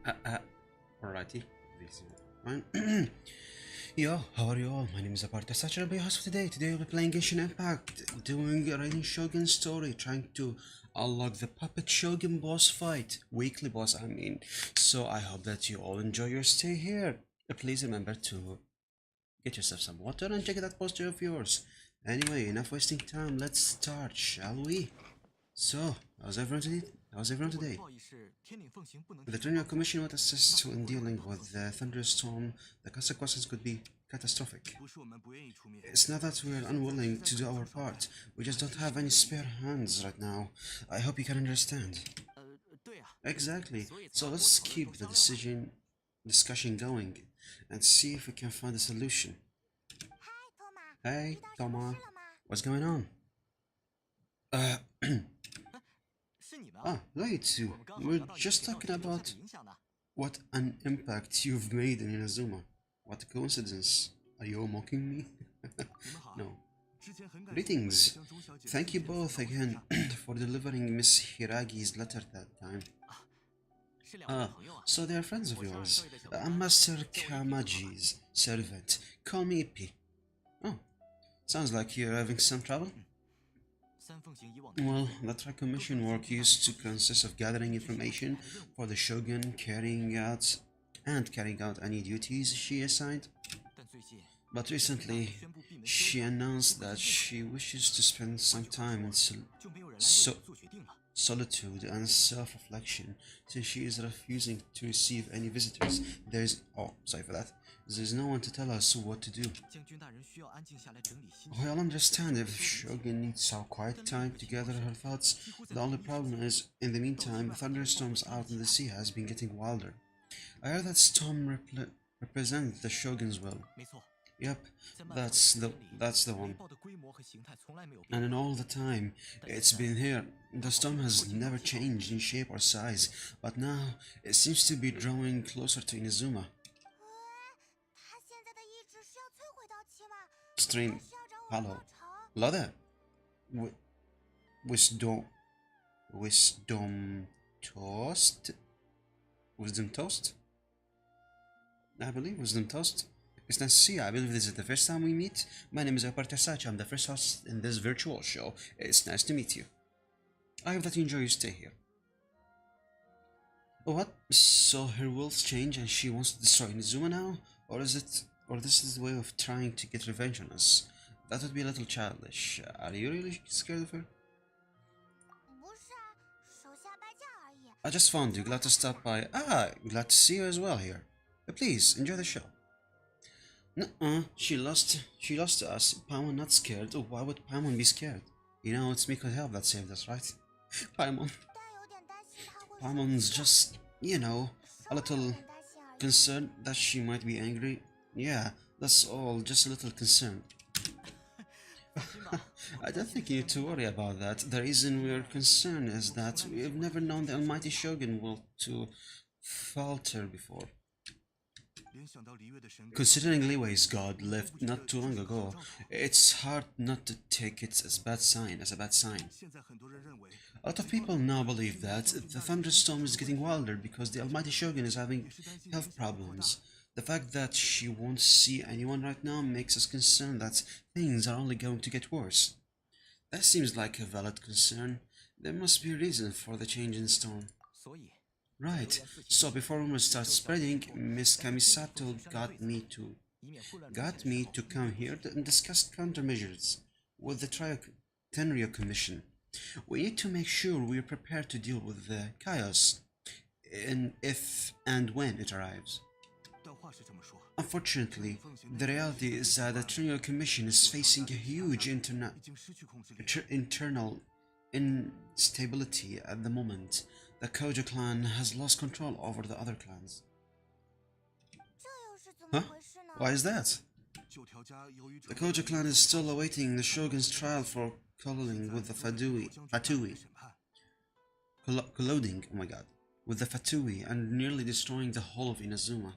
Alrighty, this is fine. Yo, how are you all? My name is Aparta Sacher. I'll be your host for today. Today we'll be playing Genshin Impact, doing a Raiden Shogun story, trying to unlock the Puppet Shogun boss fight. Weekly boss, I mean. So I hope that you all enjoy your stay here. Please remember to get yourself some water and check that poster of yours. Anyway, enough wasting time, let's start, shall we? So, how's everyone today? The Tribunal Commission would assist in dealing with the thunderstorm. The consequences could be catastrophic. It's not that we're unwilling to do our part. We just don't have any spare hands right now. I hope you can understand. Exactly. So let's keep the discussion going and see if we can find a solution. Hey, Thomas. What's going on? Right. We're just talking about what an impact you've made in Inazuma. What a coincidence. Are you all mocking me? No. Greetings. Thank you both again for delivering Miss Hiragi's letter that time. So they are friends of yours. I'm Master Kamaji's servant. Call me Ippi. Oh, sounds like you're having some trouble. Well, the track commission work used to consist of gathering information for the Shogun, carrying out any duties she assigned. But recently, she announced that she wishes to spend some time in solitude and self-reflection, since she is refusing to receive any visitors. There's no one to tell us what to do. I'll understand if Shogun needs some quiet time to gather her thoughts. The only problem is, in the meantime, the thunderstorms out in the sea has been getting wilder. I heard that storm represents the Shogun's will. Yep, that's the one. And in all the time it's been here, the storm has never changed in shape or size, but now it seems to be drawing closer to Inazuma. Stream. Hello. Hello there. Wisdom. Wisdom toast? Wisdom toast? I believe wisdom toast. It's nice to see you. I believe this is the first time we meet. My name is Aparta Sacha. I'm the first host in this virtual show. It's nice to meet you. I hope that you enjoy your stay here. What? So her will's change and she wants to destroy Inazuma now? Or this is the way of trying to get revenge on us? That would be a little childish. Are you really scared of her? I just found you. Glad to stop by. Glad to see you as well here. Please, enjoy the show. Nuh-uh, she lost to us. Paimon not scared. Oh, why would Paimon be scared? You know, it's Miko's help that saved us, right? Paimon's just, you know, a little concerned that she might be angry. Yeah, that's all, just a little concerned. I don't think you need to worry about that. The reason we're concerned is that we've never known the Almighty Shogun will to falter before. Considering Liwei's god left not too long ago, it's hard not to take it as a bad sign. A lot of people now believe that the thunderstorm is getting wilder because the Almighty Shogun is having health problems. The fact that she won't see anyone right now makes us concerned that things are only going to get worse. That seems like a valid concern. There must be a reason for the change in storm. Right, so before rumors start spreading, Miss Kamisato got me to come here and discuss countermeasures with the Tenryo Commission. We need to make sure we're prepared to deal with the chaos if and when it arrives. Unfortunately, the reality is that the Tenryo Commission is facing a huge internal instability at the moment. The Kojo clan has lost control over the other clans. Huh? Why is that? The Kojo clan is still awaiting the Shogun's trial for colluding with the colluding, oh my god, with the Fatui and nearly destroying the whole of Inazuma.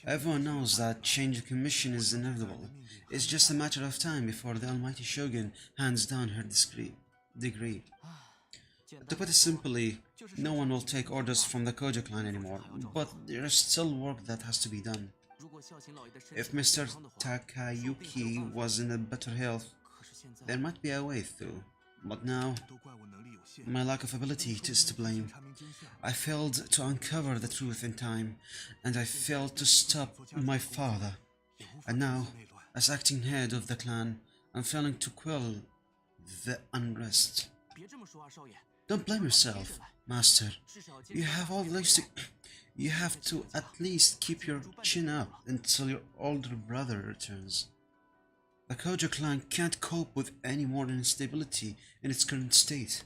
Everyone knows that change of commission is inevitable. It's just a matter of time before the Almighty Shogun hands down her decree. To put it simply, no one will take orders from the Kojo clan anymore, but there is still work that has to be done. If Mr. Takayuki was in a better health, there might be a way through. But now, my lack of ability is to blame. I failed to uncover the truth in time, and I failed to stop my father. And now, as acting head of the clan, I'm failing to quell the unrest. Don't blame yourself, Master. You have all these You have to at least keep your chin up until your older brother returns. The Kojo clan can't cope with any more instability in its current state.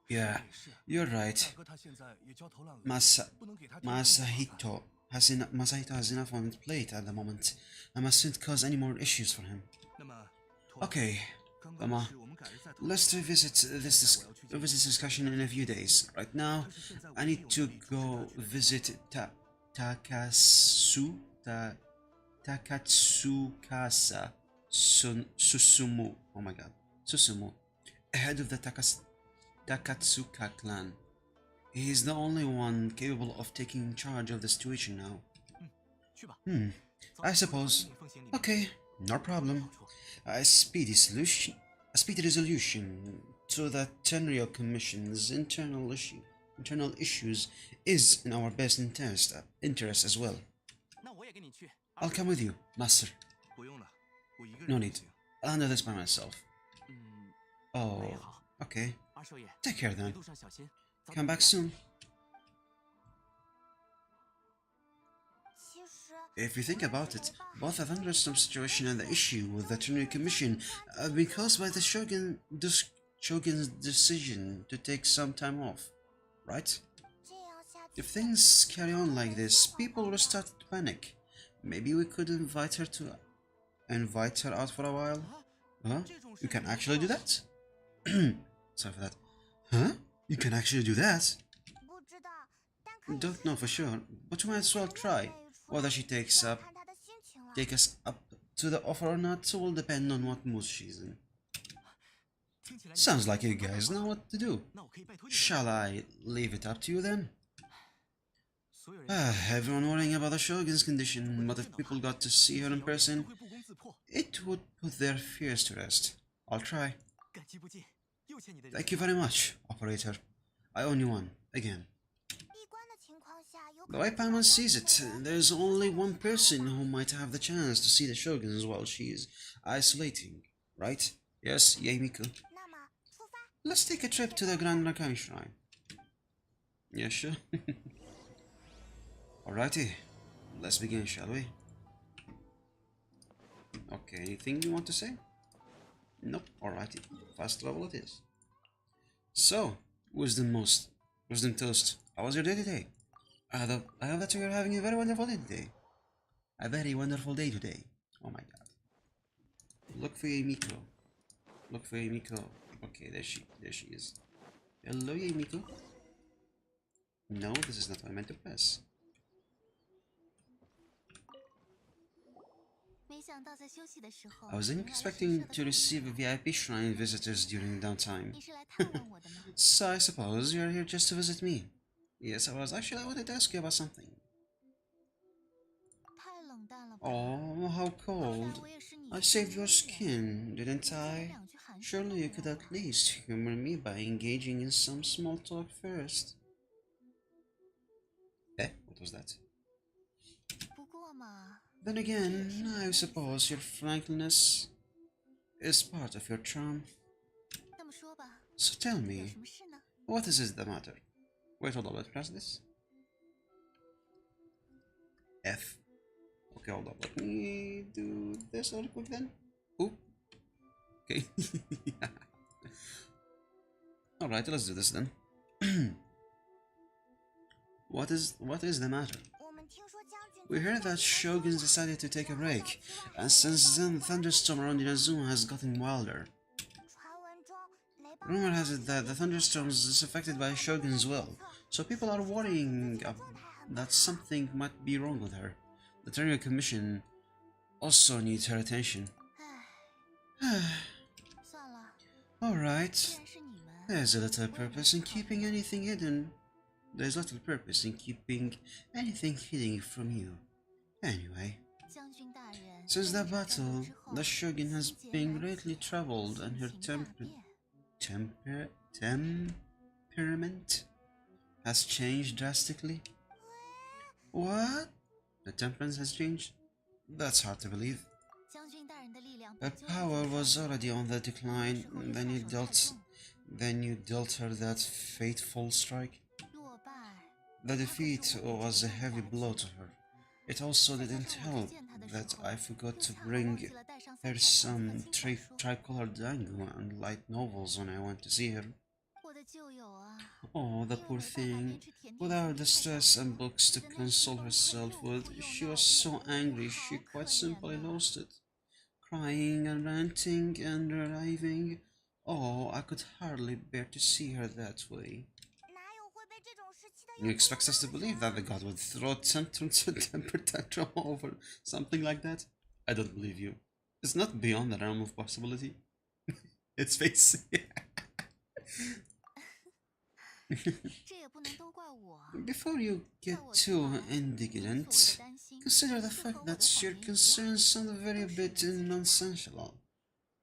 Yeah, you're right. Masahito has enough on his plate at the moment. I mustn't cause any more issues for him. Okay, Lama, let's revisit this discussion in a few days. Right now, I need to go visit Takatsukasa Susumu. Oh my god, Susumu, head of the Takatsuka clan. He is the only one capable of taking charge of the situation now. I suppose. Okay, no problem. A speedy resolution to the Tenryo Commission's internal issues is in our best interest as well. I'll come with you, Master. No need. I'll handle this by myself. Oh, okay. Take care then. Come back soon. If you think about it, both the thunderstorm situation and the issue with the Tenryo Commission have been caused by the Shogun's decision to take some time off, right? If things carry on like this, people will start to panic. Maybe we could invite her out for a while? Huh? You can actually do that? Sorry for that. Huh? You can actually do that? Don't know for sure, but we might as well try. Whether she take us up to the offer or not will depend on what mood she's in. Sounds like you guys know what to do. Shall I leave it up to you then? Everyone worrying about the Shogun's condition, but if people got to see her in person, it would put their fears to rest. I'll try. Thank you very much, operator. I owe you one, again. The way Paimon sees it, there's only one person who might have the chance to see the Shoguns while she is isolating, right? Yes, Yae-miku. Let's take a trip to the Grand Rakai Shrine. Yeah, sure. Alrighty, let's begin, shall we? Okay, anything you want to say? Nope, alrighty, fast travel it is. So, Wisdom Toast, how was your day today? I hope that you're having a very wonderful day today. A very wonderful day today. Oh my god. Look for Yae-miku. Look for Yae-miku. Okay, there she is. Hello, Yae-miku. No, this is not what I meant to press. I wasn't expecting to receive VIP shrine visitors during downtime. So I suppose you're here just to visit me. Yes, I was. Actually, I wanted to ask you about something. Oh, how cold. I saved your skin, didn't I? Surely you could at least humor me by engaging in some small talk first. What was that? Then again, I suppose your frankness is part of your charm. So tell me, what is the matter? Wait, hold on, let's press this. F. Okay, hold on, let me do this real quick then. Oop. Okay. Alright, let's do this then. What is the matter? We heard that Shogun's decided to take a break, and since then the thunderstorm around Inazuma has gotten wilder. Rumor has it that the thunderstorms is affected by Shogun as well, so people are worrying that something might be wrong with her. The Tenryo Commission also needs her attention. Alright. There's a little purpose in keeping anything hidden. There's little purpose in keeping anything hidden from you. Anyway, since the battle, the Shogun has been greatly troubled and her temper temperament has changed drastically. What? The temperance has changed? That's hard to believe. Her power was already on the decline, then you dealt her that fateful strike. The defeat was a heavy blow to her. It also didn't help that I forgot to bring her some tricolored manga and light novels when I went to see her. Oh, the poor thing. Without the stress and books to console herself with, she was so angry she quite simply lost it. Crying and ranting and raving. Oh, I could hardly bear to see her that way. You expect us to believe that the god would throw tantrums and temper tantrum over something like that? I don't believe you. It's not beyond the realm of possibility. It's face. Before you get too indignant, consider the fact that your concerns sound very bit nonsensical.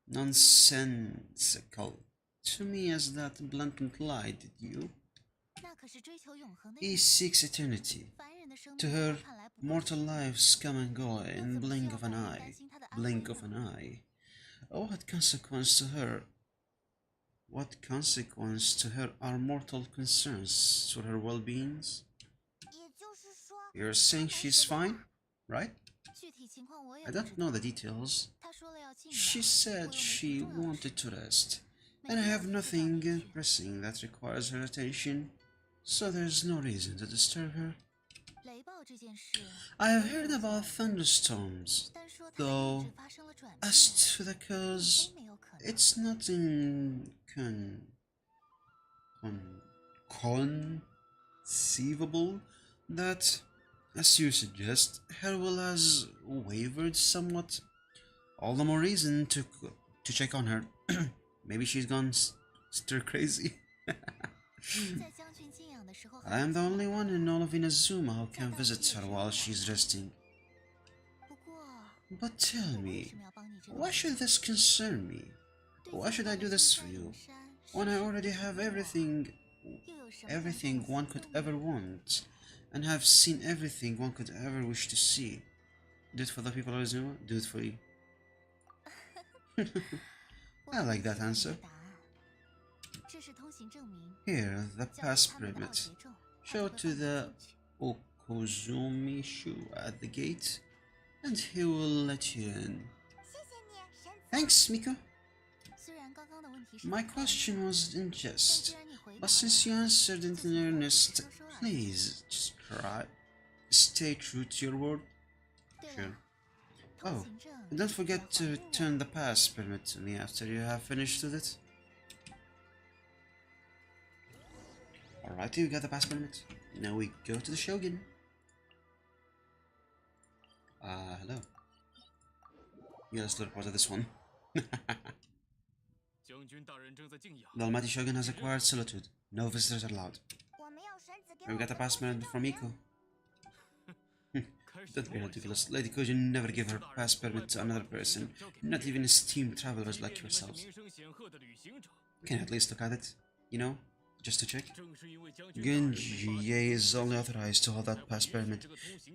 Nonsensical. To me as that blatant lie, did you? He seeks eternity. To her, mortal lives come and go in blink of an eye. Blink of an eye. Oh, what consequence to her? What consequence to her are mortal concerns to her well-beings? You're saying she's fine, right? I don't know the details. She said she wanted to rest, and I have nothing pressing that requires her attention, so there's no reason to disturb her. I have heard about thunderstorms, though as to the cause, it's not conceivable that, as you suggest, her will has wavered somewhat. All the more reason to check on her. Maybe she's gone stir crazy. I am the only one in all of Inazuma who can visit her while she's resting. But tell me, why should this concern me? Why should I do this for you, when I already have everything one could ever want, and have seen everything one could ever wish to see? Do it for the people of Inazuma, do it for you. I like that answer. Here, the pass permit. Show to the Okozumi Shu at the gate, and he will let you in. Thanks, Miko. My question was in jest, but since you answered it in earnest, please just stay true to your word. Sure. Oh, and don't forget to return the pass permit to me after you have finished with it. Alrighty, we got the pass permit. Now we go to the Shogun. Hello. Yeah, let's look part of this one. The Almighty Shogun has acquired solitude. No visitors allowed. We got the pass permit from Miko. Don't be ridiculous. Lady Koji never gave her pass permit to another person, not even esteemed travelers like yourselves. Can you at least look at it, you know, just to check? Genji is only authorized to hold that pass permit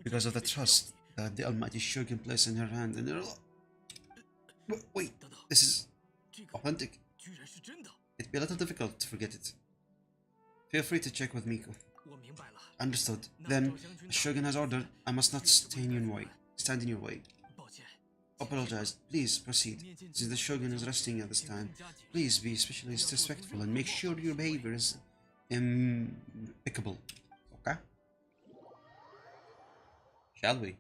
because of the trust that the Almighty Shogun placed in her hand and her... Wait, this is authentic. It'd be a little difficult to forget it. Feel free to check with Miko. Understood. Then, the Shogun has ordered, I must not stand in your way. Apologize. Please proceed. Since the Shogun is resting at this time, please be especially respectful and make sure your behavior is impeccable. Okay? Shall we?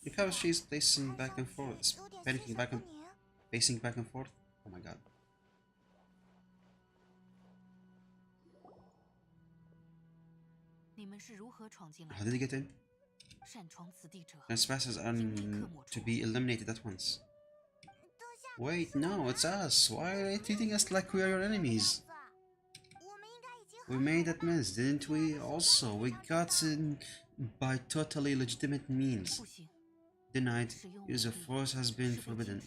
Look how she's pacing back and forth, pacing back and forth. Oh my god. How did he get in? Trespassers are to be eliminated at once. Wait, no, it's us. Why are they treating us like we are your enemies? We made that mess, didn't we? Also, we got in by totally legitimate means. Denied. Use of force has been forbidden.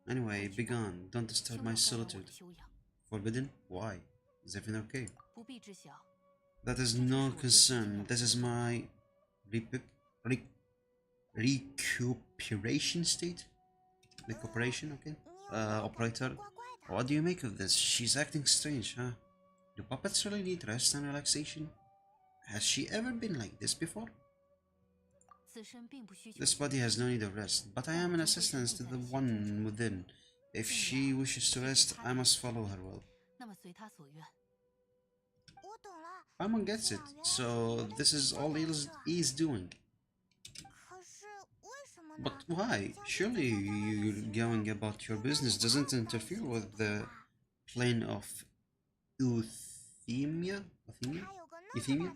Anyway, begone. Don't disturb my solitude. Forbidden? Why? Is everything okay? That is no concern. This is my re recuperation state? Recuperation, okay? Operator, what do you make of this? She's acting strange, huh? Do puppets really need rest and relaxation? Has she ever been like this before? This body has no need of rest, but I am an assistant to the one within. If she wishes to rest, I must follow her will. Paimon gets it, so this is all he's doing. But why? Surely you going about your business doesn't interfere with the plane of Euthymia? Euthymia?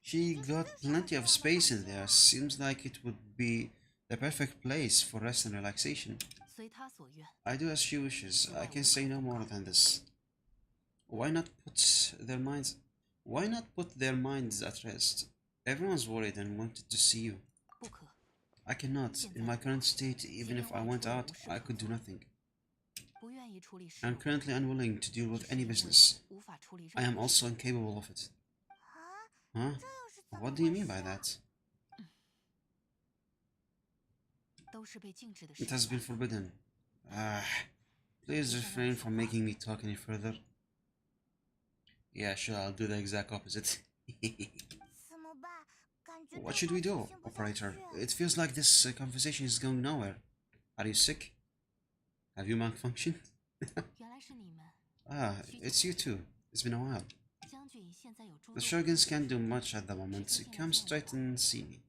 She got plenty of space in there. Seems like it would be the perfect place for rest and relaxation. I do as she wishes. I can say no more than this. Why not put their minds at rest? Everyone's worried and wanted to see you. I cannot. In my current state, even if I went out, I could do nothing. I am currently unwilling to deal with any business. I am also incapable of it. Huh? What do you mean by that? It has been forbidden. Please refrain from making me talk any further. Yeah, sure, I'll do the exact opposite. What should we do, operator? It feels like this conversation is going nowhere. Are you sick? Have you malfunctioned? It's you too. It's been a while. The Shoguns can't do much at the moment. Come straight and see me.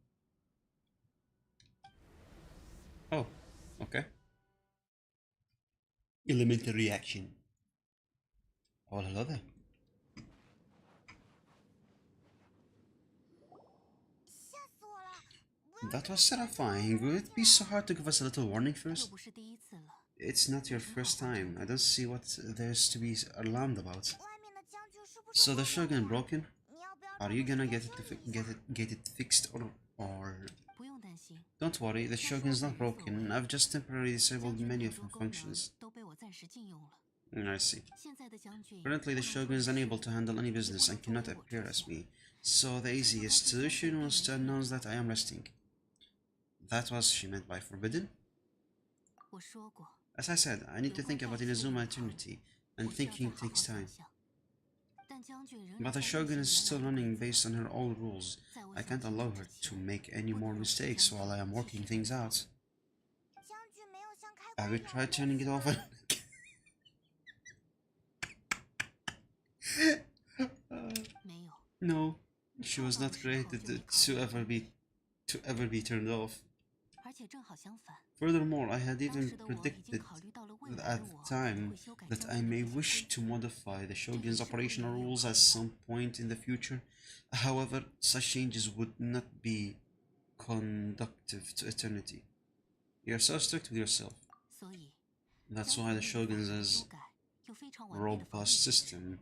Oh, okay. Elemental reaction. Oh, hello there. That was terrifying. Would it be so hard to give us a little warning first? It's not your first time. I don't see what there's to be alarmed about. So the Shogun broken? Are you gonna get it fixed or? Don't worry, the Shogun's not broken. I've just temporarily disabled many of her functions. I see. Currently, the Shogun is unable to handle any business and cannot appear as me. So the easiest solution was to announce that I am resting. That was she meant by forbidden? As I said, I need to think about Inazuma Eternity, and thinking takes time. But the Shogun is still running based on her old rules. I can't allow her to make any more mistakes while I am working things out. Have you tried turning it off? No, she was not created to ever be turned off. Furthermore, I had even predicted at the time that I may wish to modify the Shogun's operational rules at some point in the future. However, such changes would not be conducive to eternity. You're so strict with yourself. That's why the Shogun has a robust system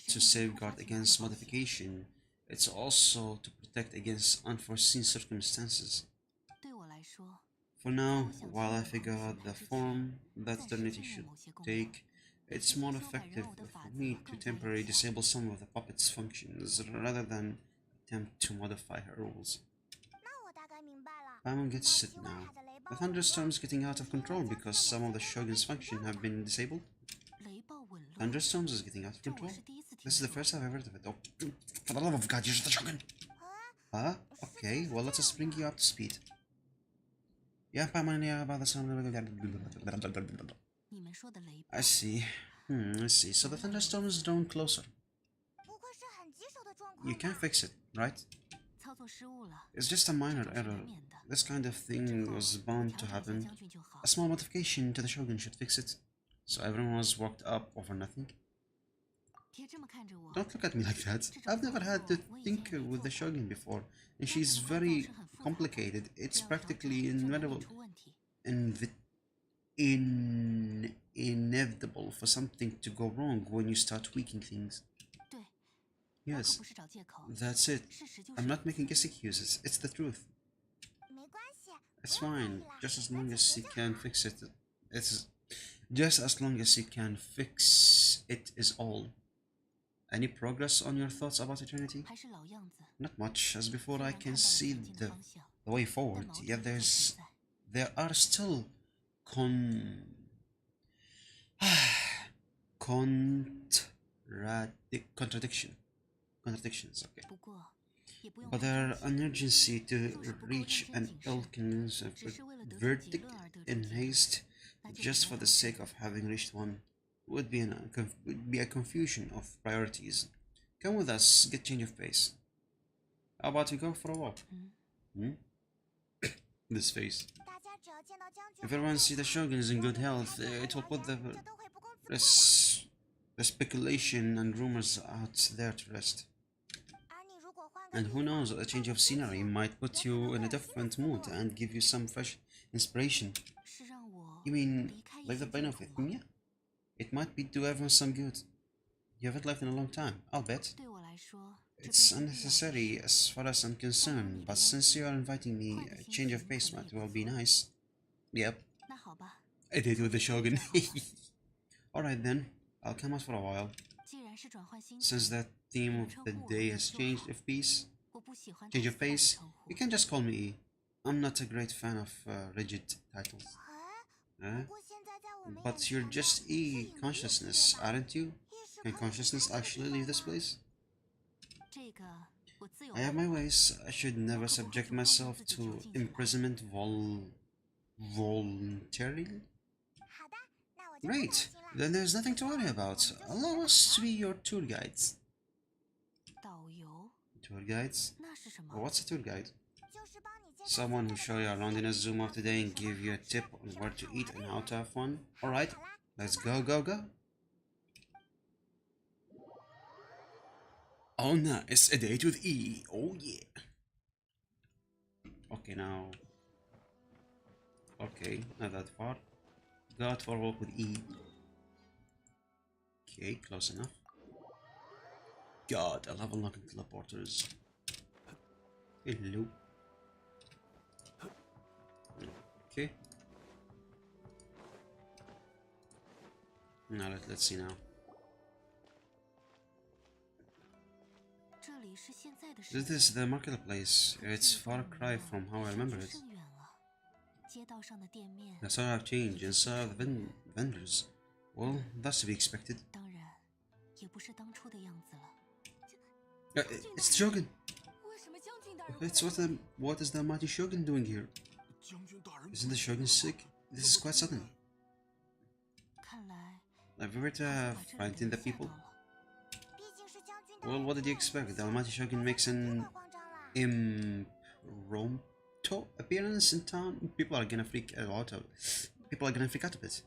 to safeguard against modification. It's also to protect against unforeseen circumstances. For now, while I figure out the form that eternity should take, it's more effective for me to temporarily disable some of the puppet's functions rather than attempt to modify her rules. Paimon gets it now. The thunderstorm is getting out of control because some of the Shogun's functions have been disabled. Thunderstorms is getting out of control? This is the first I've ever heard of it. Oh, for the love of God, you're the Shogun! Huh? Okay, well, let us bring you up to speed. Yeah, I see. I see. So the thunderstorm is drawing closer. You can fix it, right? It's just a minor error. This kind of thing was bound to happen. A small modification to the Shogun should fix it. So everyone was worked up over nothing. Don't look at me like that. I've never had to tinker with the Shogun before, and she's very complicated. It's practically inventable. inv inevitable for something to go wrong when you start tweaking things. Yes, that's it. I'm not making excuses, it's the truth. It's fine, just as long as you can fix it. It's just as long as you can fix it is all. Any progress on your thoughts about eternity? Not much, as before I can see the way forward, yet there are still con contradiction contradictions, okay. But there are an urgency to reach an ill-convincing verdict in haste just for the sake of having reached one would be a confusion of priorities. Come with us, get change of pace. How about we go for a walk? Hmm? This face. If everyone sees the Shogun is in good health, it will put res the speculation and rumors out there to rest. And who knows, a change of scenery might put you in a different mood and give you some fresh inspiration. You mean, leave the pain of Ithmia? It might be do everyone some good. You haven't left in a long time, I'll bet. It's unnecessary as far as I'm concerned, but since you are inviting me, a change of pace might well be nice. Yep. I did with the Shogun. Alright then, I'll come out for a while. Since that theme of the day has changed of pace, change of pace, you can just call me E. I'm not a great fan of rigid titles. But you're just E consciousness, aren't you? Can consciousness actually leave this place? I have my ways. I should never subject myself to imprisonment voluntarily. Great, then there's nothing to worry about. Allow us to be your tour guides. Tour guides? What's a tour guide? Someone who show you around in a zoom of the day and give you a tip on where to eat and how to have fun. Alright, let's go, go, go. Oh nice, a date with E. Oh yeah. Okay, now. Okay, not that far. Go out for a walk with E. Okay, close enough. God, I love unlocking teleporters. Hello. Okay. Now let's see now. This is the marketplace. It's far cry from how I remember it. The sort have changed, and so have the vendors. Well, that's to be expected. It's Shogun! It's what is the mighty Shogun doing here? Isn't the Shogun sick? This is quite sudden. Have you ever frightened the people? Well, what did you expect? The Almighty Shogun makes an impromptu appearance in town. People are gonna freak out a bit.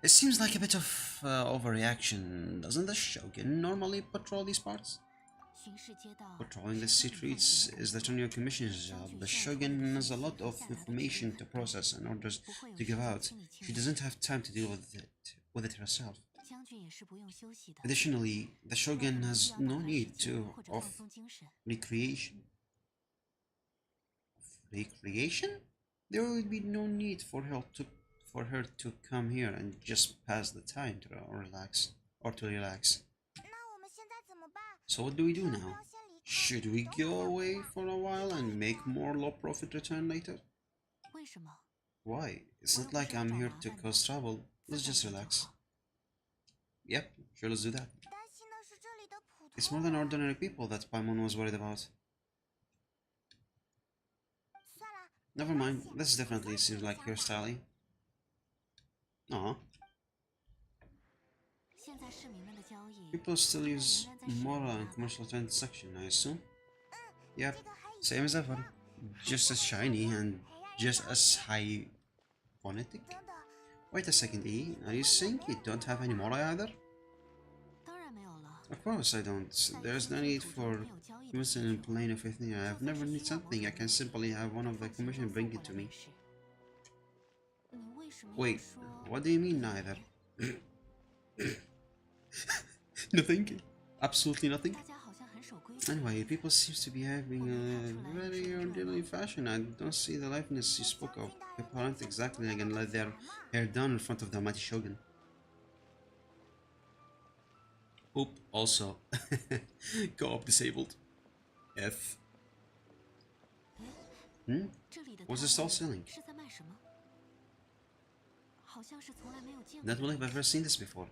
It seems like a bit of overreaction. Doesn't the Shogun normally patrol these parts? Patrolling the streets is the Tonyo Commission's job. The Shogun has a lot of information to process and orders to give out. She doesn't have time to deal with it herself. Additionally, the Shogun has no need of recreation. Recreation? There would be no need for her to come here and just pass the time to relax. So what do we do now? Should we go away for a while and make more low profit return later? Why? It's not like I'm here to cause trouble. Let's just relax. Yep, sure, let's do that. It's more than ordinary people that Paimon was worried about. Never mind, this definitely seems like your style. Aw. People still use moral and commercial transaction, I assume? Yep, same as ever. Just as shiny and just as high phonetic. Wait a second, E. Are you saying you don't have any more either? Of course I don't. There's no need for commission in plane of anything. I have never need something. I can simply have one of the commission bring it to me. Wait, what do you mean neither? Nothing? Absolutely nothing? Anyway, people seem to be having a very ordinary fashion. I don't see the liveliness you spoke of. People aren't exactly gonna let their hair down in front of the mighty Shogun. Oop, also. Co-op disabled. F. Hmm? What's the stall selling? Not believe I've ever seen this before.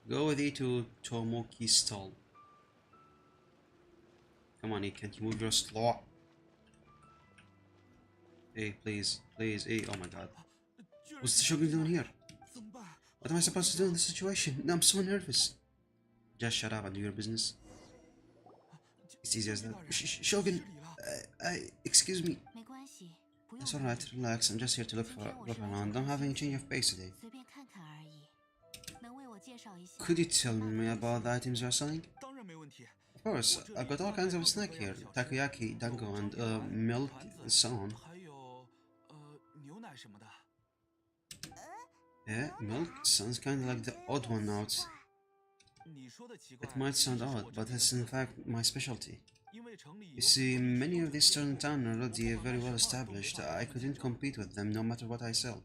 Go with you to Tomoki's stall. Come on, can't you move your slaw? Hey, please, please, hey, oh my god. What's the Shogun doing here? What am I supposed to do in this situation? I'm so nervous. Just shut up and do your business. It's easy as that. Shogun, excuse me. It's alright, relax. I'm just here to look around. Don't have any change of pace today. Could you tell me about the items you're selling? Of course, I've got all kinds of snack here. Takoyaki, dango, and milk, and so on. Yeah, milk sounds kinda like the odd one out. It might sound odd, but it's in fact my specialty. You see, many of these stores in town are already very well established. I couldn't compete with them no matter what I sell.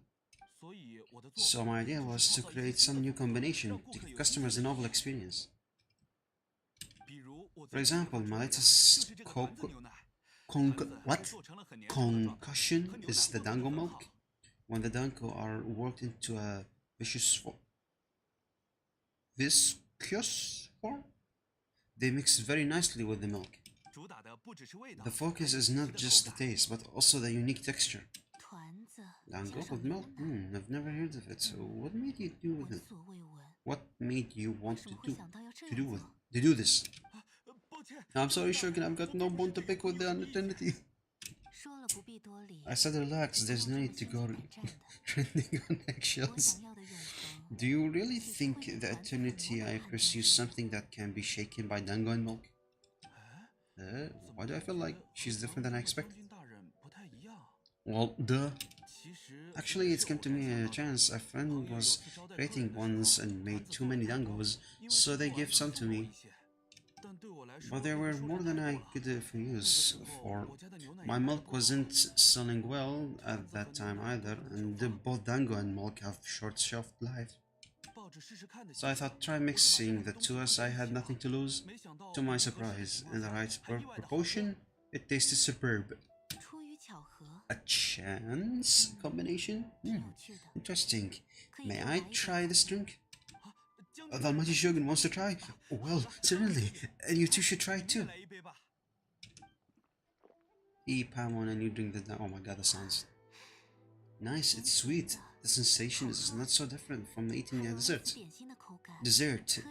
So my idea was to create some new combination to give customers a novel experience. For example, my latest concussion is the dango milk. When the dango are worked into a viscous form, they mix very nicely with the milk. The focus is not just the taste, but also the unique texture. Dango with milk? I've never heard of it. So what made you do with it? What made you want to do this? I'm sorry, Shogun, I've got no bone to pick with the eternity. I said relax, there's no need to go trending on eggshells. Do you really think the eternity I pursue something that can be shaken by dango and milk? Why do I feel like she's different than I expected? Well, duh. Actually, it came to me a chance. A friend was creating once and made too many dangos, so they gave some to me. But there were more than I could use for. My milk wasn't selling well at that time either, and both dango and milk have short shelf life. So I thought try mixing the two as I had nothing to lose. To my surprise, in the right proportion, it tasted superb. A chance combination? Interesting. May I try this drink? The Almighty Shogun wants to try? Well, certainly. And you two should try it too. Eat Pamon and you drink the... Oh my god, that sounds... Nice, it's sweet. The sensation is not so different from eating a dessert. Dessert.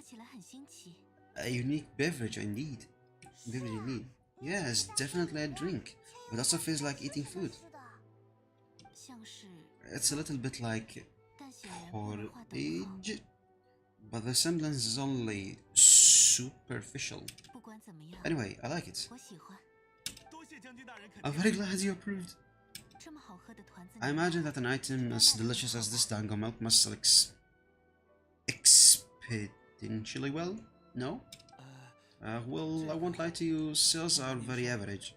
A unique beverage indeed. Yeah, it's definitely a drink, but also feels like eating food. It's a little bit like porridge, but the semblance is only superficial. Anyway, I like it. I'm very glad you approved. I imagine that an item as delicious as this dango milk must sell exponentially well, no? Well, I won't lie to you, sales are very average.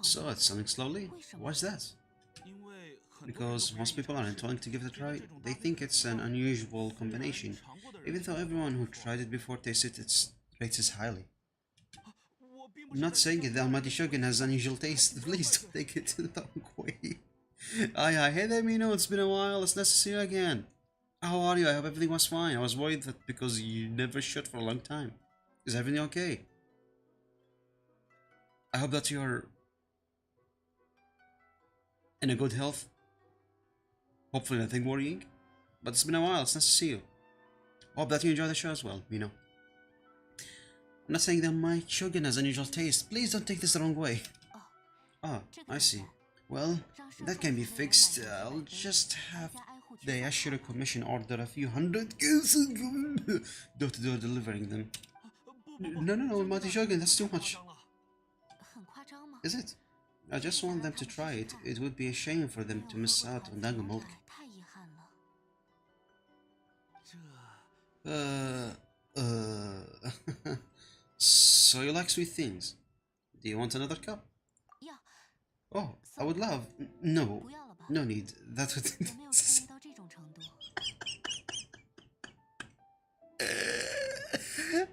So it's selling slowly? Why's that? Because most people aren't willing to give it a try. They think it's an unusual combination, even though everyone who tried it before tasted it rates it highly. I'm not saying it, the Almighty Shogun has unusual taste. Please don't take it the wrong way. Aye, hey there, Mino, it's been a while, it's nice to see you again. How are you? I hope everything was fine. I was worried that because you never shot for a long time. Is everything okay? I hope that you're in a good health. Hopefully nothing worrying. But it's been a while, it's nice to see you. Hope that you enjoy the show as well, Mino. I'm not saying that my Shogun has unusual taste. Please don't take this the wrong way. Ah, I see. Well, that can be fixed. I'll just have the Yashiro Commission order a few hundred door-to-door delivering them. No, Almighty Shogun, that's too much. Is it? I just want them to try it. It would be a shame for them to miss out on Dango Milk. Uh, uh. So you like sweet things? Do you want another cup? Oh, I would love. No, no need. That would.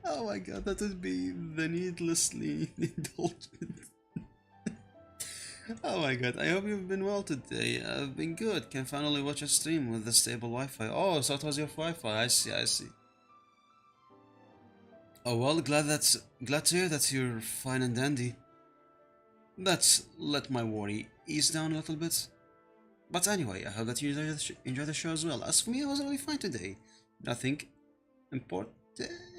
Oh my god, that would be the needlessly indulgent. Oh my god, I hope you've been well today. I've been good. Can finally watch a stream with the stable Wi-Fi. Oh, so it was your Wi-Fi. I see, I see. Oh well, glad to hear that you're fine and dandy. Let's let my worry ease down a little bit. But anyway, I hope that you enjoy the show as well. As for me, I was really fine today. Nothing important.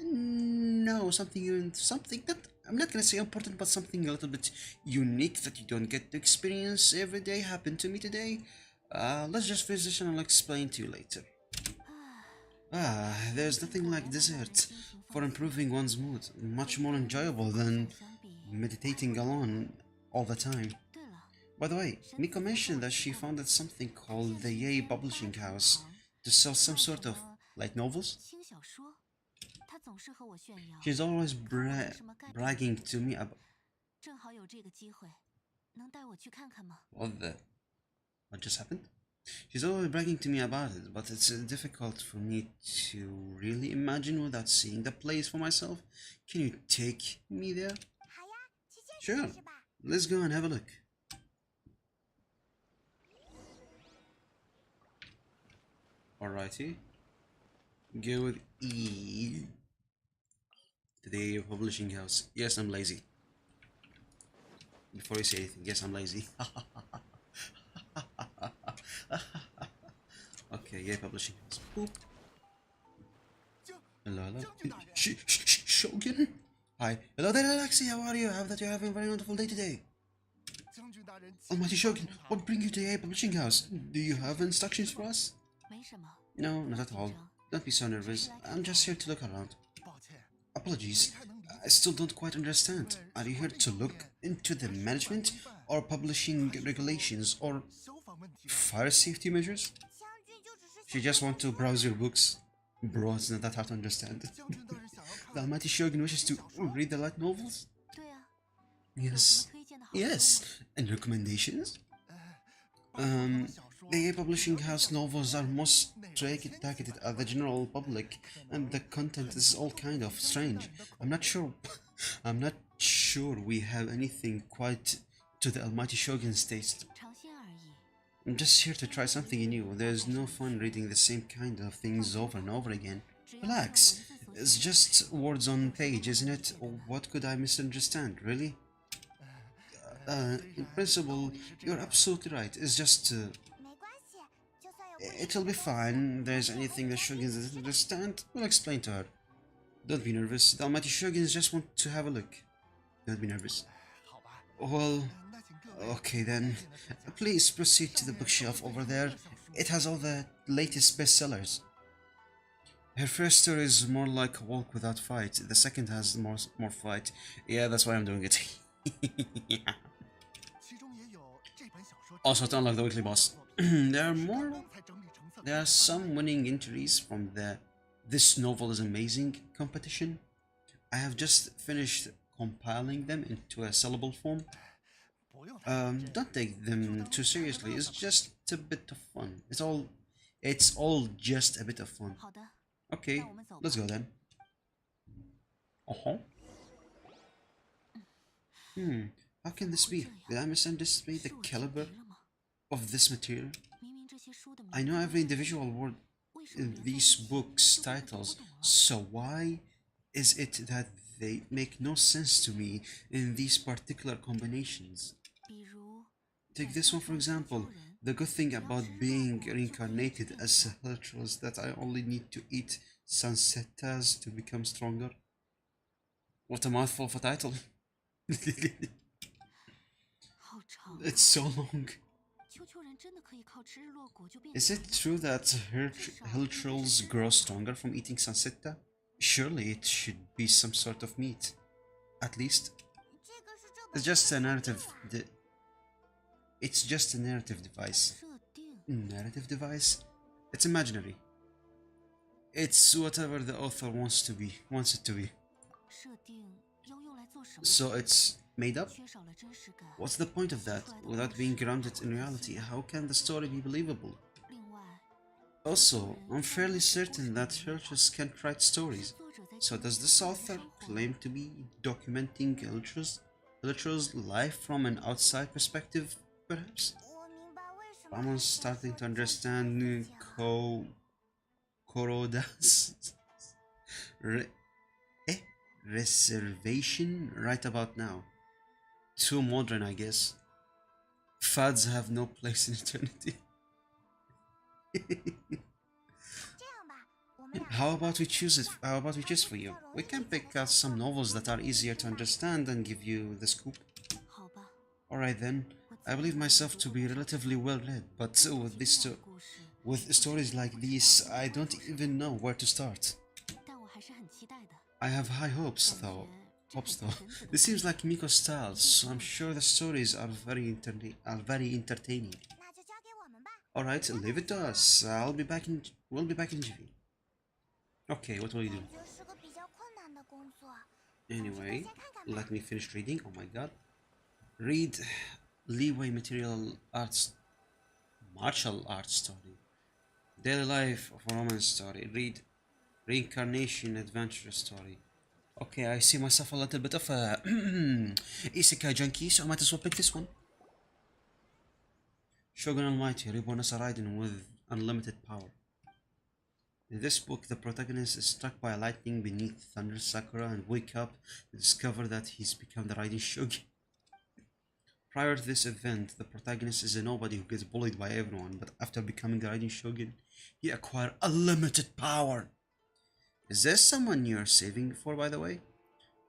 No, something that I'm not gonna say important, but something a little bit unique that you don't get to experience every day happened to me today. Let's just visit and I'll explain to you later. There's nothing like dessert for improving one's mood. Much more enjoyable than meditating alone all the time. By the way, Miko mentioned that she founded something called the Yay Publishing House to sell some sort of light novels. She's always bragging to me about what the what just happened. She's always bragging to me about it, but it's difficult for me to really imagine without seeing the place for myself. Can you take me there? Sure, let's go and have a look. Alrighty, go with E. Today, your publishing house. Yes, I'm lazy. Before you say anything, yes, I'm lazy. Okay, yeah, publishing house. Boop. Hello, hello. Shogun? Hi. Hello there, Alexi. How are you? I hope that you're having a very wonderful day today. Almighty Shogun, what brings you to the publishing house? Do you have instructions for us? No, not at all. Don't be so nervous. I'm just here to look around. Apologies. I still don't quite understand. Are you here to look into the management or publishing regulations or fire safety measures? She just wants to browse your books. Bro, it's not that hard to understand. The Almighty Shogun wishes to read the light novels? Yes. Yes. And recommendations? The publishing house novels are most targeted at the general public, and the content is all kind of strange. I'm not sure. I'm not sure we have anything quite to the Almighty Shogun's taste. I'm just here to try something new. There's no fun reading the same kind of things over and over again. Relax. It's just words on page, isn't it? What could I misunderstand, really? In principle, you're absolutely right. It's just, it'll be fine. There's anything the Shogun doesn't understand, we'll explain to her. Don't be nervous. The Almighty Shoguns just want to have a look. Don't be nervous. Well, okay then. Please proceed to the bookshelf over there. It has all the latest bestsellers. Her first story is more like a walk without fight. The second has more fight. Yeah, that's why I'm doing it. Also, to unlock the weekly boss. There are some winning entries from the "This Novel is Amazing" competition. I have just finished compiling them into a sellable form. Don't take them too seriously. It's just a bit of fun. It's all just a bit of fun. Okay, let's go then. How can this be? Did I misunderstand the caliber of this material? I know every individual word in these books' titles, so why is it that they make no sense to me in these particular combinations? Take this one for example. The good thing about being reincarnated as a Helltroll is that I only need to eat sunsettas to become stronger. What a mouthful of a title. It's so long. Is it true that Helltrolls grow stronger from eating sunsetta? Surely it should be some sort of meat. At least. It's just a narrative. It's just a narrative device. Narrative device? It's imaginary. It's whatever the author wants it to be. So it's made up? What's the point of that? Without being grounded in reality, how can the story be believable? Also, I'm fairly certain that Hilchus can't write stories. So does this author claim to be documenting Hilchus' life from an outside perspective, perhaps? I'm starting to understand Koroda's re reservation right about now. Too modern, I guess. Fads have no place in eternity. How about we choose it? How about we choose for you? We can pick out some novels that are easier to understand and give you the scoop. Alright then, I believe myself to be relatively well read, but with stories like these, I don't even know where to start. I have high hopes though. This seems like Miko's style, so I'm sure the stories are very entertaining. Alright, leave it to us. We'll be back in jiffy. Okay, what will you do? Anyway, let me finish reading. Oh my god. Read Leeway Martial Arts Story. Daily Life of a Romance Story. Read Reincarnation Adventure Story. Okay, I see myself a little bit of a isekai junkie, so I might as well pick this one. Shogun Almighty, reborn as a Raiden with unlimited power. In this book, the protagonist is struck by lightning beneath Thunder Sakura and wake up to discover that he's become the Raiden Shogun. Prior to this event, the protagonist is a nobody who gets bullied by everyone, but after becoming the Raiden Shogun, he acquired unlimited power. Is there someone you're saving for, by the way?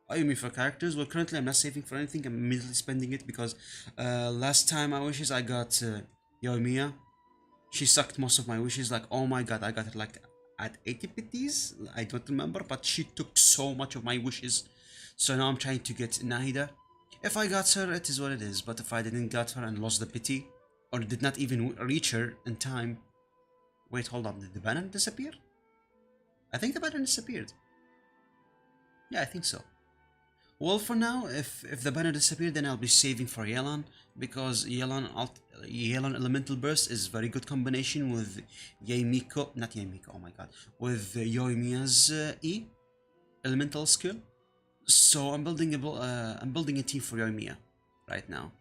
Oh, you mean for characters? Well, currently I'm not saving for anything, I'm immediately spending it because last time I wishes I got Yoimiya. She sucked most of my wishes, like, oh my god, I got it like at 80 pities? I don't remember, but she took so much of my wishes. So now I'm trying to get Nahida. If I got her, it is what it is, but if I didn't get her and lost the pity, or did not even reach her in time... Wait, hold up, did the banner disappear? I think the banner disappeared. Yeah, I think so. Well, for now, if the banner disappeared, then I'll be saving for Yelan, because Yelan Elemental Burst is very good combination with not Yaimiko, oh my god, with Yoimiya's E Elemental skill. So I'm building a team for Yoimiya right now,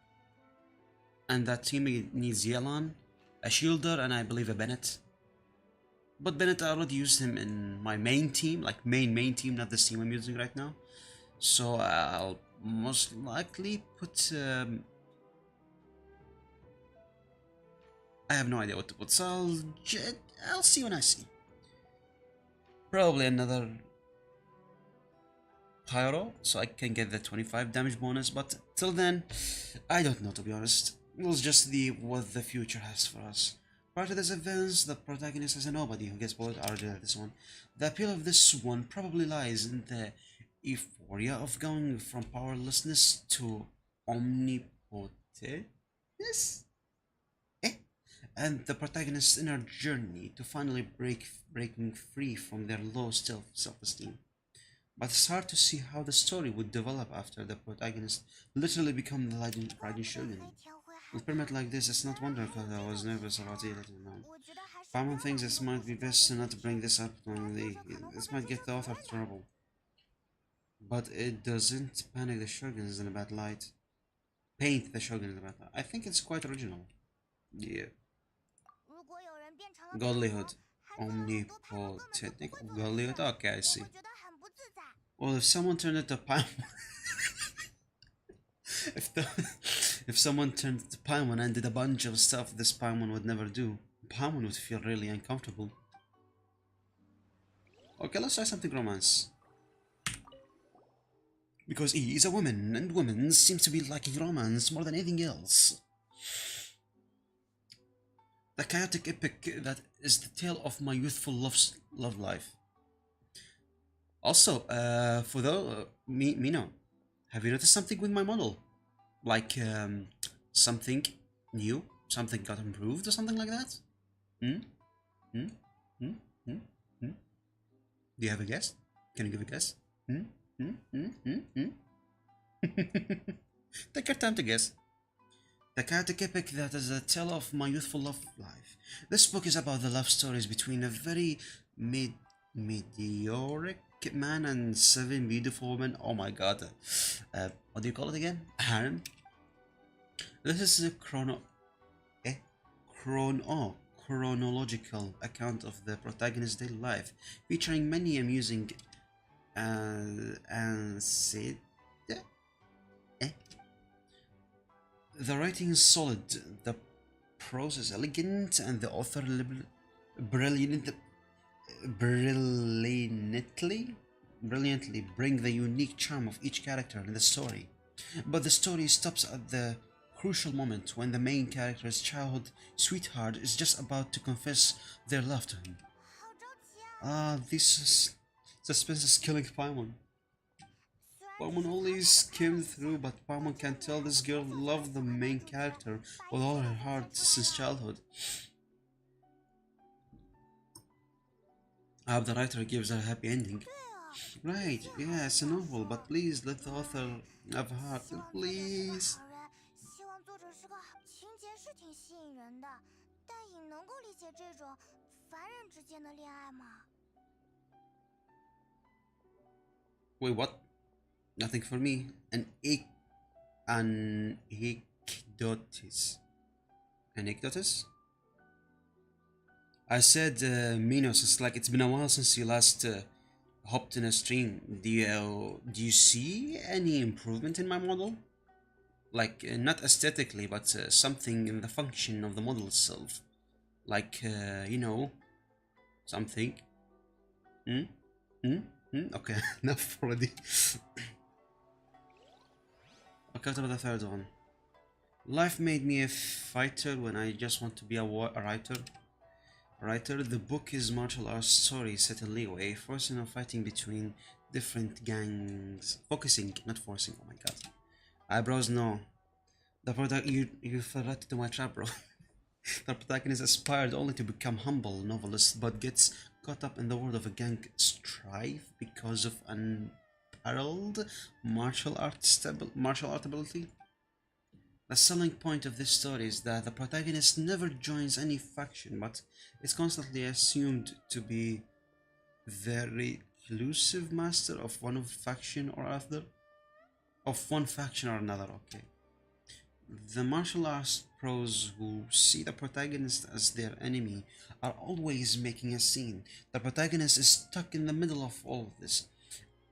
and that team needs Yelan, a Shielder, and I believe a Bennett. But Bennett, I already used him in my main team, like main team, not this team I'm using right now. So I'll most likely put... I have no idea what to put, so I'll see when I see. Probably another Pyro, so I can get the 25 damage bonus, but till then, I don't know, to be honest. We'll just see what the future has for us. Prior to this event, the protagonist is a nobody who gets bullied. This one. The appeal of this one probably lies in the euphoria of going from powerlessness to omnipotence, and the protagonist's inner journey to finally breaking free from their low self-esteem. But it's hard to see how the story would develop after the protagonist literally become the Raiden Shogun. With permit like this, it's not wonder because I was nervous about it until now. Paimon thinks it might be best not to bring this up knowingly. This might get the author trouble. But it doesn't panic the Shoguns in a bad light. Paint the Shogun in a bad light. I think it's quite original. Yeah. Godlyhood. Omnipotent. Godlyhood? Okay, I see. Well, if someone turned into Paimon... if someone turned into Paimon and did a bunch of stuff this Paimon would never do, Paimon would feel really uncomfortable. Okay, let's try something romance. Because he is a woman, and women seem to be liking romance more than anything else. The chaotic epic that is the tale of my youthful love life. Also, for those, Mino, have you noticed something with my model? Like, something new? Something got improved or something like that? Hmm? Hmm? Hmm? Hmm? Hmm? Do you have a guess? Can you give a guess? Hmm? Hmm? Hmm? Hmm? Hmm? Take your time to guess. The chaotic epic that is a tale of my youthful love life. This book is about the love stories between a very meteoric man and 7 beautiful women. Oh my god. What do you call it again? Harem? This is a eh? Chronological account of the protagonist's daily life, featuring many amusing and said eh? The writing is solid, the prose is elegant, and the author brilliant, brilliantly, brilliantly bring the unique charm of each character in the story. But the story stops at the crucial moment when the main character's childhood sweetheart is just about to confess their love to him. This suspense is killing Paimon. Paimon only skimmed through, but Paimon can tell this girl loved the main character with all her heart since childhood. I hope the writer gives her a happy ending. Right, yeah, it's a novel, but please let the author have a heart, please. Wait, what? Nothing for me. Anecdotis. Anecdotis? I said Minos. It's like it's been a while since you last hopped in a stream. Do you see any improvement in my model? Like not aesthetically, but something in the function of the model itself. Like something. Hmm? Hmm? Hmm? Okay, enough already. Okay, what about the third one? Life made me a fighter when I just want to be a writer. The book is martial arts story set in Leeway, forcing on fighting between different gangs. Focusing, not forcing. Oh my god. Eyebrows, no. The product you fell right into my trap, bro. The protagonist aspired only to become humble novelist, but gets caught up in the world of a gang strife because of unparalleled martial art ability. The selling point of this story is that the protagonist never joins any faction, but is constantly assumed to be the reclusive master of one faction or other. Of one faction or another, okay. The martial arts pros who see the protagonist as their enemy are always making a scene. The protagonist is stuck in the middle of all of this,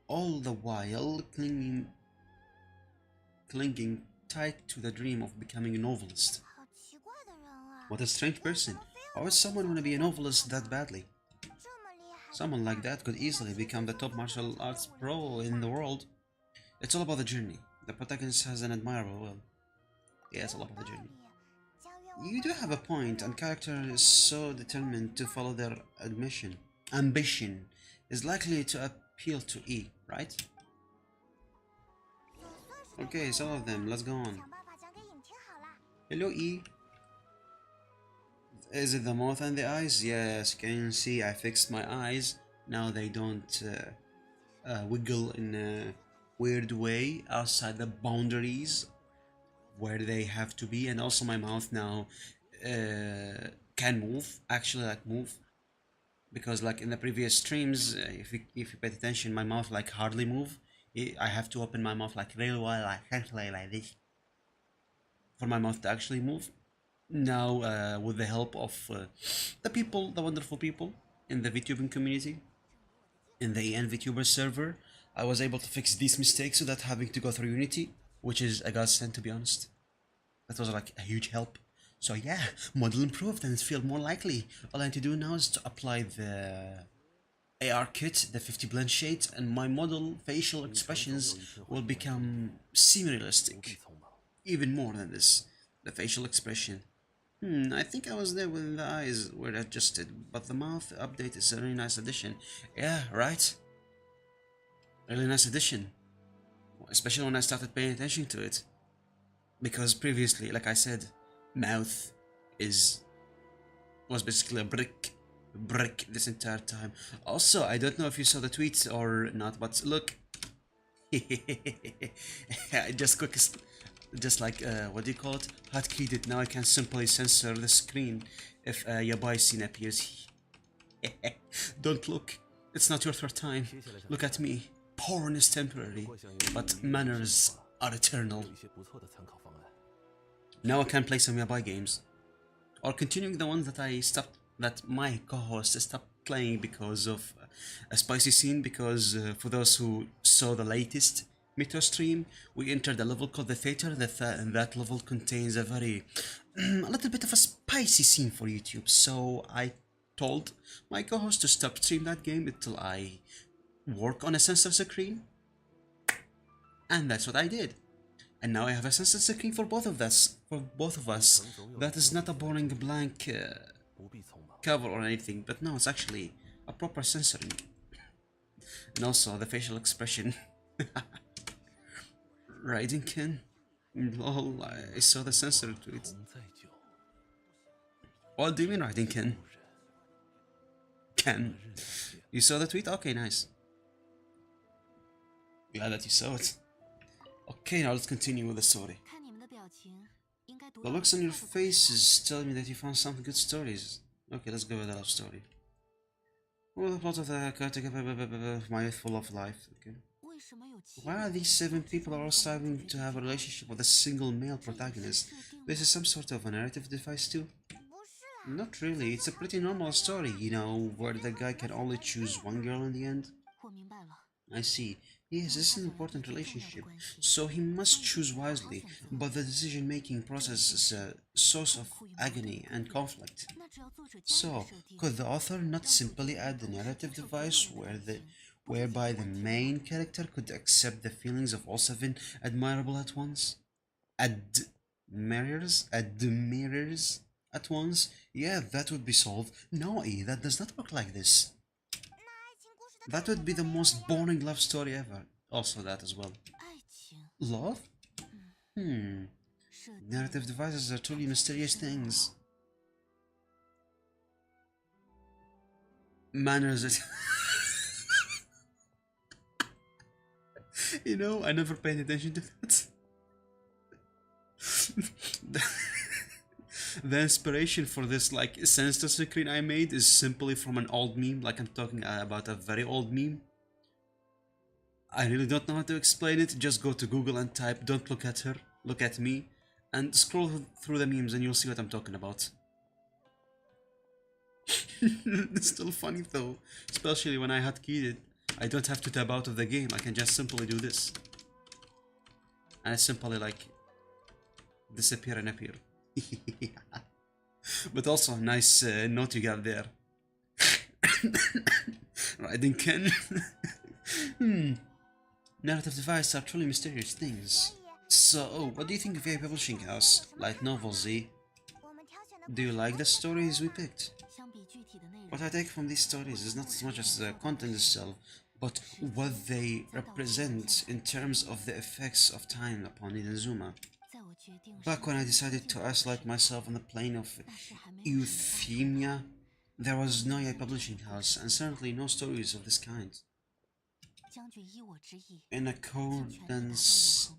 all the while clinging tight to the dream of becoming a novelist. What a strange person. Why would someone want to be a novelist that badly? Someone like that could easily become the top martial arts pro in the world. It's all about the journey. The protagonist has an admirable will. Yeah, it's all about the journey. You do have a point, and character is so determined to follow their ambition is likely to appeal to E, right? Okay, some of them, let's go on. Hello E. Is it the mouth and the eyes? Yes, can you see I fixed my eyes. Now they don't wiggle in a weird way outside the boundaries where they have to be, and also my mouth now can move, actually like move, because like in the previous streams, if you paid attention, my mouth like hardly move. I have to open my mouth like real well, like this, for my mouth to actually move. Now, with the help of the wonderful people in the VTubing community, in the ENVtuber server, I was able to fix these mistakes without having to go through Unity, which is a godsend, to be honest. That was like a huge help. So yeah, model improved and it feels more likely. All I need to do now is to apply the AR kit, the 50 blend shades, and my model facial expressions will become semi-realistic. Even more than this, the facial expression. I think I was there when the eyes were adjusted, but the mouth update is a really nice addition. Yeah, right? Really nice addition. Especially when I started paying attention to it. Because previously, like I said, mouth was basically a brick this entire time. Also, I don't know if you saw the tweet or not, but look. just like what do you call it? Hotkeyed it. Now I can simply censor the screen if Yabai scene appears. Don't look. It's not your third time. Look at me. Porn is temporary, but manners are eternal. Now I can play some Yabai games, or continuing the ones that my co-host stopped playing because of a spicy scene. Because for those who saw the latest Metro stream, we entered a level called the Theater, and that level contains a little bit of a spicy scene for YouTube. So I told my co-host to stop stream that game until I work on a sensor screen, and that's what I did. And now I have a sensor screen for both of us. That is not a boring blank cover or anything, but no, it's actually a proper censoring. And also the facial expression. Raiden. Lol, I saw the censor tweet. What do you mean, Raiden? Ken? You saw the tweet? Okay, nice. Glad that you saw it. Okay, now let's continue with the story. The looks on your faces tell me that you found some good stories. Okay, let's go with the love story. Well, the plot of the chaotic my full of life. Okay. Why are these 7 people all striving to have a relationship with a single male protagonist? This is some sort of a narrative device too? Not really, it's a pretty normal story, you know, where the guy can only choose one girl in the end. I see. Yes, this is an important relationship, so he must choose wisely, but the decision-making process is a source of agony and conflict. So, could the author not simply add the narrative device whereby the main character could accept the feelings of all 7 admirable at once? Admirers at once? Yeah, that would be solved. No, that does not work like this. That would be the most boring love story ever. Also that as well. Love? Narrative devices are truly mysterious things. Manners. You know, I never paid attention to that. The inspiration for this sensor screen I made is simply from an old meme. Like, I'm talking about a very old meme. I really don't know how to explain it. Just go to Google and type "don't look at her, look at me," and scroll through the memes and you'll see what I'm talking about. It's still funny though, especially when I hotkeyed it. I don't have to tab out of the game, I can just simply do this. And I simply disappear and appear. But also, nice note you got there. Raiden Ken. Narrative devices are truly mysterious things. So, what do you think of a publishing house? Light novels, eh? Do you like the stories we picked? What I take from these stories is not as much as the content itself, but what they represent in terms of the effects of time upon Inazuma. Back when I decided to isolate myself on the plane of euthymia, there was no publishing house, and certainly no stories of this kind. In accordance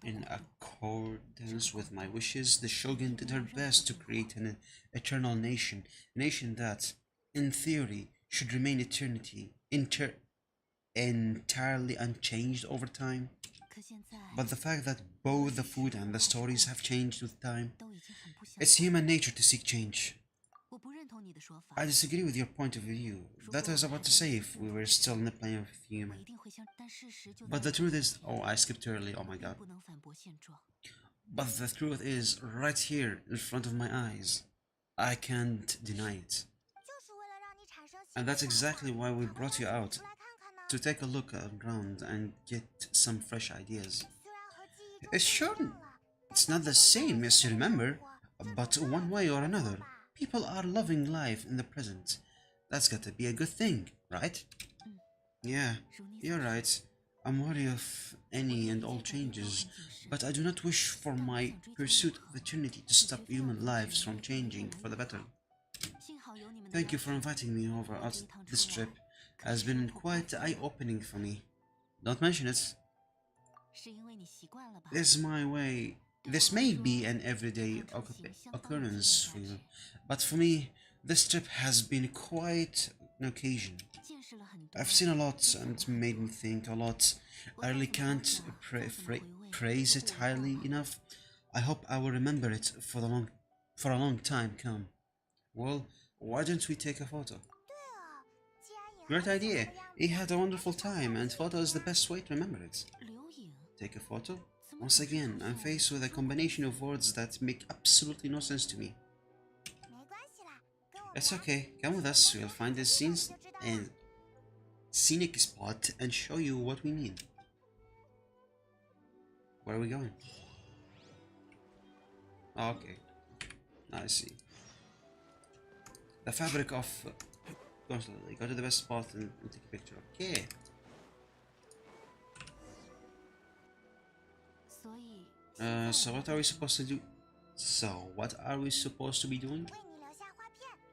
with my wishes, the Shogun did her best to create an eternal nation, a nation that, in theory, should remain entirely unchanged over time. But the fact that both the food and the stories have changed with time, it's human nature to seek change. I disagree with your point of view. That I was about to say if we were still in the plane of human. But the truth is... Oh, I skipped early, oh my god. But the truth is, right here, in front of my eyes. I can't deny it. And that's exactly why we brought you out. To take a look around and get some fresh ideas. It's not the same as you remember, but one way or another, people are loving life in the present. That's gotta be a good thing, right? Yeah, you're right. I'm wary of any and all changes, but I do not wish for my pursuit of eternity to stop human lives from changing for the better. Thank you for inviting me over on this trip. It has been quite eye-opening for me. Don't mention it. This is my way. This may be an everyday occurrence for you, but for me, this trip has been quite an occasion. I've seen a lot and made me think a lot. I really can't praise it highly enough. I hope I will remember it for a long time come. Well, why don't we take a photo? Great idea. He had a wonderful time, and photo is the best way to remember it. Take a photo? Once again, I'm faced with a combination of words that make absolutely no sense to me. It's okay, come with us, we'll find the scenes and scenic spot and show you what we mean. Where are we going? Okay, I see. The fabric of... Go slowly, go to the best spot and take a picture. Okay. So what are we supposed to do? Be doing?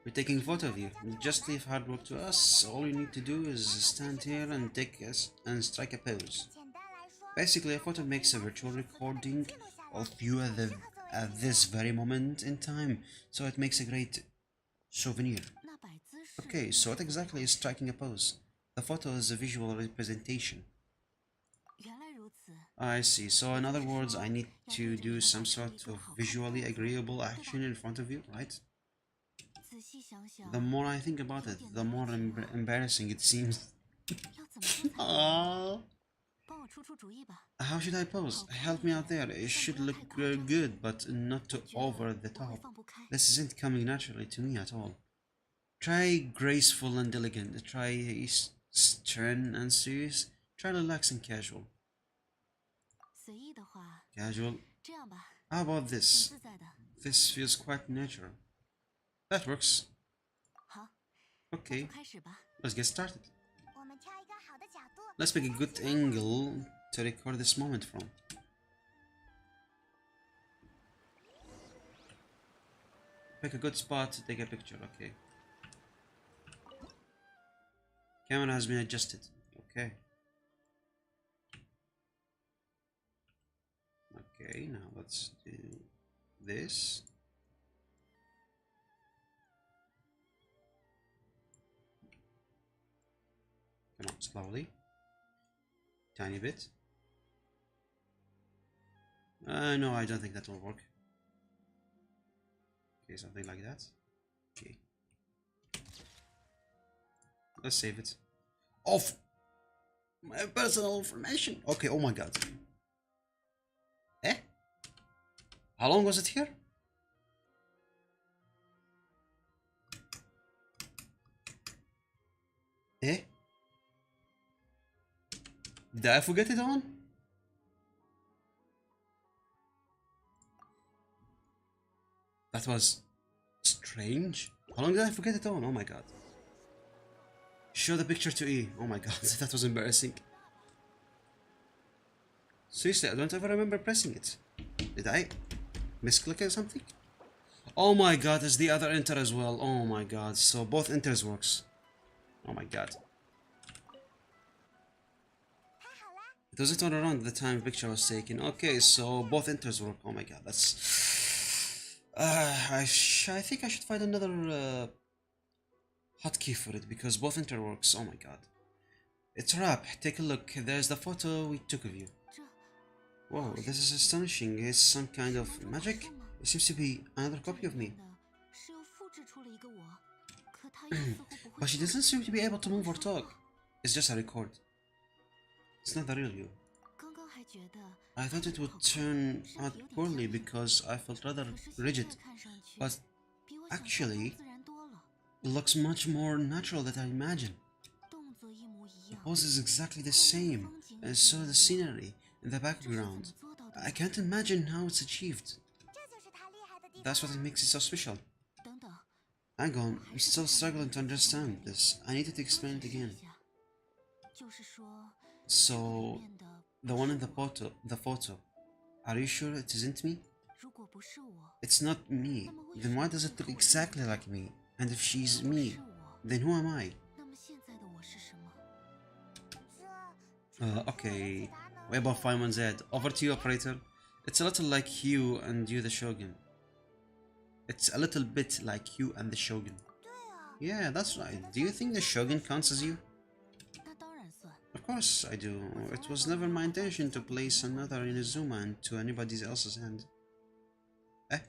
We're taking a photo of you. Just leave hard work to us. All you need to do is stand here and take us and strike a pose. Basically, a photo makes a virtual recording of you at this very moment in time, so it makes a great souvenir. Okay, so what exactly is striking a pose? The photo is a visual representation. I see. So in other words, I need to do some sort of visually agreeable action in front of you, right? The more I think about it, the more embarrassing it seems. Aww. How should I pose? Help me out there. It should look good, but not too over the top. This isn't coming naturally to me at all. Try graceful and elegant. Try stern and serious. Try relaxed and casual. Casual. How about this? This feels quite natural. That works. Okay, let's get started. Let's pick a good angle to record this moment from. Pick a good spot to take a picture, okay. Camera has been adjusted, okay. Okay, now let's do this. Come on, slowly. Tiny bit. No, I don't think that will work. Okay, something like that. Okay. Let's save it. Off! My personal information! Okay, oh my god. Eh? How long was it here? Eh? Did I forget it on? That was strange. How long did I forget it on? Oh my god. Show the picture to E. Oh my god, that was embarrassing. Seriously, I don't ever remember pressing it. Did I misclick or something? Oh my god, there's the other enter as well. Oh my god, so both enters works. Oh my god. It was it on around the time picture was taken. Okay, so both enters work. Oh my god, that's... I think I should find another hotkey for it because both enter works. Oh my god. It's a wrap. Take a look. There's the photo we took of you. Whoa, this is astonishing. It's some kind of magic. It seems to be another copy of me. But she doesn't seem to be able to move or talk. It's just a record. It's not the real you. I thought it would turn out poorly because I felt rather rigid, but actually, it looks much more natural than I imagined. The pose is exactly the same, and so the scenery in the background. I can't imagine how it's achieved. That's what makes it so special. Hang on, I'm still struggling to understand this. I needed to explain it again. So, the one in the photo, are you sure it isn't me? It's not me. Then why does it look exactly like me? And if she's me, then who am I? Okay. Way above Paimon Z. Over to you, operator. It's a little like you and you, the Shogun. It's a little bit like you and the Shogun. Yeah, that's right. Do you think the Shogun counts as you? Of course I do. It was never my intention to place another Inazuma into anybody else's hand. Eh?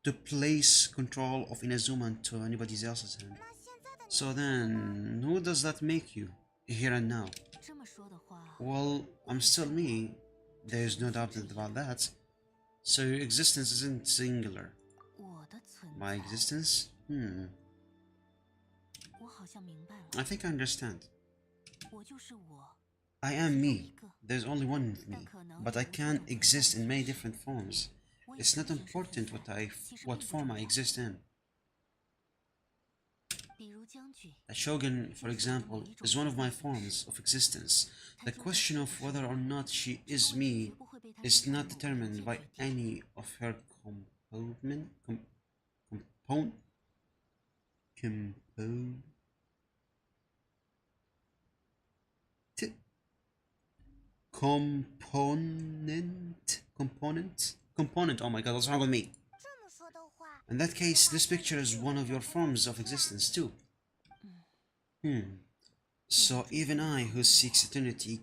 To place control of Inazuma into anybody else's hand. So then, who does that make you, here and now? Well, I'm still me. There's no doubt about that. So your existence isn't singular. My existence? I think I understand. I am me. There's only one of me. But I can exist in many different forms. It's not important what form I exist in. A shogun, for example, is one of my forms of existence. The question of whether or not she is me is not determined by any of her component component. Oh my god, what's wrong with me? In that case, this picture is one of your forms of existence too. So even I, who seeks eternity,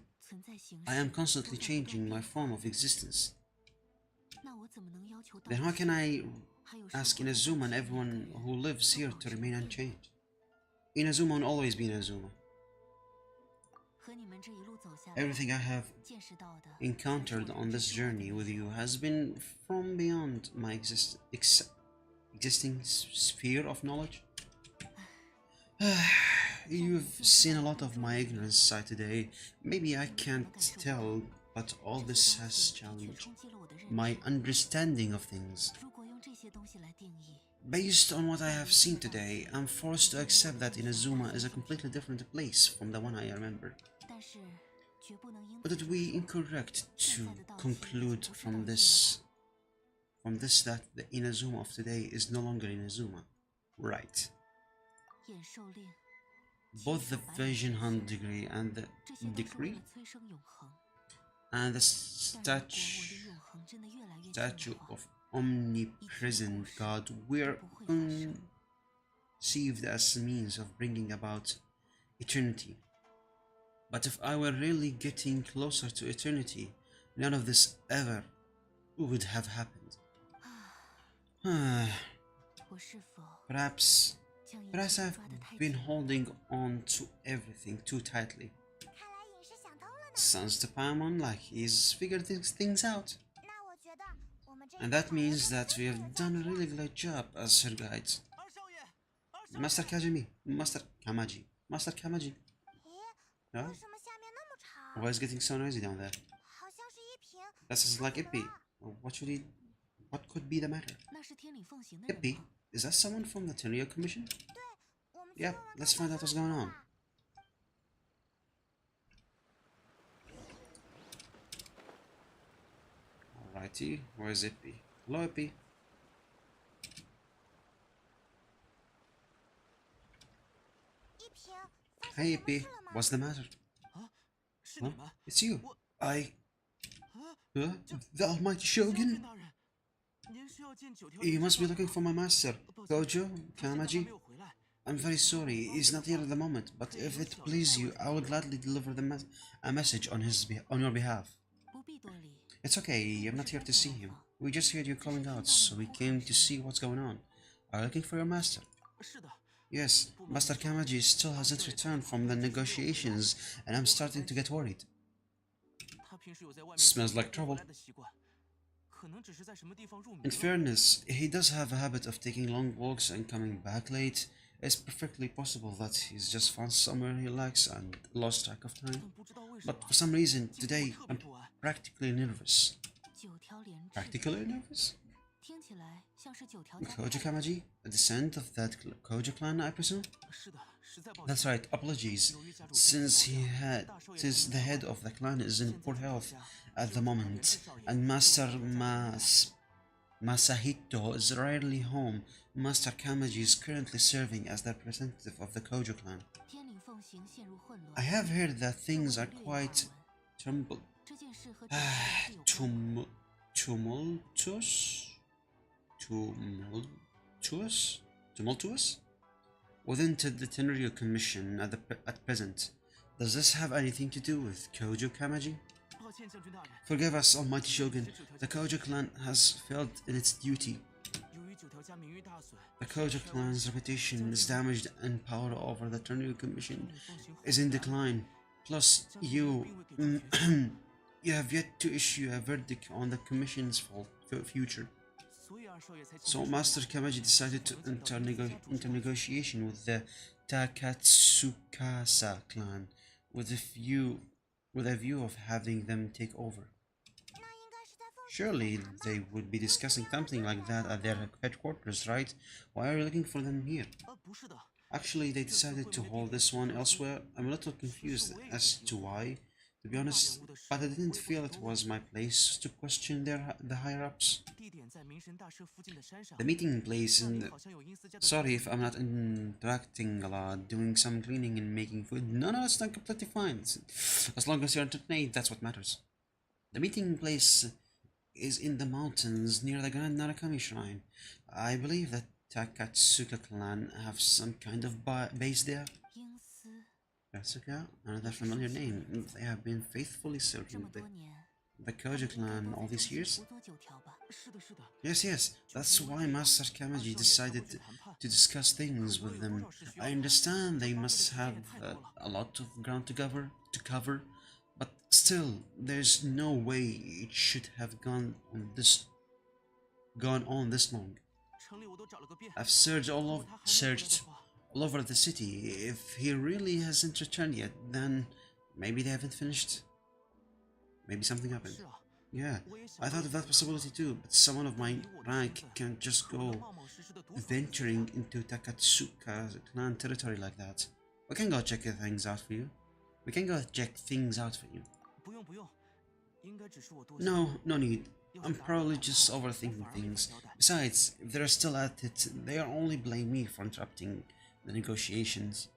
I am constantly changing my form of existence. Then how can I ask Inazuma and everyone who lives here to remain unchanged? Inazuma will always be Inazuma. Everything I have encountered on this journey with you has been from beyond my existing sphere of knowledge. You've seen a lot of my ignorance side today. Maybe I can't tell, but all this has challenged my understanding of things. Based on what I have seen today, I'm forced to accept that Inazuma is a completely different place from the one I remember. But it would be incorrect to conclude from this that the Inazuma of today is no longer Inazuma, right? Both the Vision Hunt degree and the statue of omnipresent God were conceived as a means of bringing about eternity. But if I were really getting closer to eternity, none of this ever would have happened. Perhaps I've been holding on to everything too tightly. Sounds to Paimon like he's figured things out. And that means that we have done a really great job as her guides. Master Kamaji. Huh? Why is it getting so noisy down there? That sounds like Ippy. What could be the matter? Ippy? Is that someone from the Tenryo Commission? Yep, let's find out what's going on. Alrighty, where's Ippy? Hello, Ippy. Hey, Ippy, what's the matter? Huh? It's you. The Almighty Shogun? You must be looking for my master, Gojo Kamaji. I'm very sorry, he's not here at the moment, but if it pleases you, I will gladly deliver a message on your behalf. It's okay, I'm not here to see him. We just heard you calling out, so we came to see what's going on. Are you looking for your master? Yes, Master Kamaji still hasn't returned from the negotiations, and I'm starting to get worried. Smells like trouble. In fairness, he does have a habit of taking long walks and coming back late. It's perfectly possible that he's just found somewhere he likes and lost track of time. But for some reason, today, I'm practically nervous. Practically nervous? Kojo Kamaji? A descent of that Kojo clan, I presume? That's right, apologies. Since the head of the clan is in poor health at the moment, and Masahito is rarely home, Master Kamaji is currently serving as the representative of the Kojo clan. I have heard that things are quite tumble, tumultuous? Tumultuous? Within the Tenryu Commission at present. Does this have anything to do with Kojo Kamaji? Forgive us, Almighty Shogun. The Kojo clan has failed in its duty. The Kojo clan's reputation is damaged and power over the Tenryu Commission is in decline. Plus, you have yet to issue a verdict on the Commission's future. So Master Kamaji decided to enter negotiation with the Takatsukasa clan with a view of having them take over. Surely they would be discussing something like that at their headquarters, right? Why are you looking for them here? Actually, they decided to hold this one elsewhere. I'm a little confused as to why, to be honest, but I didn't feel it was my place to question the higher-ups. The meeting place in Sorry if I'm not interacting a lot, doing some cleaning and making food. No, it's not completely fine. As long as you're entertained, that's what matters. The meeting place is in the mountains near the Grand Narakami Shrine. I believe that Takatsuka clan have some kind of base there. Takatsuka, another familiar name. They have been faithfully serving the Kojo clan all these years? Yes, that's why Master Kamaji decided to discuss things with them. I understand they must have a lot of ground to cover, but still, there's no way it should have gone on this long. I've searched all over the city. If he really hasn't returned yet, then maybe they haven't finished. Maybe something happened. Yeah, I thought of that possibility too, but someone of my rank can't just go venturing into Takatsuka clan territory like that. We can go check things out for you. No need. I'm probably just overthinking things. Besides, if they're still at it, they'll only blame me for interrupting the negotiations.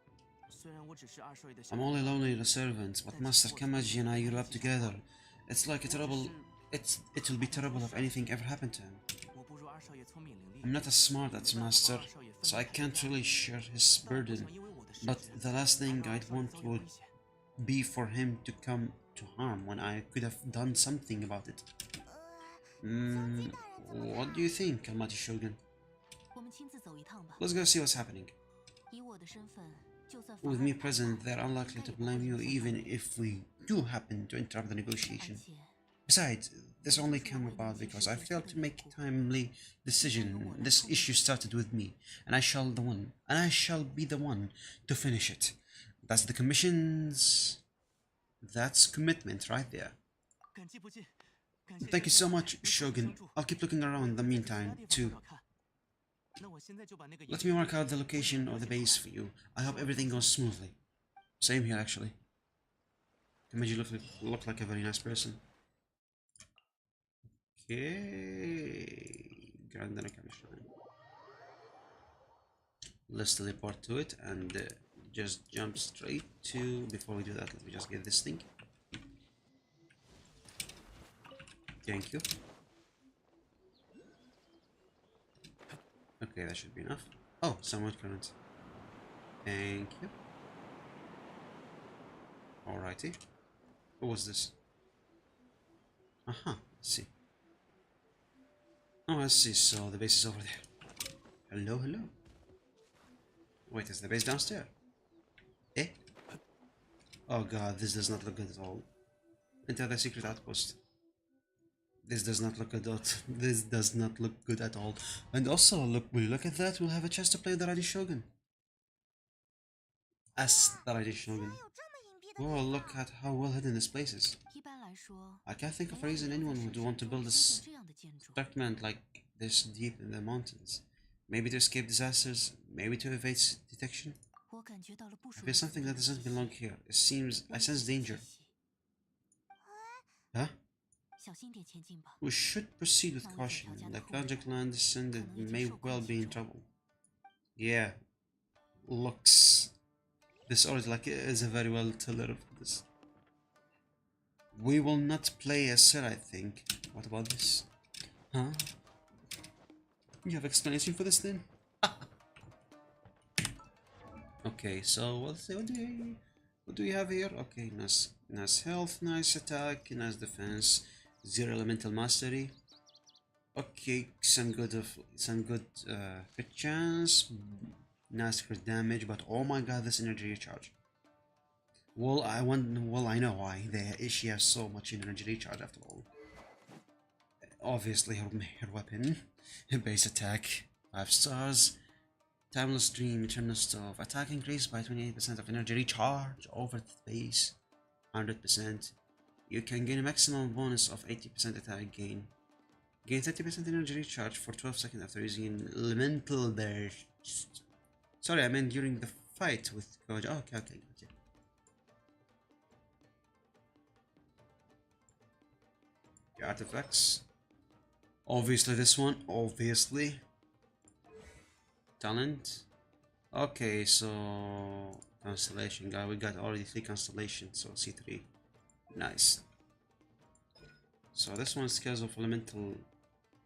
I'm only lonely the servant, but Master Kamaji and I grew up together. It's like it'll be terrible if anything ever happened to him. I'm not as smart as Master, so I can't really share his burden, but the last thing I'd want would be for him to come to harm when I could have done something about it. What do you think, Almighty Shogun? Let's go see what's happening. With me present, they're unlikely to blame you even if we do happen to interrupt the negotiation. Besides, this only came about because I failed to make a timely decision. This issue started with me, and I shall be the one to finish it. That's the Commission's... That's commitment right there. Thank you so much, Shogun. I'll keep looking around in the meantime, too. Let me mark out the location of the base for you. I hope everything goes smoothly. Same here, actually. Kamaji look like a very nice person. Okay. Grand Narakami Shrine. Let's teleport to it and just jump straight to... Before we do that, let me just get this thing. Thank you. Okay, that should be enough. Oh, somewhat current. Thank you. Alrighty. What was this? Let's see. Oh, I see. So the base is over there. Hello. Wait, is the base downstairs? Eh? Oh god, this does not look good at all. Enter the secret outpost. This does not look good at all. And also, look at that, we'll have a chance to play the Raiden Shogun. As the Raiden Shogun. Oh, look at how well hidden this place is. I can't think of a reason anyone would want to build this document like this deep in the mountains? Maybe to escape disasters? Maybe to evade detection? I feel something that doesn't belong here. It seems I sense danger. Huh? We should proceed with caution. The conjunct land descendant may well be in trouble. Yeah, looks. This already like is a very well teller of this. We will not play as Sir, I think. What about this? Huh? You have explanation for this then? Okay, so what do we have here? Okay, nice health, nice attack, nice defense, 0 elemental mastery. Okay, some good crit chance, nice crit damage, but oh my god, this energy recharge. Well, I know why. She has so much energy recharge after all. Obviously, her weapon, base attack, 5 stars, timeless dream, eternal stuff, attack increased by 28% of energy recharge over the base, 100%. You can gain a maximum bonus of 80% attack gain. Gain 30% energy recharge for 12 seconds after using elemental burst. Sorry, I meant during the fight with Koji. Oh, okay, gotcha. Your artifacts. Obviously this one, obviously. Talent. Okay, so constellation guy, we got already 3 constellations, so C3. Nice. So this one scales of elemental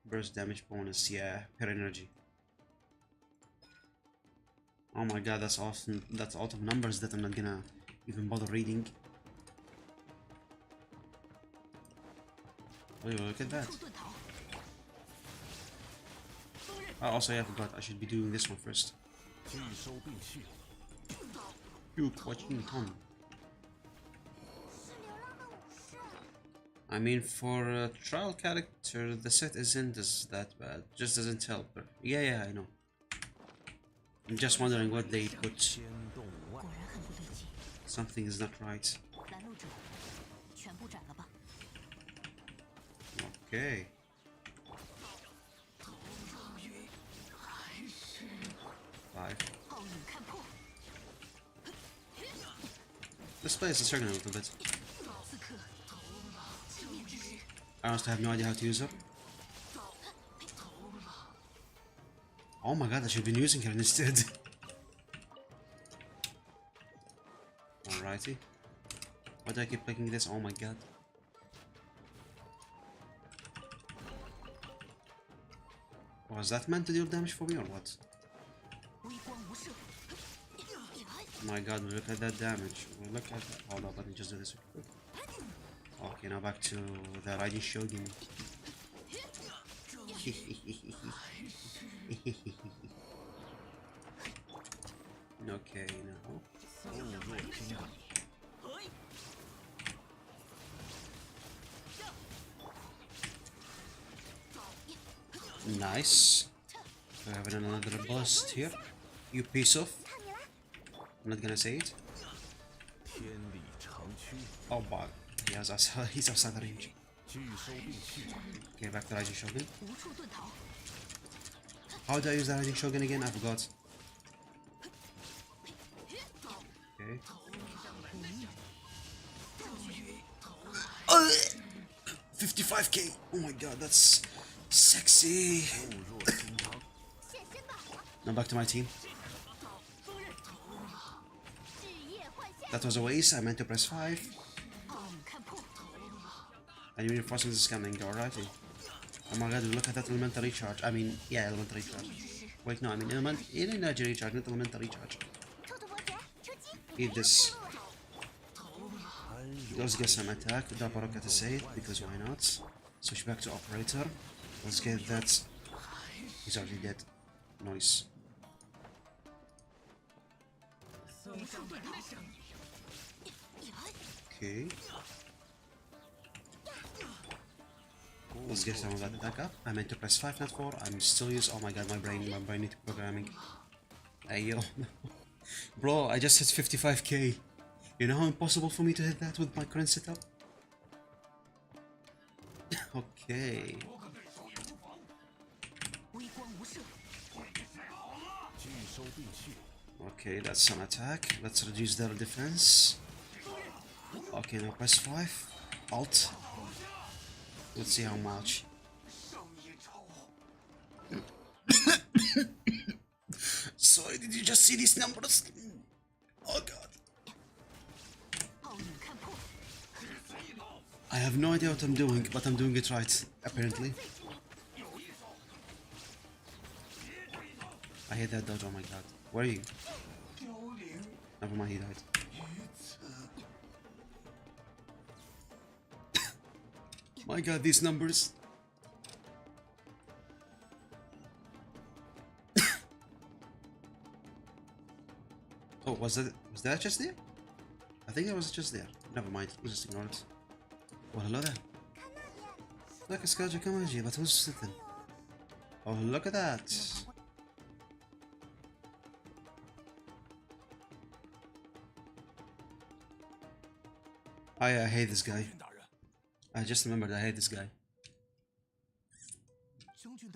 burst damage bonus, yeah, per energy. Oh my god, that's awesome. That's a lot of numbers that I'm not gonna even bother reading. Wait, look at that. Oh, also, yeah, I forgot. I should be doing this one first. You watching Tom. I mean, for a trial character, the set isn't that bad. Just doesn't help her. Yeah, I know. I'm just wondering what they put. Something is not right. Okay. This place is struggling a little bit. I honestly have no idea how to use it. Oh my god, I should be using her instead. Alrighty. Why do I keep clicking this? Oh my god. Was that meant to deal damage for me or what? Oh my god, look at that damage. Look at that. Hold on, let me just do this real quick. Okay, now back to the Raiden Shogun. Okay, now. Nice. We have another bust here. You piece of. I'm not gonna say it. Oh, bug. He's outside the range. Okay, back to Raiden Shogun. How do I use the Raiden Shogun again? I forgot. Okay. 55k! Oh my god, that's sexy! Now back to my team. That was a waste, I meant to press 5. And reinforcements is coming, alrighty. Oh my god, look at that elemental recharge. I mean, yeah, elemental recharge. Wait, no, I mean energy recharge, not elemental recharge. Eat this. Let's get some attack. Double rocket to say it, because why not? Switch back to operator. Let's get that. He's already dead. Nice. Okay. Let's get some of that attack up. I meant to press 5, not 4. I'm still using. Oh my god, my brain needs programming. Hey yo. Bro, I just hit 55k. You know how impossible for me to hit that with my current setup? Okay. Okay, that's some attack. Let's reduce their defense. Okay, now press 5. Alt. Let's see how much. Sorry, did you just see these numbers? Oh god. I have no idea what I'm doing, but I'm doing it right, apparently. I hate that dodge, oh my god. Where are you? Never mind, he died. My god, these numbers. Oh, was that just there? I think that was just there. Never mind, we'll just ignore it. Oh, hello there. Look, it's Kaja Kamaji, but who's sitting? Oh, look at that. I hate this guy. I just remembered I hate this guy.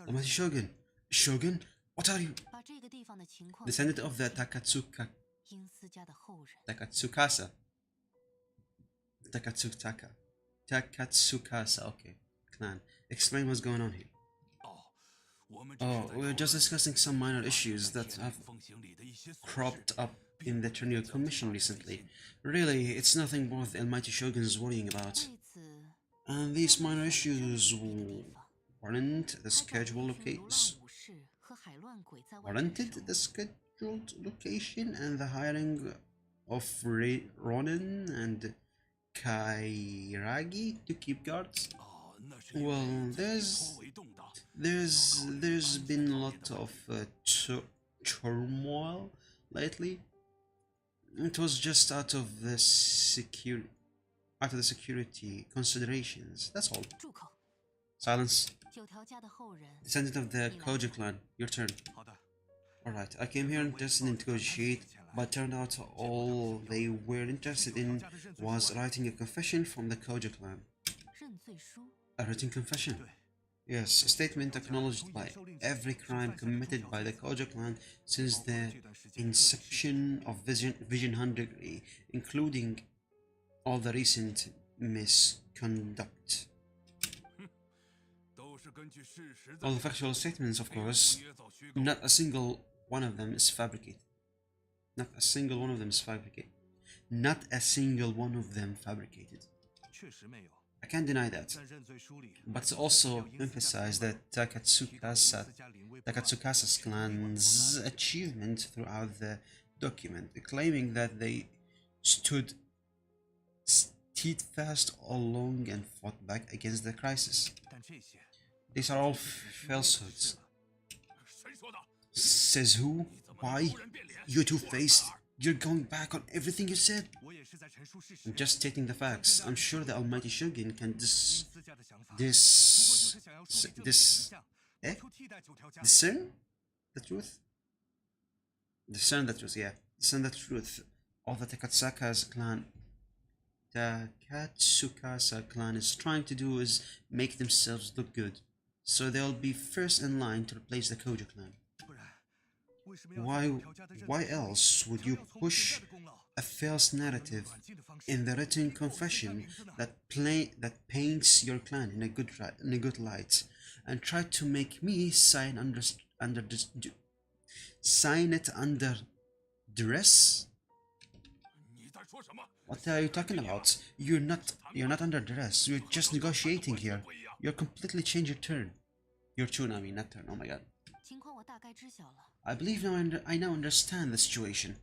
Almighty Shogun. Shogun? What are you? Descendant of the Takatsukasa. Takatsukasa, okay. Clan. Explain what's going on here. Oh, we're just discussing some minor issues that have cropped up in the Tenure Commission recently. Really, it's nothing more the Almighty Shogun is worrying about. And these minor issues warranted the scheduled location and the hiring of Ronin and Kairagi to keep guards. Well, there's been a lot of turmoil lately. It was just out of the security considerations. That's all. Silence. Descendant of the Kojo clan. Your turn. Alright, I came here interested in negotiate, but turned out all they were interested in was writing a confession from the Kojo clan. A written confession? Yes, a statement acknowledged by every crime committed by the Kojo clan since the inception of Vision 100, including all the recent misconduct. All the factual statements, of course. Not a single one of them is fabricated. Not a single one of them is fabricated. Not a single one of them fabricated. I can't deny that. But also emphasize that Takatsukasa's clan's achievement throughout the document, claiming that they stood steadfast all along and fought back against the crisis. These are all falsehoods. Says who? Why? You two-faced. You're going back on everything you said. I'm just stating the facts. I'm sure the Almighty Shogun can discern the truth? Discern the truth, yeah. Discern the truth. All the Takatsukasa clan is trying to do is make themselves look good, so they'll be first in line to replace the Kojo clan. Why else would you push a false narrative in the written confession that paints your clan in a good light, and try to make me sign it under duress? What are you talking about? You're not under duress. You're just negotiating here. You're completely changed your turn. Your tune, I mean, not turn. Oh my god. I believe I now understand the situation.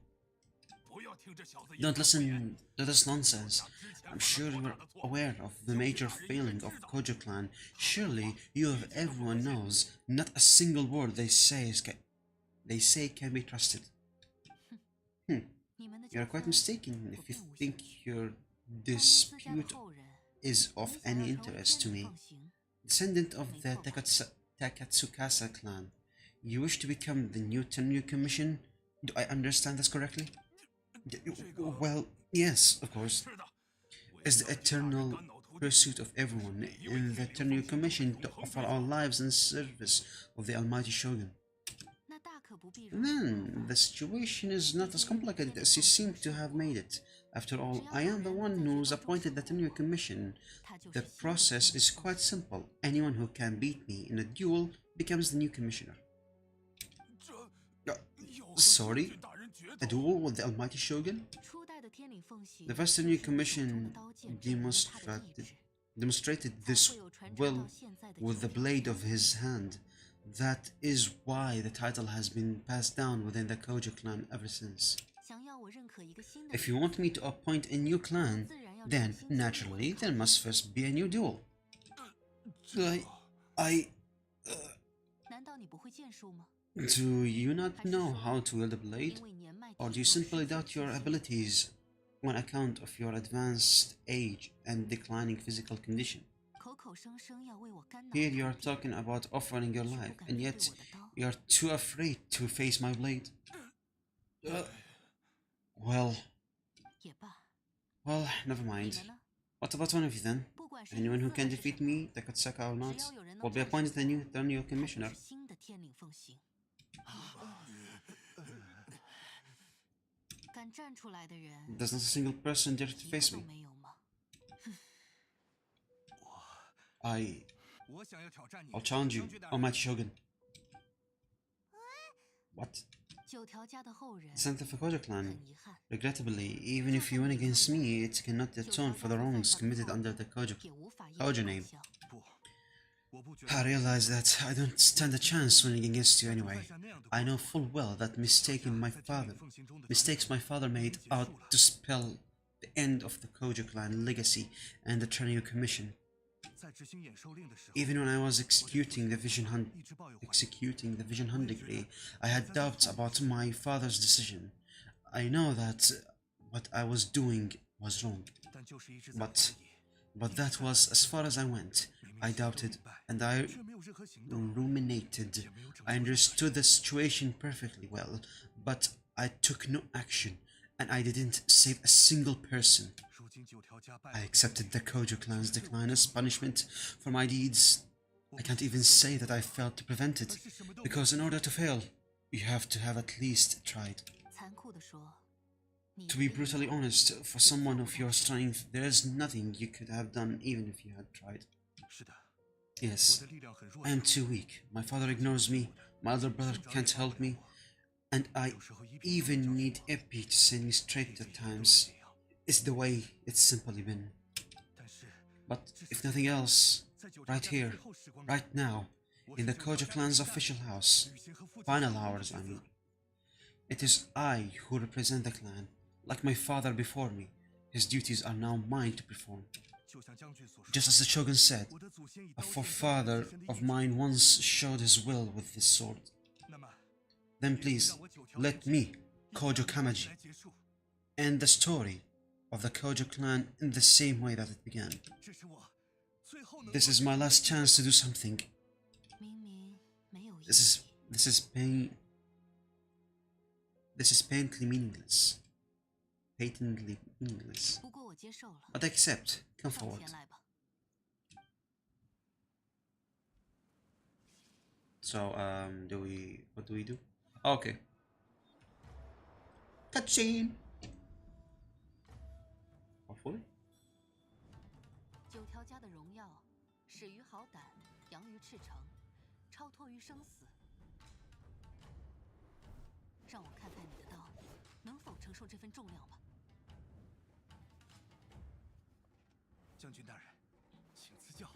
Don't listen to this nonsense. I'm sure you're aware of the major failing of Kojo clan. Surely you of everyone knows not a single word they say can be trusted. You're quite mistaken if you think your dispute is of any interest to me. Descendant of the Takatsukasa clan, you wish to become the new Tenure Commission? Do I understand this correctly? Well, yes, of course. It's the eternal pursuit of everyone in the Tenure Commission to offer our lives in service of the Almighty Shogun. then the situation is not as complicated as you seem to have made it. After all, I am the one who's appointed the tenure commission. The process is quite simple. Anyone who can beat me in a duel becomes the new commissioner. Sorry? A duel with the Almighty Shogun? The first tenure commission demonstrated this will with the blade of his hand. That is why the title has been passed down within the Kojo clan ever since. If you want me to appoint a new clan, then naturally there must first be a new duel. Do you not know how to wield a blade? Or do you simply doubt your abilities on account of your advanced age and declining physical condition? Here you are talking about offering your life, and yet you are too afraid to face my blade. Well, never mind. What about one of you then? Anyone who can defeat me, Takatsaka or not, will be appointed a new tenure commissioner. Does not a single person dare to face me? I'll challenge you, Almighty Shogun. What? Descent of the Kojo clan. Regrettably, even if you win against me, it cannot atone for the wrongs committed under the Kojo name. I realize that I don't stand a chance winning against you anyway. I know full well that mistakes my father made out to spell the end of the Kojo clan legacy and the tenure commission. Even when I was executing the Vision Hunt decree, I had doubts about my father's decision. I know that what I was doing was wrong, but that was as far as I went. I doubted, and I ruminated. I understood the situation perfectly well, but I took no action, and I didn't save a single person. I accepted the Kojo clan's decline as punishment for my deeds. I can't even say that I failed to prevent it, because in order to fail, you have to have at least tried. To be brutally honest, for someone of your strength, there is nothing you could have done even if you had tried. Yes, I am too weak. My father ignores me, my elder brother can't help me, and I even need Epi to send me straight at times. It's the way it's simply been. But if nothing else, right here, right now, in the Kojo clan's official house, final hours I mean, it is I who represent the clan. Like my father before me, his duties are now mine to perform. Just as the Shogun said, a forefather of mine once showed his will with his sword. Then please, let me, Kojo Kamaji, end the story of the Kojo clan in the same way that it began. This is my last chance to do something. This is patently meaningless. But I accept. Come forward. So, what do we do? Okay. Cutscene! Hopefully. 9条家的荣耀，始于好胆，扬于赤诚，超脱于生死。让我看看你的刀能否承受这份重量吧。将军大人，请赐教。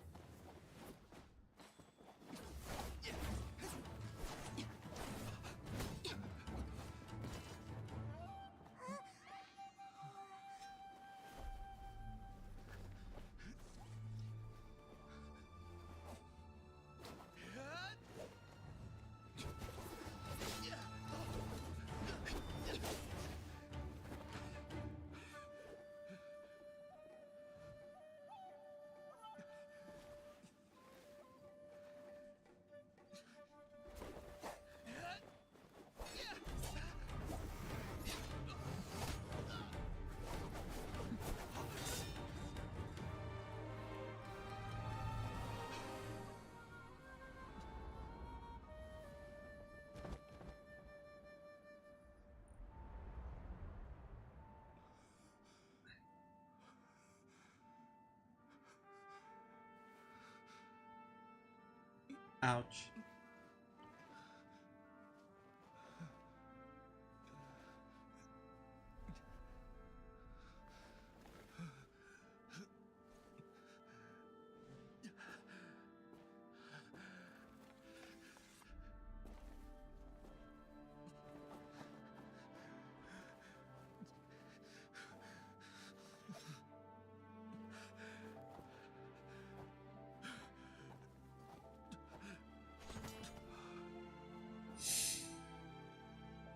Ouch.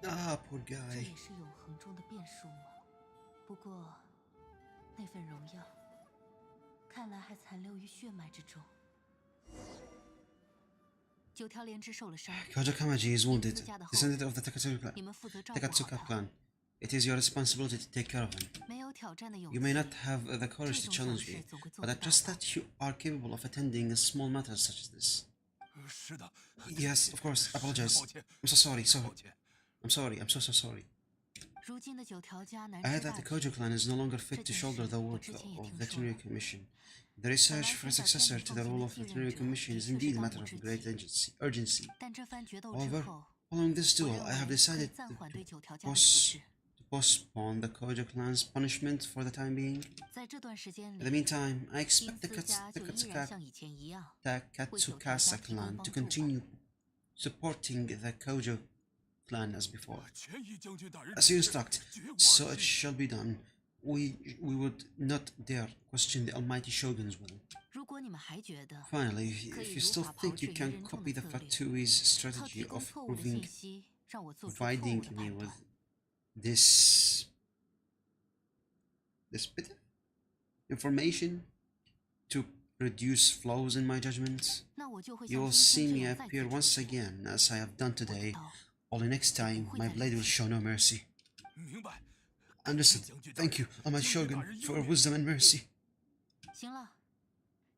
Ah, poor 这 guy. 也是永恒中的变数吗？不过，那份荣耀，看来还残留于血脉之中。九条连枝受了伤， Kojo Kamaji is wounded, 自家的后 descendant 人 of the Takatsuka 你 clan. 们负责照顾好 Takatsuka 他。 clan. It is your responsibility to take care of him. 没有挑战的勇 You 气， may not have the courage 这 to 种小 challenge 事 me, 总会做 but 得 I 到 trust 的。 that you are capable of attending a small matter such as this. 是的。 Yes, of course. 实在 Apologize. 抱歉， I'm so sorry. 抱歉。 I'm sorry. I'm so sorry. 如今的九条家难 I 吃 heard 大 that the 体。 Kojo clan is no longer fit to 这件 shoulder 事 the 我 work 之前也 of 听 the 说 Veterinary 了。 Commission. The research for a 本来现在 successor 该 to 你 the 放 role 心 of 的 the 继 Veterinary 任者， Commission 的 is 确是 indeed a 当 matter 务 of 之 great 急。 urgency. 但这番决斗之 However, 后， following this 我 duel, 认 I have 为可以 decided 暂缓对 to 九条家的处置。 postpone the Kojo clan's punishment for the time being. 在这段时间 In the 里， meantime, I 金 expect the 丝家就依然像以前一样，为九条家 Takatsukasa 提供 clan 帮 to 助吧。 continue supporting the Kojo clan as before. 全依将军大人 As you 指示， instruct, 绝无 so 二 it 心。 shall be done. We would not dare question the almighty Shogun's will. 如果你们还觉得 Finally, 可 if 以 you 如 still 法炮 think you 制于 can 人众 copy 的 the 策略， Fatui's 靠提 strategy 供 of 错误的 proving 信息，让我做出错误 providing 的 me 判 with 断， this bit of information to produce flaws in my judgment, 那我就会 you 像 will 今 see 天这 me 样再次 appear 出 once 现。 again as I have done 我的 today. 刀 Only next time, my blade will show no mercy. 明白。 Understood. 将军大 Thank 人 you, Almighty 将军大 Shogun, 人 for 英明。 wisdom and mercy. 行了，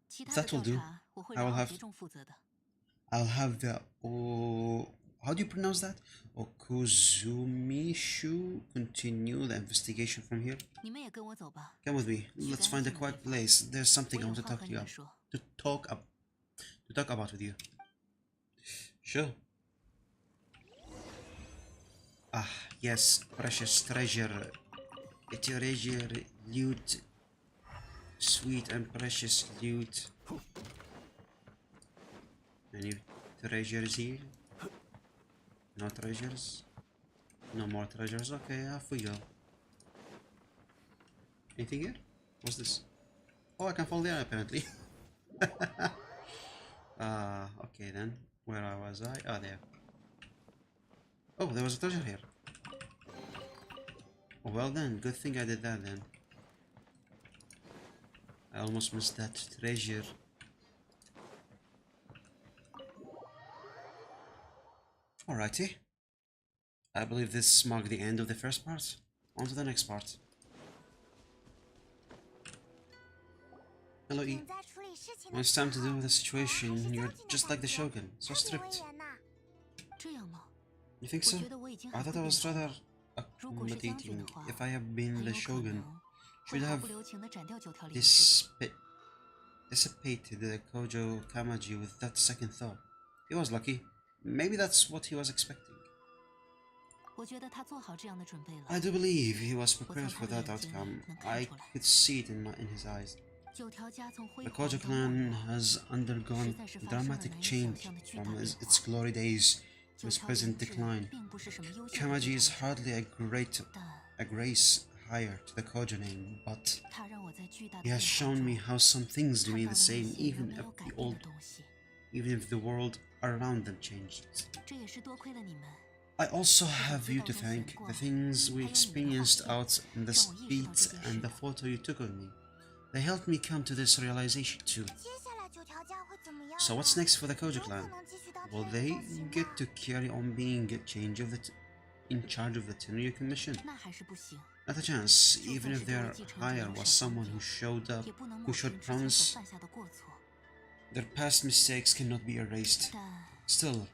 其他 That 的 will 调 do. 查我会 I 让 will 奥 have 杰仲负责的。 I'll have the how do you pronounce that? Okuzumishu continue the investigation from here. 你们也跟我走吧。 Come with me. Let's find a quiet place. There's something 我 I 有 want to 话 talk 和 to 你 you 们说。 talk about with you. Sure. Ah, yes, precious treasure. Treasure, loot, sweet and precious loot. Any treasures here? No treasures? No more treasures? Okay, off we go. Anything here? What's this? Oh, I can fall there apparently. Okay then. Where was I? Oh, there. Oh, there was a treasure here. Well then, good thing I did that then. I almost missed that treasure. Alrighty. I believe this marked the end of the first part. On to the next part. Hello E. 在处理事情 When 的 it's 时 time to 候， deal with a 我还是 situation, you're 将军的 just 感 like the 觉 Shogun, so 特别威 strict. 严呐。这样吗？ You think 我 so? 觉得我已经 I 很 thought 会 I 变 was 成 rather 了。如果是将军 accommodating. 的话， If I had been 很 the 有可 Shogun, 能会 should 毫 have 不留情地斩掉九条连枝。 dissipated the Kojo Kamaji with that second thought. He was lucky. Maybe that's what he was expecting. 我觉得他做好这样的准备了。 I do believe he was 我 prepared 从 for 他的 that 眼睛 outcome. 能看 I 出来， could see it in his eyes. 九条家从辉 The 煌 Kojo 到没 clan 落， has undergone 实在是 a 发生了 dramatic 难以 change 想象的巨大 from 变 its 化。 glory days to 九 its 条 present 连枝 decline. 并不是什么优秀的 Kamaji is 继承者， hardly a 但 grace higher to the Kojo name, but 他让我在巨大的 he 变 has 化 shown me 中 how some things 看 remain 到 the 了那 same 些仍 even 没 if 有改 the 变 old 的东西。 even if the world around them changed. 这也是多亏了你们， I also have you to thank. The things we experienced out in the streets and the photo you took of me. They helped me come to this realization too. 接下来九条家会怎么样 So 呢？ what's next for the Kojo 有可 clan? 能继续当 Will 天 they 人头行 get 吗 to carry on being in charge of the Tenryu Commission? 那还是不行， Not a chance, even if their hire was someone who showed up, 也不能 who 抹 showed 平之前 promise. 所犯下的过错。 Their past mistakes cannot be erased. 但 Still,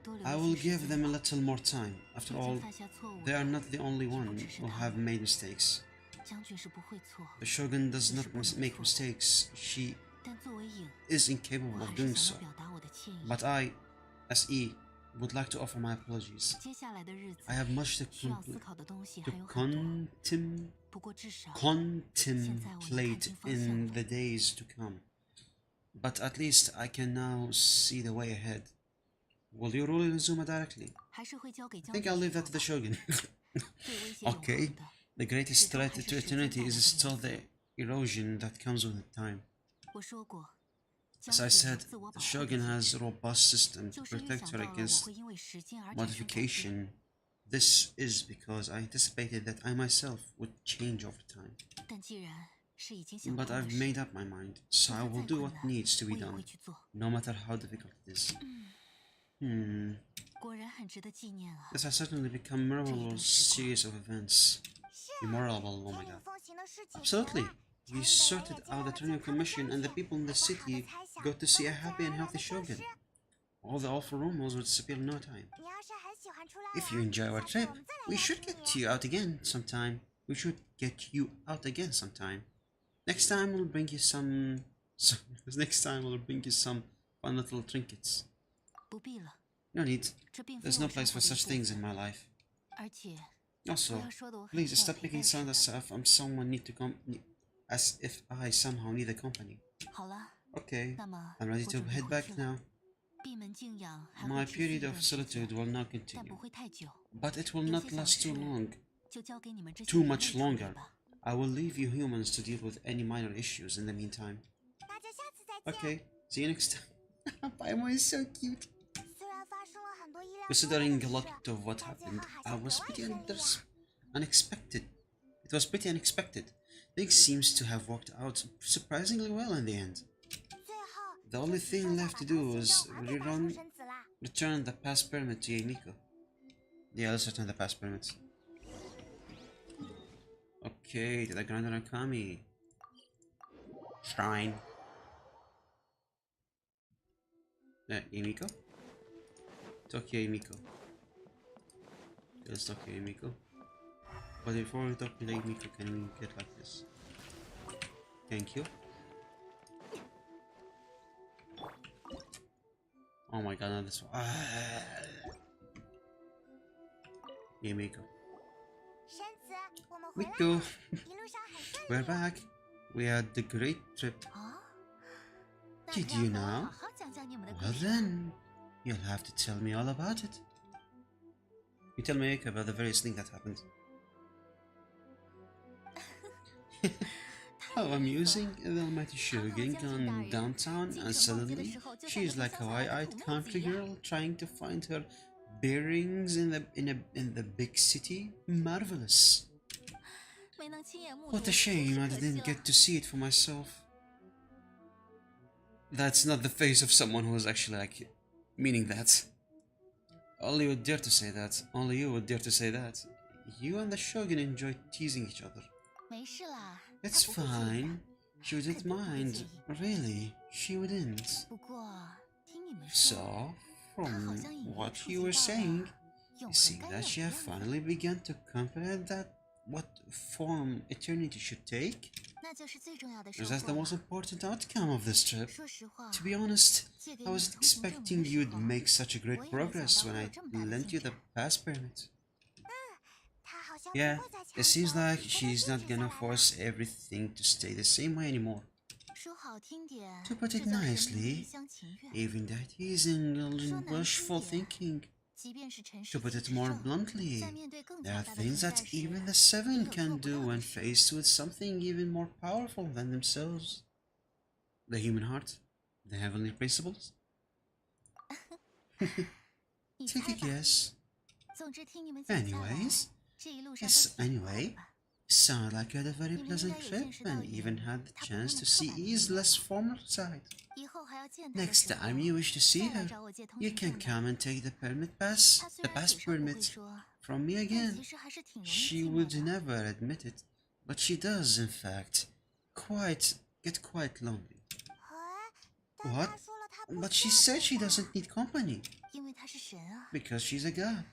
多留 I 一 will 些时 give 间 them a 吧。 little more time. 已 After 经 all, 犯下错误 they are 的 not the only one who have made mistakes. 将军是不会错。 The Shogun does not make mistakes. 但作为影， is 我 incapable 还 of 是 doing 想 so. 要表达我的歉意。 But I, as E, would like to offer my apologies. 接下来的日子 I have much to 需要思考的东西 to 还有很多，不过至少 contemplate in the days to come. But at least I can now see the way ahead. Will you rule Inazuma directly? 还是会交给 I 将 think 军 I'll 去 leave that 做 to the 吧。 Shogun. 最威胁永 Okay. 恒的， The greatest threat to eternity is still the erosion that comes with time. 我说过， As I 将军有 said, 自我 the 保护的 Shogun 机 has 制 a robust system to 就是预 protect 想 her 到了我 against 会因为时间而产生改变。 modification. This is because I anticipated that I myself would change over time. 但既然是已经想 But 通的 I've 事， made up my mind, so 就 I 算 will 再 do 困 what 难， needs to 我 be 也会 done, 去做。 no matter how difficult it is. 果然很值得纪念啊！ This has certainly become a memorable series of events. Memorable, oh my 天领 god. 风行的事解决 Absolutely. 了， We 城里的人 sorted 也接 out 到 the 了 Turning 健康的 Commission 身 and the 体， people in the 不好的 city 猜想 got to 都 see 会 a 自 happy 然 and 而然 healthy 的消失。 Shogun. All the awful rumors would disappear in no time. 你要是很喜欢出来 If you 玩， enjoy our 下次 trip, 我们再来 we 邀 should 请 get 你。 you out again sometime. We should get you out again sometime. Next time we'll bring you some next time we'll bring you some fun little trinkets. 不必了， No need. 这并非 There's 我 no 生 place 活 for 的一 such 部 things in 分。 my life. 而且， Also, 不要说的我很 please 像 stop 陪 making 伴似 sound 的。 as if I'm someone need to come as if I somehow need a company. 好了， Okay, 那么 I'm 我 ready to 准备 head 回 back 去 now. 了。闭门静养还 My 会持续一 period of 段时 solitude 间， will not 但 continue, 不会太久。 but it will 有 not 些小 last too 事 long. 就交给你们这些 Too 人类 much 处理 longer. 吧。 I will leave you humans to deal with any minor issues in the meantime. 大家下次再见。 Okay, see you next time. Paimon is so cute. 虽然发生了很多意料之外 Considering 的 a 事， lot of what 但最 happened, 后好 I 像格 was 外 pretty 顺利啊。 unexpected. It was pretty unexpected. Things seems to have worked out surprisingly well in the end. 最后， The 就 only 只 thing 剩下 left 把 to 头 do 行 was 政还给大叔神子啦。 return the past pyramid to Yemiko. Yeah, let's return the past pyramids. Okay, to the Grand Arakami Shrine. Yemiko? Tokyo Yemiko. Let's Tokyo Yemiko. But before we talk to the Yemiko, can we get like this? Thank you. Oh my god, not this one. Yemiko. 神子，我们回来 Miko, 了，一路上很顺 we're 利。 back. We had the great trip. 啊？那 Did 就要 you 和我 know? 好好讲讲你们的故 Well 事了。 then, you'll have to tell me all about it. You tell me about the various things that happened. How amusing! The almighty Shogun gone downtown and suddenly she's like a wide-eyed country girl trying to find her bearings in the big city. Marvelous. 没能亲眼目睹， What a 真 shame 是 I 可惜 didn't 了。 get to see it for myself. That's not the face of someone who was actually like meaning that. Only you would dare to say that. Only you would dare to say that. You and the Shogun enjoy teasing each other. 没事啦， It's 他不会介意的。 fine. She wouldn't mind. Really, she wouldn't. 不过听你们说， So, 他好 from 像已经 what 触 you 及 were 到 saying, 了永 it seems 恒该 that 有 she 的 has 样子， finally begun to comprehend that what form eternity should take. 那就是最重要的收 Is that the 获 most 了。 important outcome of this trip? 说实话， To be honest, 借给 I 你 was 重新证 expecting 明的时 you'd 候， make such a great 我也没想 progress 到 when 会 I 有这么大的 lent 进 you the 展。 past permit. 他好像 Yeah, 不会再强 it seems 求 like 一切都 she's 坚 not 持下 gonna 来了。 force everything to stay the same way anymore. 说好听点， To put 这 it 叫神明 nicely, 一厢情愿； even that is indulgent 说难听 wishful 点， thinking. 即便是尘 To 世 put 纪 it 之 more 正， bluntly, 在面对更 there 强 are 大的 things 存 that 在时， even the 也 Seven 有做 can 不 do 到的 when 事。 faced with something even more powerful than themselves. The human heart, the heavenly principles. 你 Take 猜 a 吧。 guess. 总之听你们讲下来， Anyways, 这一路上都 yes, 挺快的 anyway, 吧？ sounded like you had a very 你们应 pleasant 该也 trip 见识到 and 一 even 点， had the 他不那 chance 么 to 刻 see 板的一 E's 面。 less formal side. 以后还要见他的 Next 时候， time you wish to see 再来 her, 找我借通 you 行 can 证 come 吧。 and take the permit pass, 他虽 the 然 pass 嘴上不会 permit 说， from me 但 again. 其实还是挺容易 She 寂寞 would 的。 never admit it, but she does, in fact, get quite lonely. 哎，但 What? 他说了他不 But she 需要 said she 陪伴 doesn't need company 因为他是神啊， because she's a god.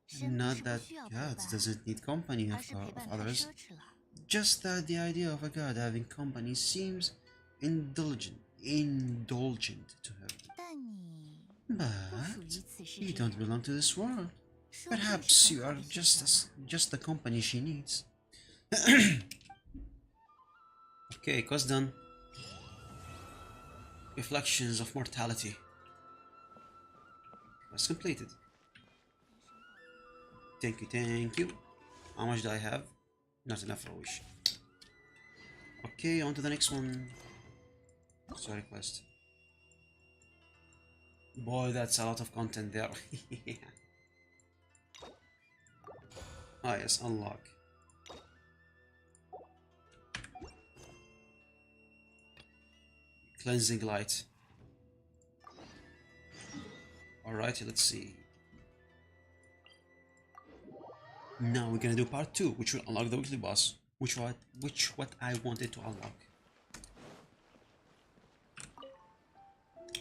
神不 Not 是不 that 需要陪 gods 伴， doesn't need company 而 of, 是陪 of 伴太 others. 奢侈了。 Just that the idea of a god having company seems indulgent indulgent to her. 但你 But you don't belong to this world. Perhaps you are just the company she needs. Okay, quest done. Reflections of mortality. Quest completed. Thank you, thank you. How much do I have? Not enough for a wish. Okay, on to the next one. Sorry, quest. Boy, that's a lot of content there. Ah, yes, unlock. Cleansing light. Alrighty, let's see. Now we're gonna do part 2, which will unlock the weekly boss, which what I wanted to unlock.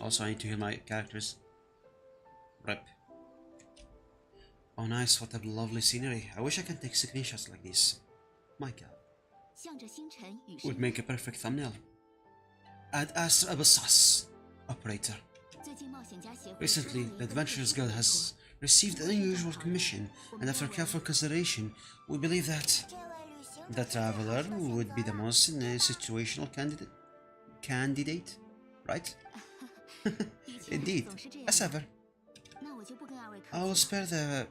Also, I need to heal my characters. Rip. Oh nice, what a lovely scenery. I wish I can take screenshots like this. My god. Would make a perfect thumbnail. Add Astra Abyssas operator. Recently, the Adventurers Guild has received an unusual commission, and after careful consideration, we believe that 这位旅行 the 者最好 Traveler 的 would be the 选择 most situational candidate, right? Indeed, as ever. I will spare the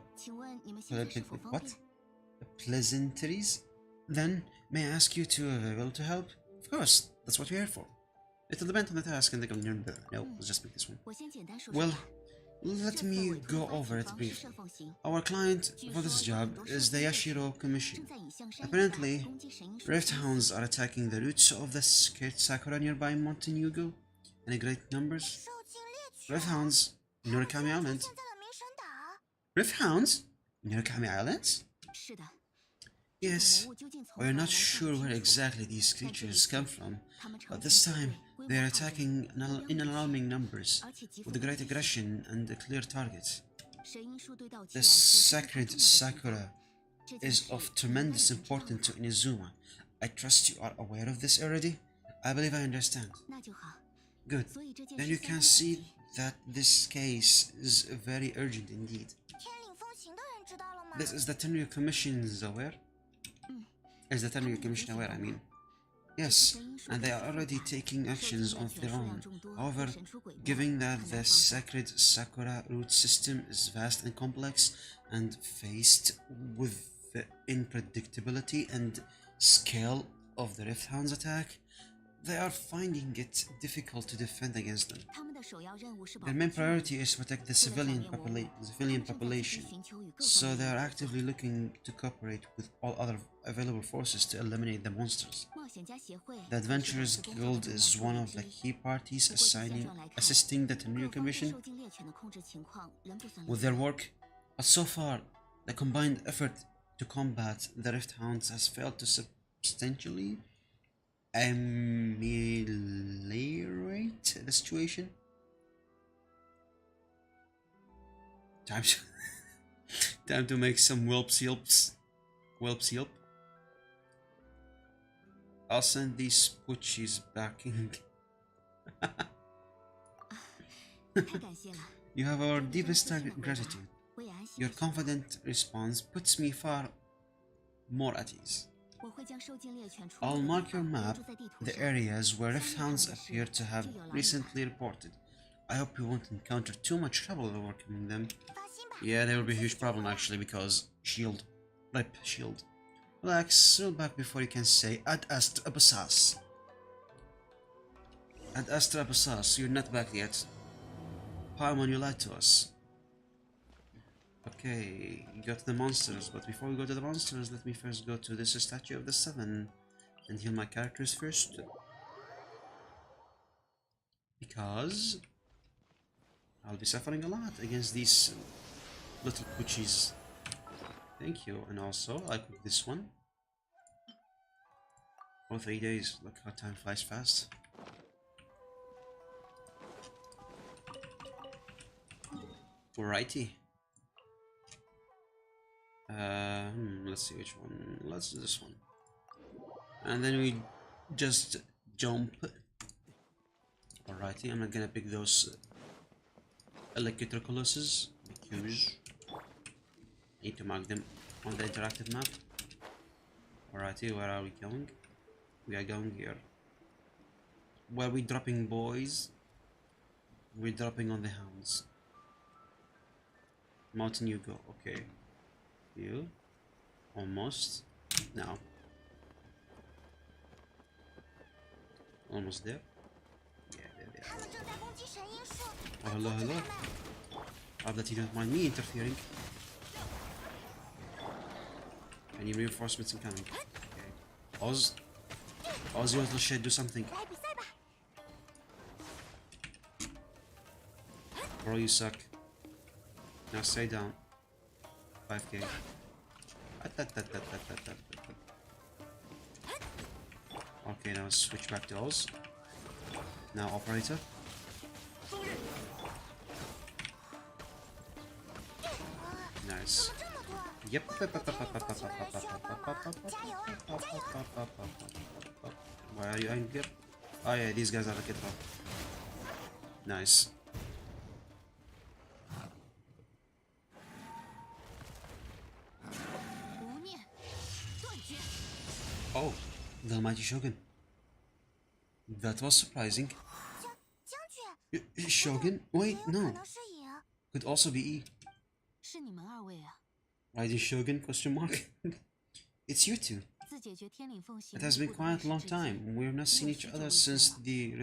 what? Pleasantries. Then, may I ask you to available to help? Of course, that's what we're here for. It'll depend on the task and the community. No, let's just make this one. Well, let me go over it briefly. Our client for this job is the Yashiro Commission. Apparently, Rift Hounds are attacking the roots of the sacred Sakura nearby Montenugo in great numbers. 受尽猎取 Rift Hounds, Murakami 出 Island. 现在了冥神岛 Rift Hounds? Murakami Islands? Yes, we're not sure where exactly these creatures come from, but this time they are attacking in alarming numbers, with great aggression and a clear target. The sacred Sakura is of tremendous importance to Inazuma. I trust you are aware of this already? I believe I understand. Good. Then you can see that this case is very urgent indeed. 天领风行的人知道了吗？ This is the Tenryu Commission's aware? Is the Tenryu Commission aware, I mean? Yes, and they are already taking actions of their own. However, given that the sacred Sakura root system is vast and complex, and faced with the unpredictability and scale of the Rift Hound's attack, they are finding it difficult to defend against them. Their main priority is to protect the civilian population, so they are actively looking to cooperate with all other available forces to eliminate the monsters. The Adventurers Guild is one of the key parties assisting the Tenryu Commission with their work, but so far, the combined effort to combat the Rift Hounds has failed to substantially ameliorate the situation. Time to make some whelps yelp. I'll send these poochies back in. You have our deepest gratitude. Your confident response puts me far more at ease. I'll mark your map the areas where Rift Hounds appear to have recently reported. I hope you won't encounter too much trouble overcoming them. 放心吧， Yeah, there will be a huge problem actually because shield. Rip shield. Relax, roll back before you can say Ad Astra Abyssas. Ad Astra Abyssas, you're not back yet. Paimon, you lied to us. Okay, you got the monsters, but before we go to the monsters, let me first go to this statue of the Seven and heal my characters first. Because I'll be suffering a lot against these little poochies. Thank you, and also I cook this one. For 3 days, look how time flies fast. Alrighty. Let's see which one. Let's do this one. And then we just jump Alrighty, I'm not gonna pick those electrocolossus because I need to mark them on the interactive map. Alrighty, where are we going? We are going here. Where are we dropping, boys? We're dropping on the hounds. Mountain you go, okay. You. Almost. Now. Almost there. Yeah, there. 他们正在攻击神鹰树。 Oh, hello, 快阻 hello. 止他们！ Hope that you don't mind me interfering. Any reinforcements incoming? Okay. Oz, you little shit, do something. 来比赛吧！ Bro, you suck. Now stay down. 5k. Okay, now switch back to Oz. Now operator. Nice. 这么多， Yep. 加油啊！加油啊！ Why are you angry? Oh yeah, these guys are the kid. Nice. 无念断绝。 Oh, the mighty Shogun. That was surprising. 将军， Shogun? Wait, 可 no. 能是赢。 Could also be E. 是你们二位啊！ Raiden Shogun? Question mark. It's you two. 自解决天领凤行 It has been quite a long time. We've not seen each other since the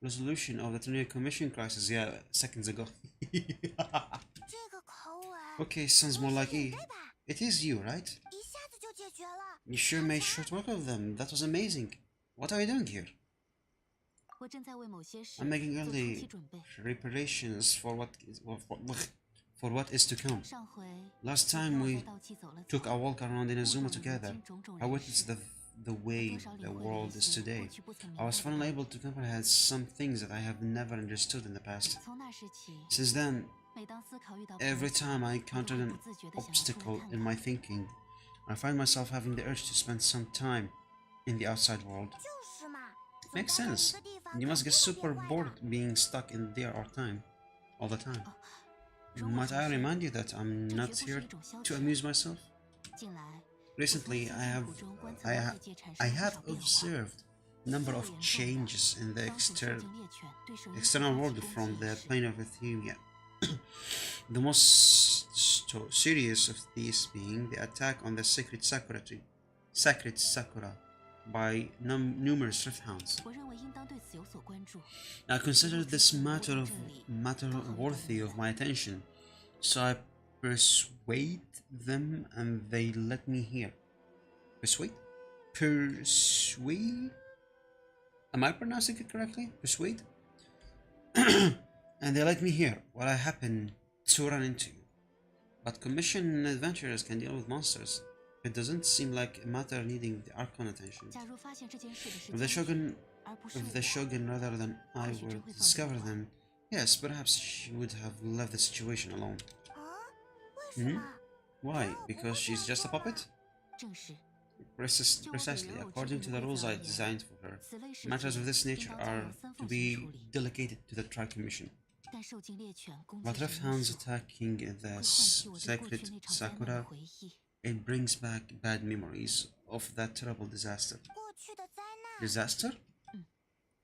resolution of the Tornado Commission crisis. Yeah, seconds ago. 这个口吻， Okay, sounds more like E. 对吧？ It is you, right? 一下子就解决了。 You sure made short work of them. That was amazing. What are you doing here? 我正在为某些事 I'm making 做初 early 期准备。 preparations for what is to come. 上回 Last time 我 we 在盗气走了 took 走 a walk around in Azuma 目睹了 together. 如今种种 I 人 witnessed 事 the way 多少 the 领会了 world 一 is 些 today. 过去不曾明 I was 白的 finally able to comprehend some things that I have never understood in the past. 从那时起， Since then, 每当思考遇到 every 瓶颈 time I 我都 encountered 会 an 不自觉地想要出来 obstacle 看 in 看 my thinking, I find myself having the urge to spend some time in the outside world. 就是嘛，总 Makes 待在一 sense. 个地方 You must get 肯定会 super 变坏 bored 的。 being stuck in there all the time. 如果 Might 说 I 是 remind you that I'm 这 not 绝不是 here 一种消 to 遣 amuse myself? 近来 Recently, I have 中观测 I 到 ha 业界产 I 生了不 have 少变化 observed a number of 严重的 changes in the 当属受尽猎犬对神鹰 external 发 world 起攻 from 击 the 一事 plane of Vtubers. The most serious of these being the attack on the sacred Sakura by numerous rift hounds. 我认为应当对此有所关注。 I consider this matter worthy of my attention, so I persuade them and they let me hear. Persuade? Persuade? Am I pronouncing it correctly? Persuade? And they let me hear what I happen to run into. But commission adventurers can deal with monsters. It doesn't seem like a matter needing the Archon attention. 假如发现这件事的是 If the 将军 Shogun 而不是 If 我 the Shogun rather than I were to discover them, yes, perhaps she would have left the situation alone. 啊？为什么？ Why? Because she's just a puppet? 正是 Precisely, according to the rules I designed for her. 此类事 Matters 情 of this 应 nature 当交 are 由三 to 凤 be 行处理。 delegated to the Tri Commission. 但受尽猎犬攻击 But 神 rift 鹰 hounds 术 attacking the 会唤起我对过去 sacred 那场灾难的 Sakura, 回忆。 it brings back bad memories of that terrible disaster. 过去的灾难。 Disaster?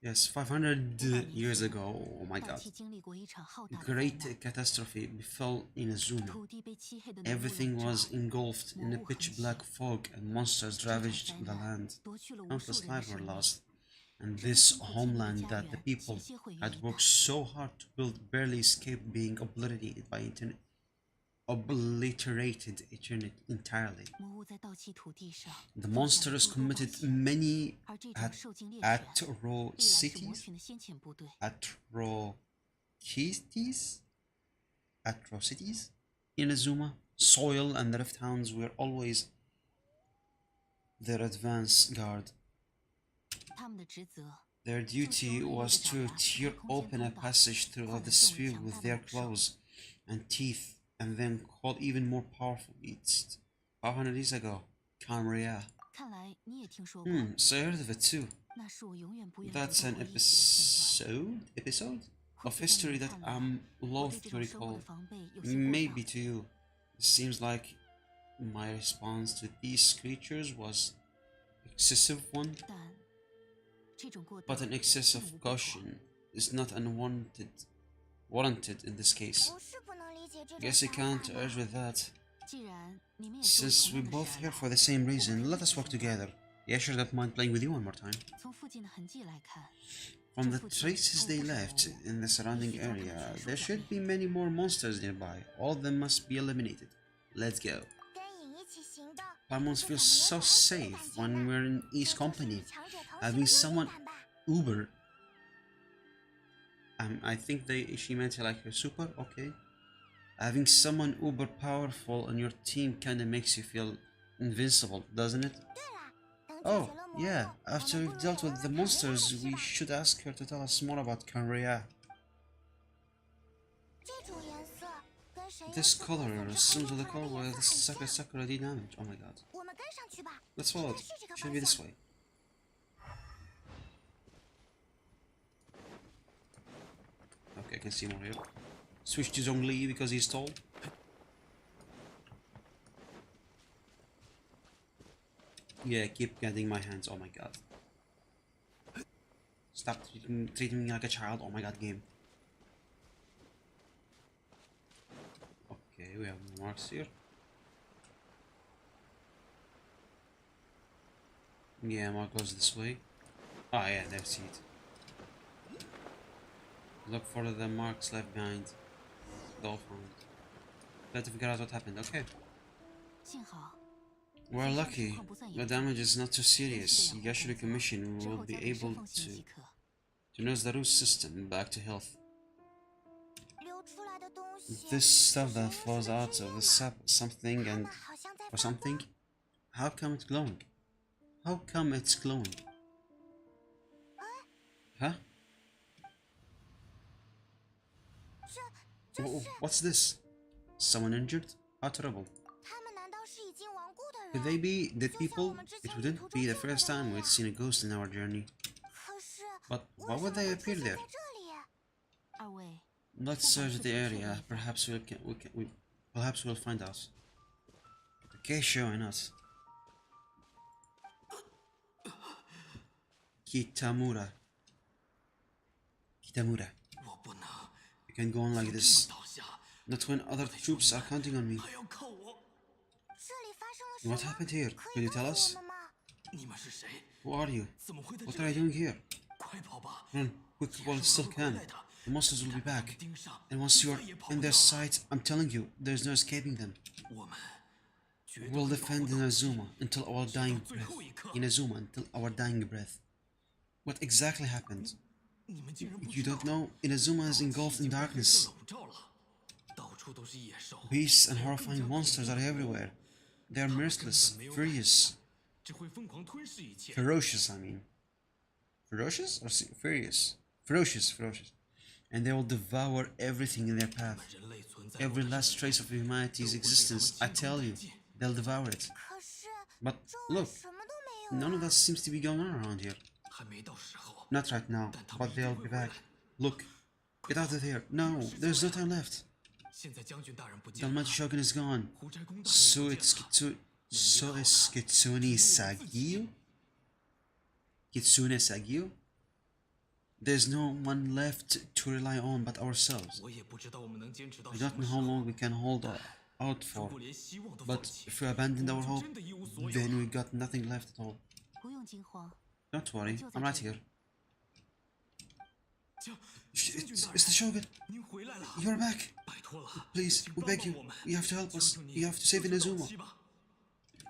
Yes, 500 years ago. Oh my 道 god. 奇经历过一场浩大的 Great 灾难， catastrophe befell in Azuma. 土地被漆黑的浓雾 Everything 笼罩 was engulfed in a pitch black fog and monsters ravaged the land. 夺去了无数 Countless 人的 lives 生 were 命。 lost. And this homeland that the people had worked so hard to build barely escaped being obliterated entirely. 魔物在盗气土地上 The 犯下了 monsters 诸多暴 committed 行 many 而这种受尽猎犬 atroocities 历来是魔群的先遣部队。 atrocities in Azuma. Soil and the Rift Hounds were always their advance guard. 他们的职责 Their duty was to tear open a passage throughout the sphere with their claws and teeth, and then call even more powerful beasts. 500 years ago, Kamria. 看来你也听说过， So I heard of it too. 那是我永远不愿 That's 读 an 的回忆起的片 episode of history that I'm loath to recall. Maybe to you. It seems like my response to these creatures was excessive one, but an excess of caution is not warranted in this case. 不是不能理解这种 Guess I 想 can't 法 urge with that. 既然你们也做 Since 同 we're 样的 both 事 here 了 for the same reason, let us work together. Yeah, sure, don't mind playing with you one more time. 从附近的痕迹来看， From the 这附近 traces 都 they 不是 left 魔物 in the surrounding 也许在他们 area, 传说 there 下 should 面 be many more monsters nearby. All of them must be eliminated. Let's go. 跟影一起行动 Paramount 就 feels 怎么 so 有种安全 safe 感 when 觉呢 we're in 这 East 就是与 Company. 强者同行 Having 的优越 someone 感吧 Uber. I think she meant like a super. Okay. Having someone uber powerful on your team kinda makes you feel invincible, doesn't it? 对了，等解 Oh, 决了魔 yeah. 物，我 After 们 we've 不如 dealt 也 with 问 the 问卡瑞亚的 monsters, 事 we 吧 should ask her to tell us more about Kanria. 这种颜色跟神鹰 This 似乎 color 和 similar to the 海盗 color 的颜 where 色 the 很像 Sakura did damage. Oh my god. 我们跟上去吧 Let's 应 follow 该 it. 是这个 Should 方 be this 向 way. Okay, I can see more here. Switch to Zhongli because he's tall. Yeah, keep getting my hands. Oh my god. Stop treating me like a child. Oh my god, game. Okay, we have marks here. Yeah, mark goes this way. Ah, yeah, there's it. Look for the marks left behind. All found. Try to figure out what happened. Okay. 幸好 We're lucky. The damage is not too serious. Yashiro Commission 之 will 后 be 交给释 able 放信即 to 可。 nurse the root system back to health. 流出来的东西 This 是 stuff 神 that 鹰似 falls 的 out 汁 of 液 the 吗 sap something 它 and 们好像在 or 发光 something. How come it's glowing? How come it's glowing? Huh? 这是 What's this? Someone injured? How terrible. 他们难道是已经亡故的 Could 人 they be dead 就像 people? 我们之 It 前旅 wouldn't 途中 be the 见过 first 的 time 人 we'd seen a ghost in our journey. 可是 But 为 why 什 would 么 they 会出 appear 现 there? 在这里 二位， Let's search the area. Perhaps perhaps we'll find out. Okay, sure, why not? Kitamura. Kitamura. 我不能 You can't go on like 这么 this. 倒下， Not when other troops are counting on me. 还要靠我。这里发生了什么 What happened here? 可 Could 以 you 告 tell 诉 us? 我们吗 你们是谁？ Who are you? 怎么会在 What 这 are you 里？ doing here? 快跑吧！ Run, quick while you still 会回 can. 来的。 The monsters will be 把他们 back. 盯上， And once 就 you're 再也跑 in 不 their 掉了。 sight, I'm telling you, there's no escaping them. 我们绝对 We'll 会保护 defend 到底 Inazuma until our 直到 dying 最 breath. 后一刻。 Inazuma until our dying breath. What exactly happened? 你们竟然不 You 知道 don't know? Inazuma is 已 engulfed 经 in 被黑 darkness. 色笼罩了，到处都是野兽， Beasts and 还有更 horrifying 加可 monsters 怕 are 的 everywhere. They are 他们根 merciless, 本没有 furious. 只会疯狂吞噬一切。 Ferocious, I mean. Ferocious or furious? Ferocious. And they will devour everything in their 我 path. 们人类存在我 Every 们 last 人类 trace of humanity's 都会被他们 existence, I 清除 tell you, 殆尽。 they'll devour it. 可是 But 周围 look, 什么都没有 none of 啊 that seems to be going on around here. 还没到时候。 Not right now, 但他们 but 一定 they'll 会 be 回 back. 来。 Look, get out of here. No, there's no time left. 现在将军大人不 The 见了， Almighty Shogun is gone. 胡斋公大人 So 也 it's 不见了。 So is Kitsune Sagio? Kitsune Sagio? There's no one left to rely on but ourselves. 我也不知道我们能坚持到 We 什 don't 么 know 时 how 候。 long we can hold out 如 for. 果连希望都放 But 弃， if we abandoned 我 our 们就 hope, 真的一无所有 then we 了。 got nothing left at all. 不用惊慌， Don't worry, I'm right here. 将 It's the Shogun. 您回来了， You're back. 拜托了， Please, 请 we 帮 beg 帮 you. 我们。 You have to help 求 us. 求你， You have to save 就这么 Inazuma. 保期吧。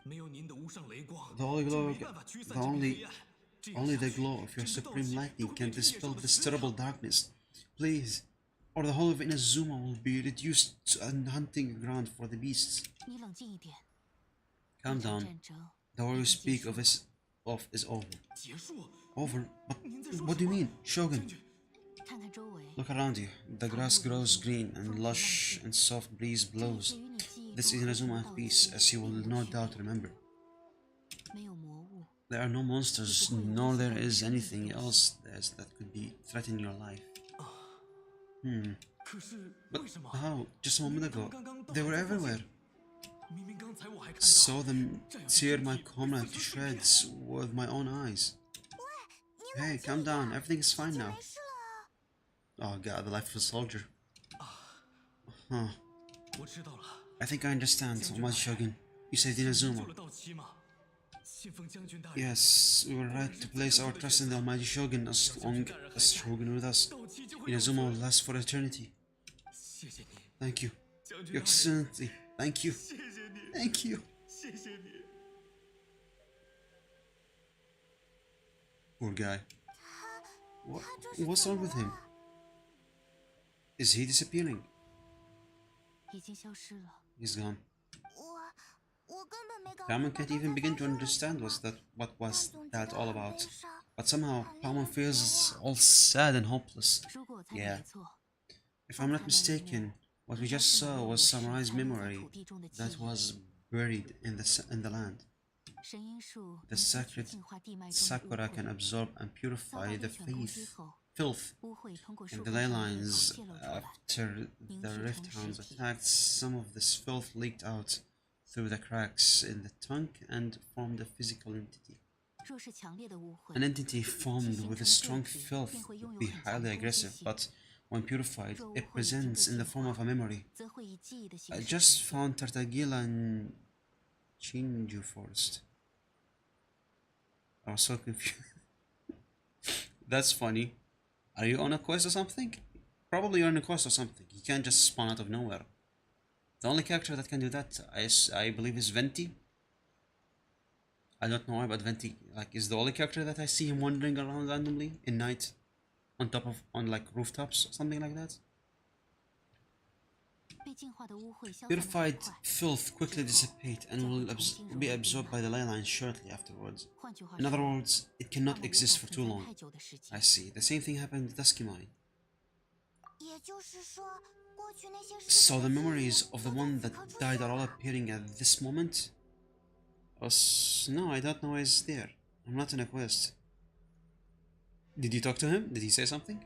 没有您的无上雷光， The only 就 glow, 没办法驱散 the 这片 only, 黑暗。这 only 样 the 下去 glow of your 整个道 supreme 系 lightning 都会 can 变成野 dispel 兽的 this 食料 terrible darkness. Please, or the whole of Inazuma will be reduced to a hunting ground for the beasts. 你冷静一点。 Calm 这场 down. 战争 The war you 已经结 speak 束 of 了 is over. 结束。 Over? But 您在说 what 什 do you 么 mean, Shogun? 将军，看看周围， Look around you. The grass grows green and lush and soft breeze 这里 blows. 是与你记忆 This 中 is 和 Inazuma 道 at 具 peace, as you will 没有 no 区 doubt 别 remember. 没有魔物， There are no monsters, nor there is anything else that could be threatening your life. Hmm. 可是 But 为什么？ how? Just a 明 moment 明他 ago, 们刚刚都 they 还 were 在附近 everywhere. 明明刚才我还看到 Saw them 战友 tear 的 my 身体被 comrade 撕 to 成碎片。 shreds with my own eyes. 你 Hey, 冷静 calm 一点 down. Everything is 姐 fine 姐 now. 没事了。 Oh god, the life of a soldier. 啊， Huh. 我知道了。 I think I understand, Shogun. Almighty Shogun. You saved 救 Inazuma. 了道奇吗？信奉将军大人。 Yes, we were right to place our trust in the Almighty Shogun as long as Shogun with us. 道奇就会有 Inazuma will 存。 last for eternity. 谢谢你， Thank you. 将军 Your 大人。 Excellency. Thank you. 谢谢你， Thank you. 谢谢你。 Poor guy. 他这是 What's 怎 wrong 么 with him? 了？ Is he disappearing? 已经消失了。 He's gone. 我根本没搞 Paimon 明白 can't 刚 even 才 begin 发 to 生了 understand 什么 what was 但总觉 that 得 all 很 about. 悲伤 But somehow 很令 Paimon 人 feels 绝望 all sad and hopeless. 如果我猜的 Yeah. 没错， If I'm not mistaken, what we just saw was Samurai's memory that was buried in the land. 神罂树 The 能吸取 sacred 净化地脉中的 Sakura 污 can 秽， absorb and 遭 purify 到 the 猎犬攻击 faith, 后， filth 污秽通过树 in 根 the ley 上的裂口 lines 泄露出来， after the rift hounds attacked. Some of this filth leaked out through the cracks in the trunk and formed a physical entity. 若是强烈的污秽， An entity formed with a strong filth would be highly aggressive, but when purified, it presents in the form of a memory. 则会以记忆的形 I 式 just 呈现。 found Tartagila in Chinju Forest. I was so confused. That's funny. Are you on a quest or something? Probably you're on a quest or something. You can't just spawn out of nowhere. The only character that can do that, I believe, is Venti. I don't know why, but Venti is the only character that I see him wandering around randomly in night, on like rooftops or something like that. 被净化的污秽消散得很 Purified 快。 filth quickly dissipate and will be absorbed by the ley line shortly afterwards. 换句话 In other 说， words, it 它 cannot 们无 exist 法 for 存 too 在 long. 太久的时 I 间。 see. The same thing happened to Dusky Mine. 也就是说，过去那些事 So 情 the 的记忆 memories of the 都在 one 此 that 刻出 died 现 are all 了。 appearing at this moment? No, I don't know why he's there. I'm not in a quest. Did you talk to him? Did he say something?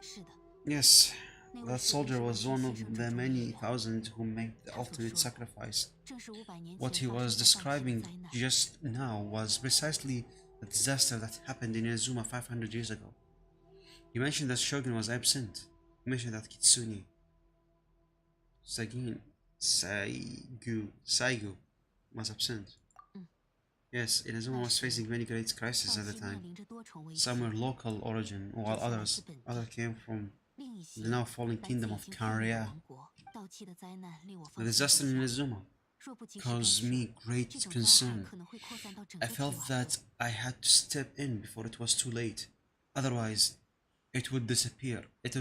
是的， Yes. 那位 That 士兵 soldier 是为 was 神 one 牺 of 牲 the 者中的一 many 员。 thousand who made the 他所 ultimate 说的 sacrifice. 正是500年 What 前 he 发 was 生在半世 describing 的灾难。 just now was precisely the disaster that happened in Inazuma 500 years ago. He mentioned that Shogun was absent. He mentioned that Kitsune, Saigu was absent. Yes, Inazuma was facing many great crises 道 at the 西 time. 面临着多重危 Some 机， were local origin, while others came from 另一些 the now fallen 来自 kingdom 已 of 经荒灭的 Kanria. 王国。道期的灾难令我 The 放心不 disaster in 下。 Inazuma 若不及时干 caused 涉， me 这 great 种灾害 concern. 可能会扩散到整 I 个 felt 提瓦 that I had to step in before it was too late. Otherwise, it would disappear. It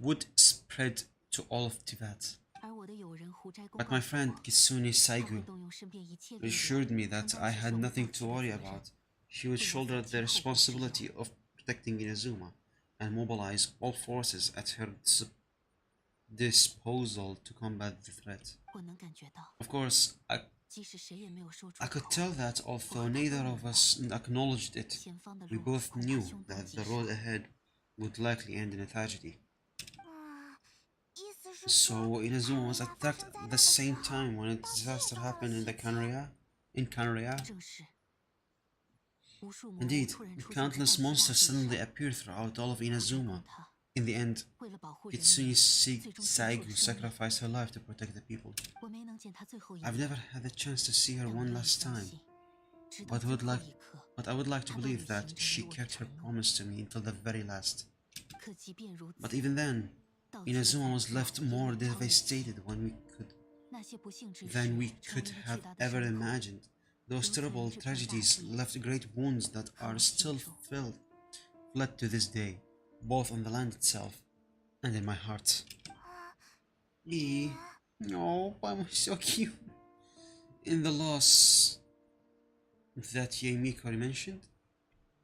would spread to all of Tibet. 而我的友人胡斋公 But 告 my 诉 friend 我， Kitsune 他会 Saigu 动用身边一切力量 assured me 承 that 担 I 起 had 守护 nothing 道 to 期的 worry 责任。 about. She would shoulder the responsibility of protecting Inazuma and mobilize all forces at her disposal to combat the threat. 我能感觉到， Of course, 即使谁也没有说出 I could 口， tell that although neither of us acknowledged it, 前方的 we 路 both 恐怕 knew 凶多 that 吉 the 少。 road ahead would likely end in a tragedy. 意思是 So 说， Inazuma was 海拉发 attacked 生灾 at 难 the 的时 same 候 time when a 道奇也 disaster 遭到了 happened in the 袭击。 Kanria. 正是，无数魔物 Indeed, 突然出现在 countless 半 monsters 大地 suddenly 上 appeared throughout all of 攻 Inazuma. 他。 In the end, 为了保护人 Kitsune 民，最终献出 Saigu 了生命。 sacrificed her life to protect the people. 我没能见他最后一 I've 面， never had the chance to see her 但我 one 愿意 last 相 time, 信，直到 but 最 would 后 like 一刻。 but I would like to 她都 believe 履 that 行着 she 与我的 kept her 承诺。 promise to me until the very last. 可即便如此， But even then, 道奇的 Inazuma was 惨状 left 依 more 然超越 devastated when we could 那些不幸之事 than we 成为 could 了 have 巨大的 ever 伤口。 imagined. Those terrible tragedies left great wounds that are still fled to this day, both on the land itself and in my heart. No, I'm so cute. In the loss that Yaemiko mentioned?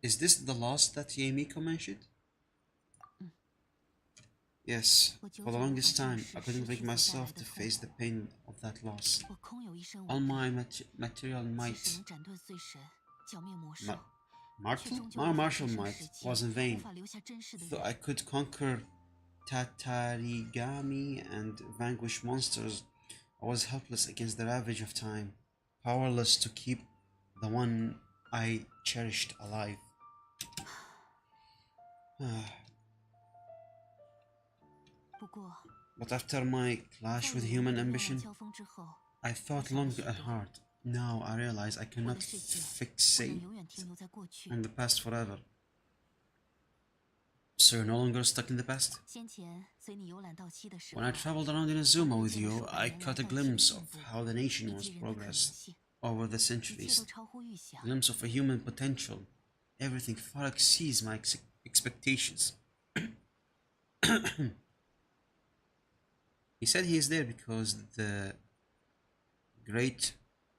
Is this the loss that Yaemiko mentioned? Yes, for the longest time, I couldn't bring myself to face the pain of that loss. 我空有一身武 All 力， my material 即使 might 能斩断碎神， My martial might was in vain. Though I could conquer Tatarigami and vanquish monsters, I was helpless against the ravage of time, powerless to keep the one I cherished alive. But after my clash with human ambition, I thought long and hard. Now I realize I cannot fixate on the past forever. So you're no longer stuck in the past? When I traveled around Inazuma with you, I caught a glimpse of how the nation was progressed over the centuries. A glimpse of a human potential. Everything far exceeds my expectations. He said he is there because the great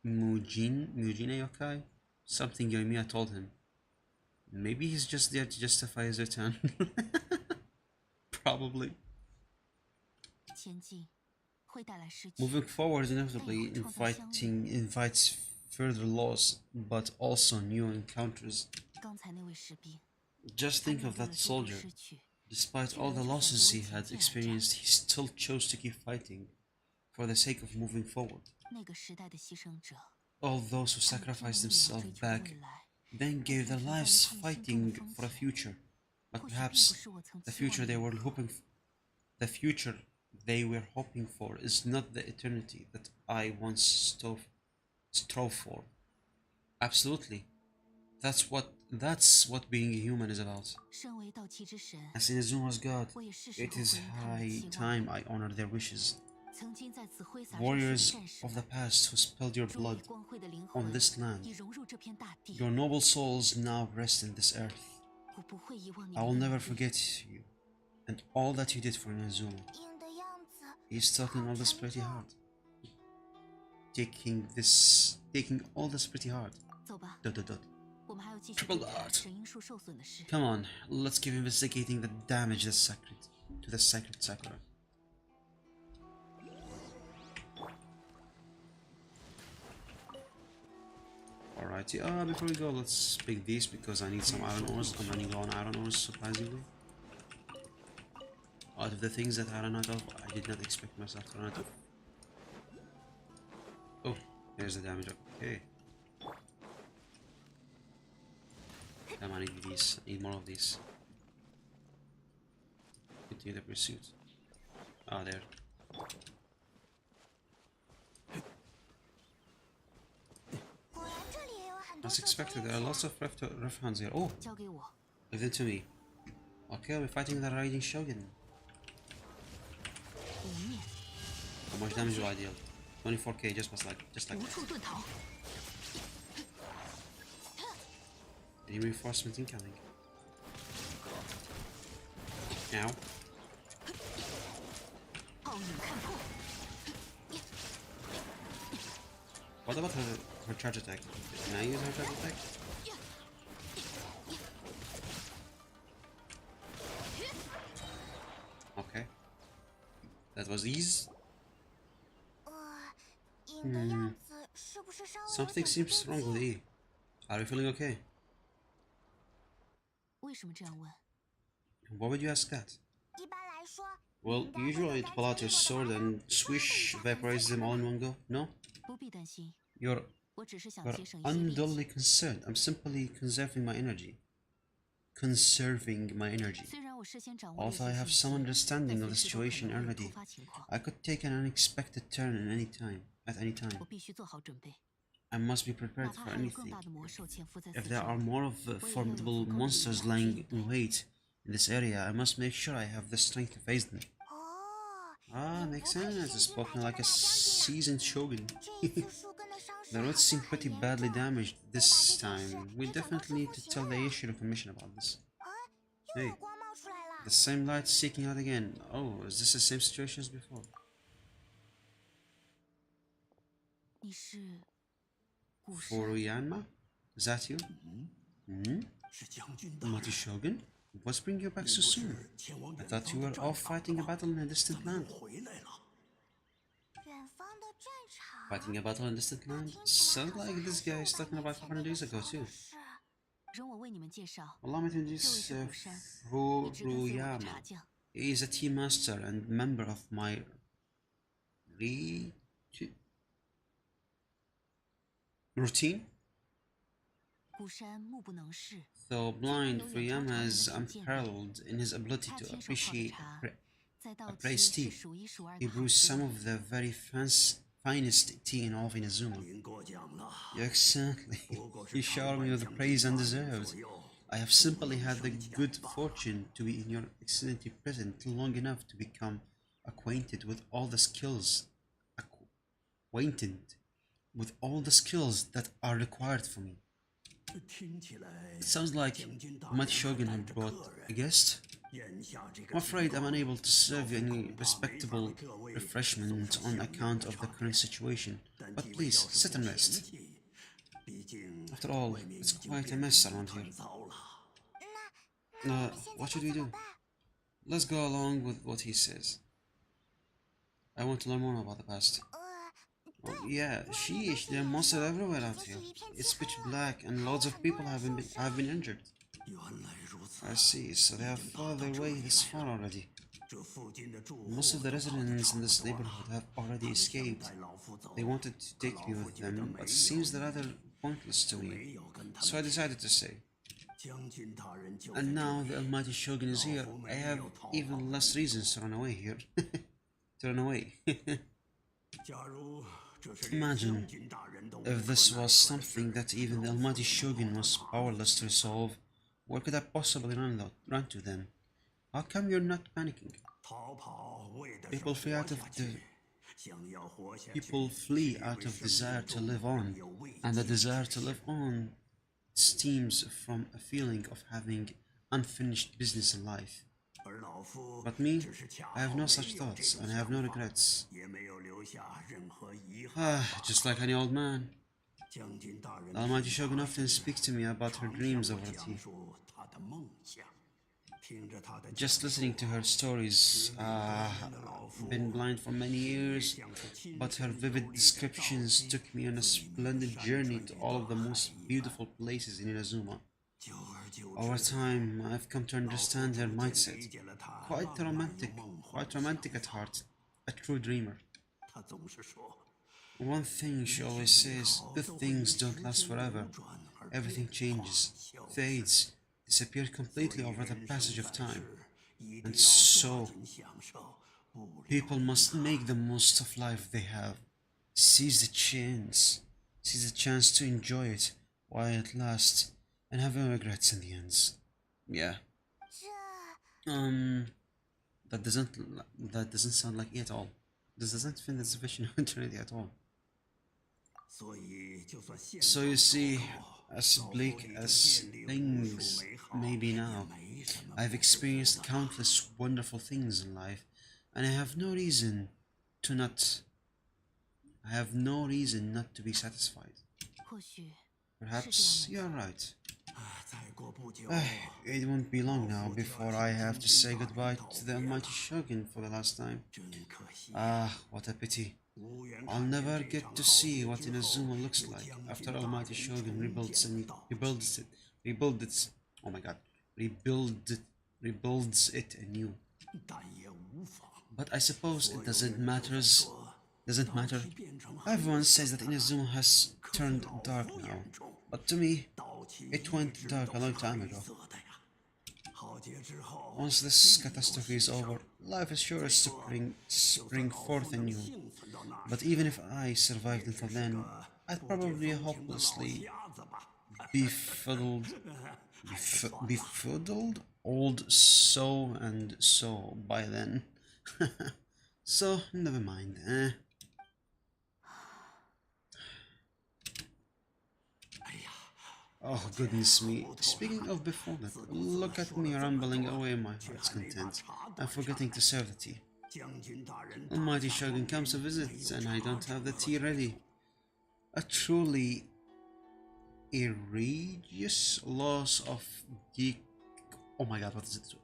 Mujin Yokai, something Yoimiya told him. Maybe he's just there to justify his return. Probably. Moving forward inevitably invites further loss, but also new encounters. Just think of that soldier. Despite all the losses he had experienced, he still chose to keep fighting for the sake of moving forward. All those who sacrificed themselves back then gave their lives fighting for a future, but perhaps the future they were hoping for is not the eternity that I once strove for. Absolutely. That's what being a human is about. As Inazuma's god, it is high time I honor their wishes. Warriors of the past who spilled your blood on this land, your noble souls now rest in this earth. I will never forget you and all that you did for Inazuma. He's talking all this pretty hard. Taking all this pretty hard. ... Triple dot. Come on, let's keep investigating the damage to the sacred Sakura. Alrighty, before we go, let's pick these because I need some iron ores. I'm running low on iron ores, surprisingly. Out of the things that I ran out of, I did not expect myself to run out of. Oh, there's the damage. Okay. Damn, I need these. I need more of these. Continue the pursuit. Ah, there. As expected, there are lots of rough hands here. Oh! Leave them to me. Okay, I'll be fighting the Raiden Shogun. How much damage do I deal? 24k, just like that. Any reinforcement incoming? Ow. What about her charge attack? Can I use her charge attack? Okay. That was ease. Something seems wrong with E. Are you feeling okay? Why would you ask that? Well, usually I'd pull out your sword and swish, vaporize them all in one go. No? You're unduly concerned. I'm simply conserving my energy. Although I have some understanding of the situation already, I could take an unexpected turn at any time. I must be prepared for anything. If there are more of the formidable monsters lying in wait in this area, I must make sure I have the strength to face them. Ah, makes sense. Spoken like a seasoned shogun. The roads seem pretty badly damaged this time. We definitely need to tell the Aishiro Commission about this. Hey, the same light seeking out again. Oh, is this the same situation as before? Furuyanma? Is that you? Mighty Shogun? What's bringing you back so soon? I thought you were off fighting a battle in a distant land. Fighting a battle in distant land? Sounds like this guy is talking about 500 years ago too. 容我为你们介绍，Allow me to 这位 introduce 是古山，一直跟随我的 Furuyama. 茶匠。He is a tea master and member of my re routine. 古山目不能视， Though blind, Furuyama is unparalleled in his ability 他 to 亲手泡的 appreciate 茶，在道 appraise 期 tea. 是数一数二 He 的好 brews some 喝。 of the very finest tea in all of Inazuma. 您过奖了。 Exactly. You shower me with the praise undeserved. I have simply had the good fortune to be in your excellency present long enough to become acquainted with all the skills that are required for me. 听起来 It sounds like 将军大 Mighty 人 Shogun 带 had 着 brought 客 a 人， guest. 眼下这 I'm 个 afraid 情 I'm 况 unable to serve you 老夫 any 恐怕没法 respectable 为各位 refreshment 送上 on 相应 account 的 of the 差 current 别。 situation, 但 but 几位 please 要是 sit 不 and 嫌 rest. 弃，毕竟 After all, 外面 it's 已经 quite a 变得 mess 一 around here. 团糟了。那我们现在 What 该 should we 怎么 do? 办？ Let's go along with what he says. I want to learn more about the past. 对， Oh, yeah, sheesh, there are monsters everywhere out here. It's pitch black and lots of people have been injured. 原来如此， I see, so they have found their way this far already. 这附近的住户 Most of the 都跑得 residents 差 in 不 this 多 neighborhood 了。 have already 他们想 escaped. 带老夫走， They wanted to 可 take 老 me 夫 with 觉得 them, 没 but 有 seems 意 rather 义， pointless to 就 me. 没有跟他 So I 们去。 decided to stay. 将军大人就在 And 这 now 里 the Almighty Shogun is here. I have even less reasons to run away here. To run away. 假如这是连 Imagine 将军大人都无 if 可 this 奈 was 何的 something 事， that even the 老夫 Almighty 怎么 Shogun 好 was 办 powerless to resolve. Where could I possibly run to then? How come you're not panicking? 逃跑为的是 People 活 flee out of 下 the 去，想要活下去， people 是 flee 因 out 为 of 生 desire 命 to 中 live on, 有危 and the 机之 desire to 事 live on stems from a feeling of having unfinished business in life. 而老夫 But me, 只是恰 I have 好 no 没 such 有这 thoughts, 种 and I have no 想法， regrets. 也没有留下任何遗憾。 Just like any old man, 将军大人 the Almighty 平 Shogun 常 often 时 speaks to me about her 常向 dreams 我 over 讲 tea. 述他的梦想，听着他的 Just 讲述 listening to her stories, 多年的老夫 been blind for many 也 years, 像是亲 but her 身 vivid 游历的 descriptions 照 took me on a 自你们的 splendid 山 journey 川 to 与 all of the 大海 most 一般 beautiful places in Inazuma. 久而久 Over 之， time, I've come to 老夫 understand her 逐渐 mindset. 理解了他 Quite 浪漫又 romantic, 梦幻 quite 的 romantic 想 at 法。 heart, a true dreamer. 他总是说， One thing she always says, good things don't last forever. Everything changes, fades, disappears completely over the passage of time. And so, people must make the most of life they have. Seize the chance to enjoy it while it lasts, and have no regrets in the ends. Yeah. 这 That doesn't sound like it at all. This doesn't fit the definition of eternity at all. 所以，就算现 So 在 you see, 糟糕 as 老夫 bleak 已经 as 建立无数 things 美好 may be 也 now, 没什么 I've 不知足 experienced 的 countless wonderful things in life, and I have no reason not to be satisfied. 或许 Perhaps you're right. 再过不久， It won't be long now before I have to say goodbye to the Almighty Shogun for the last time. 真可惜， What a pity. 无缘 I'll 看见 never 这 get 场 to 浩 see 劫 what 之后 Inazuma looks 有 like 将 after 军大 Almighty 人 Shogun 重 rebuilds 见 and 到 rebuilds it anew. 但也无妨。 But I suppose 所 it 有 doesn't 人都在 matter. 说 Doesn't 道 matter. 气变成黑 Everyone 色 says that 的 Inazuma has 可是 turned 老 dark 夫 now, 眼中 but to me, 道气 it 一 went 直 dark 都 a 是 long time 黑 ago. 色的呀。浩劫之后， Once this 必有 catastrophe is 牺牲 over, life is sure 再 is to 说 spring 就算老夫 forth 能 anew. 幸存到那 But 时， even if I survived 也 until 只是 then, 个 I'd 不解 probably 风情的老 hopelessly 瞎子吧。 befuddled, old so and so by then. So, never mind, eh? 哎呀， Oh, goodness me. Speaking of befuddled, look at me rumbling away my heart's content and forgetting to serve the tea. 将军大人 Almighty Shogun comes to visit, and I don't have the tea ready. A truly egregious loss of oh my god, what is it?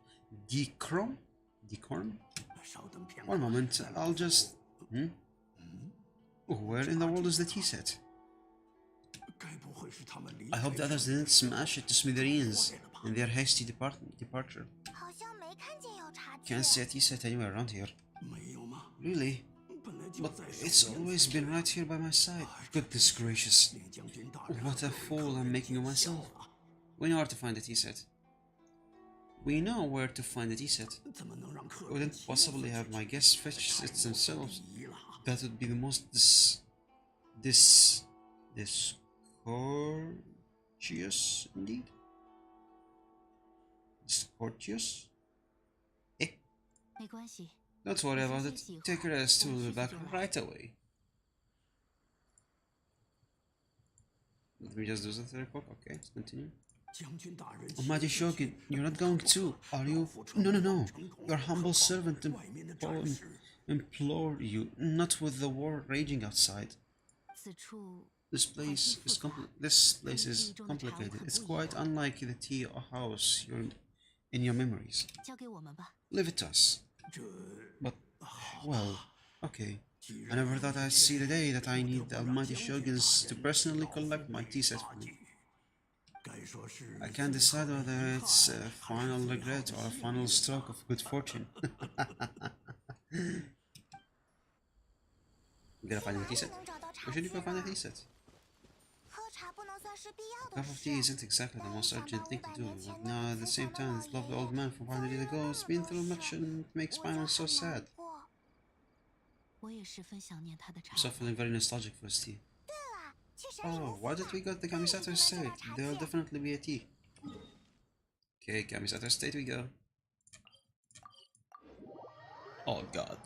Decorum? Decorum? 稍等片刻 One moment, I'll just... Where in the world is the tea set? I hope the others didn't smash it to smithereens in their hasty departure. 好像没看见有茶具。 Can't see a tea set anywhere around here. Really? But it's always been right here by my side. Goodness gracious. What a fool I'm making of myself. We know where to find the tea set. We know where to find the tea set. Wouldn't possibly have my guests fetch it themselves. That would be the most discourteous indeed. Discourteous? Eh? 没关系， Don't worry about it. Take a rest. We'll be back right away. Let me just do that report. Okay, let's continue. Almighty Shogun, you're not going to, are you? No. Your humble servant implore you, not with the war raging outside. 此处 This place is complicated. It's quite unlike the tea house you're in your memories. 交给我们吧。 Leave it to us. But, well, okay. I never thought I'd see the day that I need the Almighty Shoguns to personally collect my tea set for me. I can't decide whether it's a final regret or a final stroke of good fortune. You gotta find the tea set. 能找到茶 Where should 具 you go find the 吗 tea set? 喝茶不能算是必要 A 的 cup of 事。 tea isn't exactly the most urgent thing to do, but now at the same time, this lovely old man from 500 years ago has been through much and it makes Spinal so sad. 我也十分想念他的茶 I'm。so feeling very nostalgic for his tea. 对了，去神里 Oh, why did we go to the Kamisato estate? There will definitely be a tea. Okay, Kamisato estate we go. Oh god,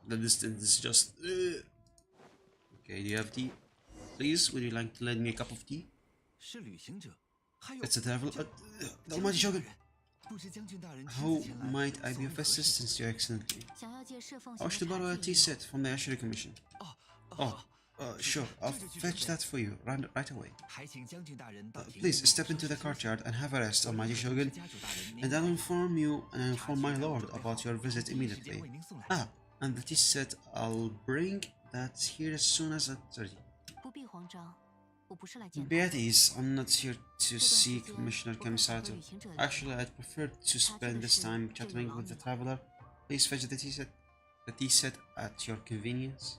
the distance is just... Okay, do you have tea? Please, would you like to lend me a cup of tea? 是旅行者，还有 It's a travel... the Almighty Shogun! 不知将军大人亲 How 自前来 might I 所 be 谓 of 何事？ assistance to you, Excellency? 想要借侍奉 I 型 wish to 的 borrow a 茶 tea 具。 set from the Ashery Commission. 哦 Oh, sure, I'll fetch that for you right away. 还请将军大人到庭 Please 院 step into the 稍息 courtyard and have a rest, Almighty 和 Shogun, 家主大人您 and I'll inform you and inform my lord 茶具 about your visit 第一时间 immediately. 为您送来。 Ah, and the tea set, I'll bring that here as soon as it's ready. 不必慌张，我不是来见 Be 他 at 的。 ease, I'm not here to 这段 see 时间 Commissioner 我刚才和 Kamisato. 旅行者聊， Actually, I'd prefer to spend this time chattering with the traveler. Please fetch the tea set at your convenience.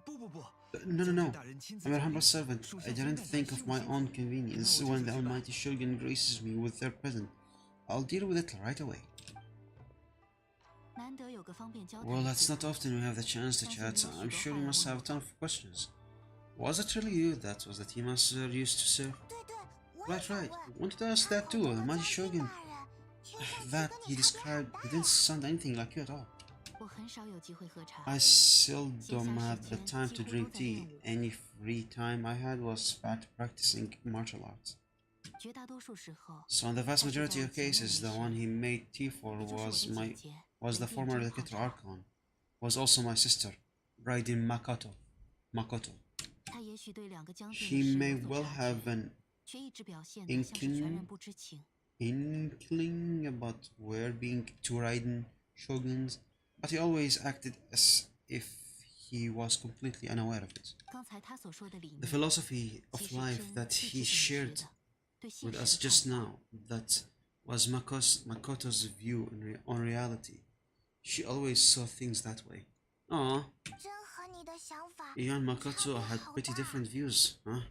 不不不， No, 将军大人亲自 I'm your 降 humble 临， servant. 属 I 下 didn't 怎敢 think 虚 of 无 my 其 own 事？ convenience No, when the just about. Almighty Shogun graces me with their present. I'll deal with it right away. 难得有个方便交谈 Well, 的 that's 机 not 会。 often we have the chance to chat. I'm sure you must have a ton of questions. Was it really you that was the tea master used to serve? 对对，我也 Right, 想 right. 问。 Wanted to ask that too. The Almighty Shogun 听上去 that 跟 he 你差别 described 很 didn't 大。 sound anything like you at all. 我很少有机会喝茶， I seldom had the time to drink tea. Any free time I had was spent practicing martial arts. 绝大多数时候， So in the vast majority of cases, the one he made tea for 也就是我 was 的姐 my 姐 was the 雷电 former 真 Legator 炮 Archon, was also my sister, Raiden Makoto. 他也许对两个将军 He 的事 may 有所 well 察 have 觉， an 却一直表现得像是全然不知情。 inkling about where being two Raiden Shoguns, but he always acted as if he was completely unaware of it. 刚才他所说的理 The 念， philosophy 其 of 实 life 真 that 是 he 挺直 shared 的，对现 with 实 us 的 just 看法。 now, that was Makoto's view on reality. She always saw things that way. Aw, 真和你的想法 you and 差 Makoto 别 had 好 pretty 大。 different views, huh?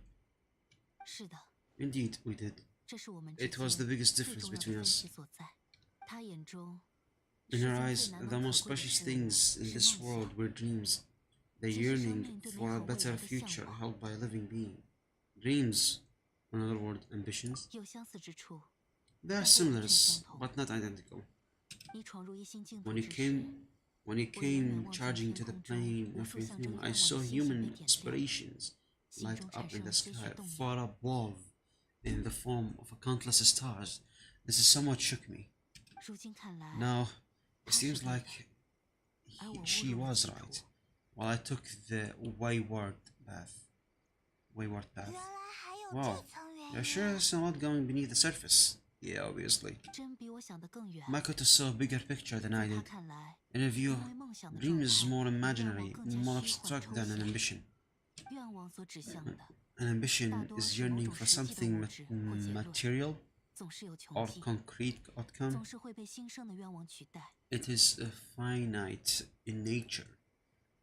是的， Indeed, we did. 这是我们之 It was the 间 biggest 最 difference 重要的 between 分 us. 歧所在。他眼中， In 世 her 间 eyes, 最难 the 能可 most 贵的 precious 事物 things in 是 this 梦 world 想。 were dreams. The 这是生 yearning 命对美 for 好 a 未 better 来的向 future 往。 held by a living being. Dreams, in other words, ambitions. 有相似之处。 They are similars, but not identical. 你闯入一星净土 When he 之时， when he came charging to the plane of Vtubers, I saw human aspirations light up in the sky, far above, in the form of countless stars. This is somewhat shook me. 如今看来， Now, it seems like she 而我误入了 was 歧途 right. While I took the wayward path. 原来还有 Wow, 这层原 you're 因。 sure there's a lot going beneath the surface. Yeah, obviously. 真比我想的更远。 Makoto saw a bigger picture than I 在他 did. 看来， In her view, 因为梦想的 dream 状 is 态 more 比愿望 imaginary, 更加 more 虚幻 abstract 抽 than an 象。 ambition. 愿望所指向的， An 大 ambition 多 is 是某 yearning 种 for 实际的 something 物质或结论， material 总是有穷 or 尽， concrete outcome. 总是会被新生的愿望取代。 It is finite in nature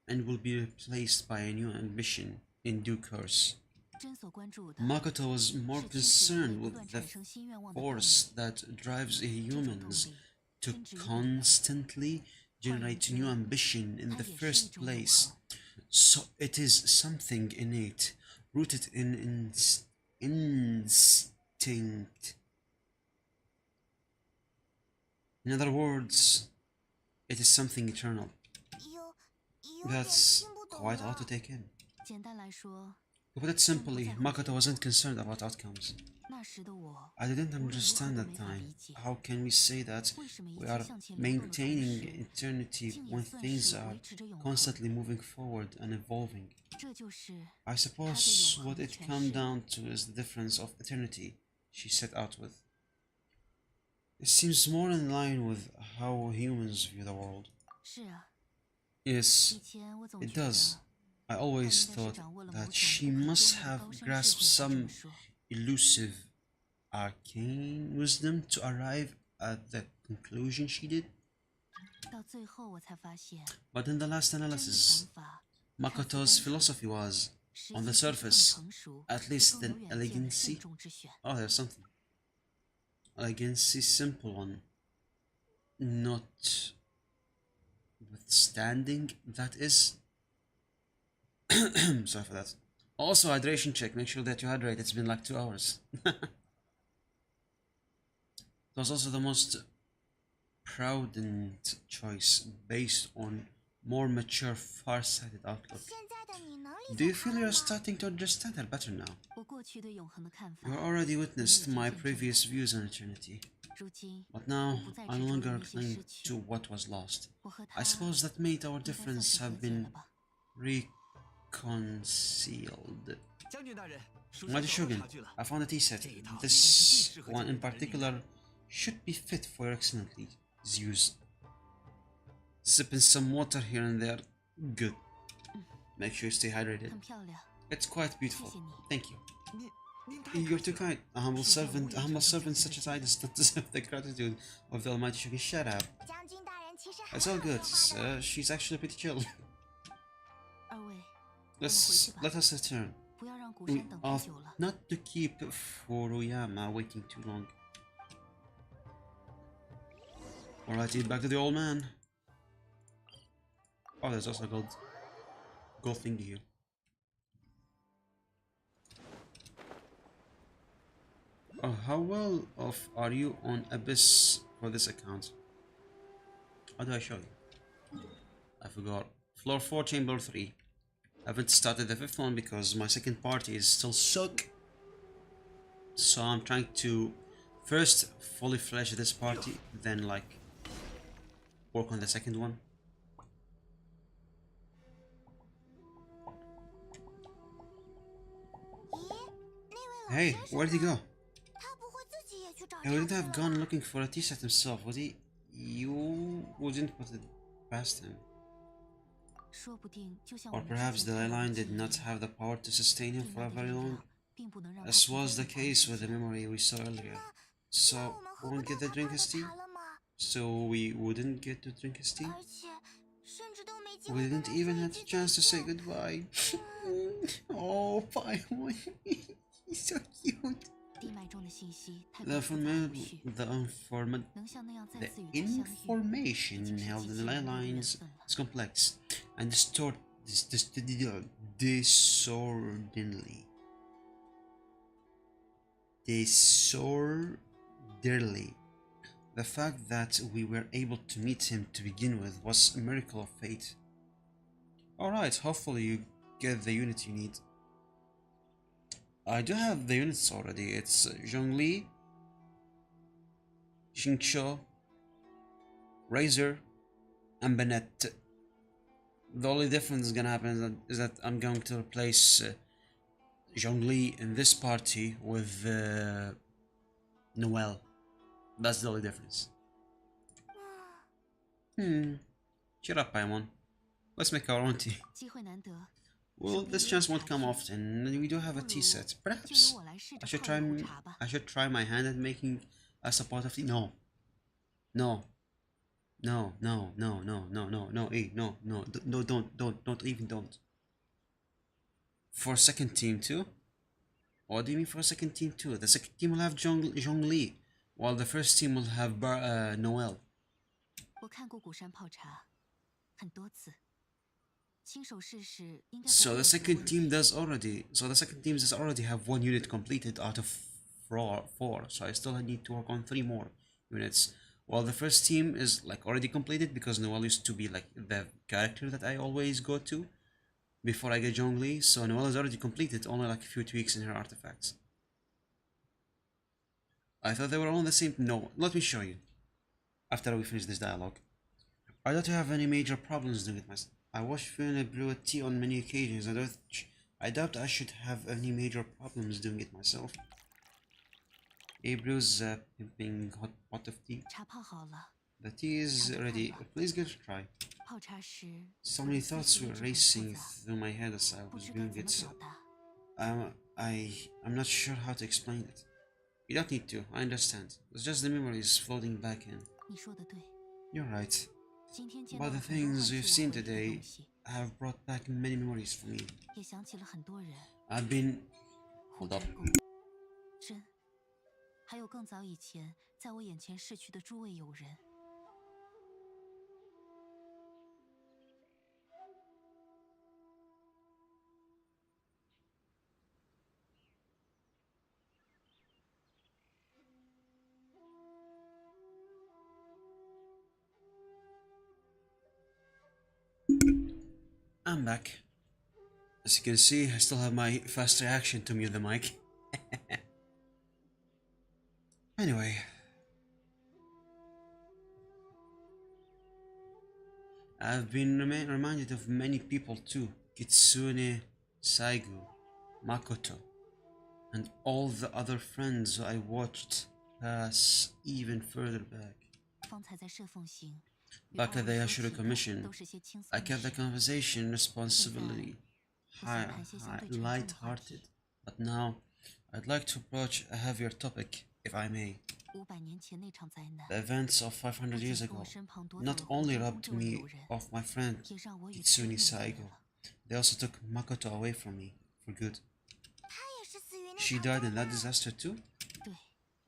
and will be replaced by a new ambition in due course. 真所关注的 Makoto was more 是驱使人类 concerned 不 with 断 the 产生新愿望的动力。 force that drives 这种 humans 动力 to 真值一问的。 constantly 换言 generate 之， new ambition in 它 the 也是一 first 种永 place. 恒。 So it is something innate, rooted in instinct. In other words, it is something eternal. 有点 That's 听不懂 quite odd 了 to。take in. 简单来说， To put it simply, Makoto wasn't concerned about outcomes. 那时的我 I didn't 无论如何 understand 都 that 没法 time. 理解， How can we say that 为什么一 we 切 are 向前流动的同 maintaining 时， eternity 竟也 when 算 things 是 are 维持着永恒？ constantly moving forward and evolving? 这就是 I 它 suppose 对永恒 what 的 it 诠 comes 释。 down to is the difference of eternity she set out with. It seems more in line with how humans view the world. 是啊， Yes, 以前我总 it 觉 does. 得 I 她 always 应该是 thought 掌握了某 that 种 she 不可捉 must 摸的 have 高深智 grasped 慧才这么 some 说。 elusive, arcane wisdom to arrive at the conclusion she did. 到最后我才发现， But in the last 真的 analysis, 想法 Makoto's philosophy was, 实 on the 际上是更 surface, 成熟 at 也 least 更 an 有远见的慎 elegancy. 重之选。 Oh, there's something. Elegancy, simple one. Not withstanding, that is. Sorry for that. Also, hydration check. Make sure that you hydrate. It's been like 2 hours. It was also the most prudent choice based on more mature, far-sighted outlook. 现在的你能理 Do 解 you 他 feel 了 you're 吗？ starting to understand her better now? 我过去对永恒的看法 You，already witnessed my previous views on eternity, 如今 but now 我不再 I 执 no 着 longer 于那些 cling 失去。 to what was lost. 我和 I 他 suppose that made our 应该算 difference 是和 have 解了 been 吧？ reconciled. 将军大人，属 My 下找到 Shogun, 茶具了。 I found a tea set. 这一套应该是最 This 适合 one 将 in 军大人利用的。 particular should be fit for your excellency's use. Sipping some water here and there. Good. Make sure you stay hydrated. 很漂亮， It's quite beautiful. 谢谢你。 Thank you. 您太 You're 客气 too 了。 kind. A humble servant such as I does not deserve the gratitude of the Almighty Shogun. Shut up. 将军大人其实很 It's 好 all 说 good. 话的。 She's actually pretty chill. 二位，我们回去吧， Let us return. 不要让古 We 山等太 ought 久了。 not to keep Furuyama waiting too long. Alrighty, back to the old man. Oh, there's also a gold thingy here. Oh, how well off are you on Abyss for this account? How do I show you? I forgot. Floor 4, chamber 3. I haven't started the 5th one because my second party is still suck. So I'm trying to first fully flesh this party, then like work on the second one. Hey, where did he go? 他不会自己也去找 He wouldn't 茶 have 具 gone 了？ looking for a tea set himself, would he? You wouldn't put it past him. 说不定就像我 Or 们之 perhaps 前 the 看 ley 到的 line 记 did 忆 not 一样 have the power to sustain him 地 for 脉的 very 力 long, 量并不能让他 as 停 was 在 the 一旁 case with the memory we saw earlier. 那 So, 我们喝不 won't 到 get the 他 drink 泡的 his tea? 茶了吗？ So we wouldn't get to drink his tea? 而且甚至都没机 We 会跟 didn't 他 even 说一 have 句 the chance to 再 say 见。 goodbye. Oh, Paimon. He's so cute. 地脉中的信息太 The 过复杂无序， 能像那样再 the 次与之相遇， information 已经是 held 极 in 其 the ley 浓密的缘 lines 分了。 is complex and disorderly. Disorderly. The fact that we were able to meet him to begin with was a miracle of fate. Alright, hopefully you get the unit you need. I do have the units already. It's Zhongli, Xingqiu, Razor, and Bennett. The only difference is gonna happen is that I'm going to replace Zhongli in this party with Noel. That's the only difference. 嗯， Cheer up, Paimon. Let's make our own tea. 机会难得， Well, 手边 this 也有 chance won't 茶 come 具， often, and we do have 不 a tea 如 set. 就由 Perhaps 我来试 I 着 should 泡 try 一壶茶吧。 I should try my hand at making us a pot of tea. No. No. No, no, no, no, no, no, no, hey, no, no, no, don't, even don't. For second team too? What do you mean for second team too? The second team will have Zhongli, while the first team will have Noel. 我看过古山泡茶，很多次，亲手试试应该不 So 会 the 有什么 second 问 team 题。 does already. So the second team does already have one unit completed out of four. So I still need to work on 3 more units. While the first team is like already completed because Noel used to be like the character that I always go to before I get Zhongli. So Noel is already completed, only like a few tweaks in her artifacts. I thought they were all on the same. No, let me show you. After we finish this dialogue, I don't have any major problems doing it myself. I watched Fiona brew a tea on many occasions. I doubt I should have any major problems doing it myself. A brews a pimping hot pot of tea. 茶泡好了， The tea is ready. Please give it a try. 泡茶时 So 我的 many 思 thoughts 绪一 were 直很复 racing 杂， through my head as I 不 was 知该 doing 怎 it. 么 So 表达。 I'm not sure how to explain it. You don't need to. I understand. It's just the memories floating back in. 你说的对， You're right. 今天见到 But 了 the 很多唤 things 起 we've 我 seen 回忆的 today 东西， have brought back many memories for me. 也想起了很多人。 I've been. 胡 Hold up. 真公、真，还有更早以前在我眼前逝去的诸位友人。 I'm back. As you can see, I still have my fast reaction to mute the mic. Anyway. I've been reminded of many people too. Kitsune, Saigo, Makoto, and all the other friends I watched pass even further back. 方才在射凤行，与 Back 二 at 位 the 说 Ashura 起的 Commission, 都是些轻松 I 的 kept the 事。 conversation responsibility 我想谈些相对沉重的话 light-hearted, 题。 but now I'd like to approach a heavier topic, if I may. 500年前那场灾难， The events of 500不 years 仅从 ago 我身旁夺走 not 了胡 only 真公 robbed 这位 me 友人， of my friend 也让我与 Kitsune 真远 Saigo, 了。 they also took Makoto away from me for good. 他也是死于那 She 场 died 灾 in that 难。 disaster too? 对，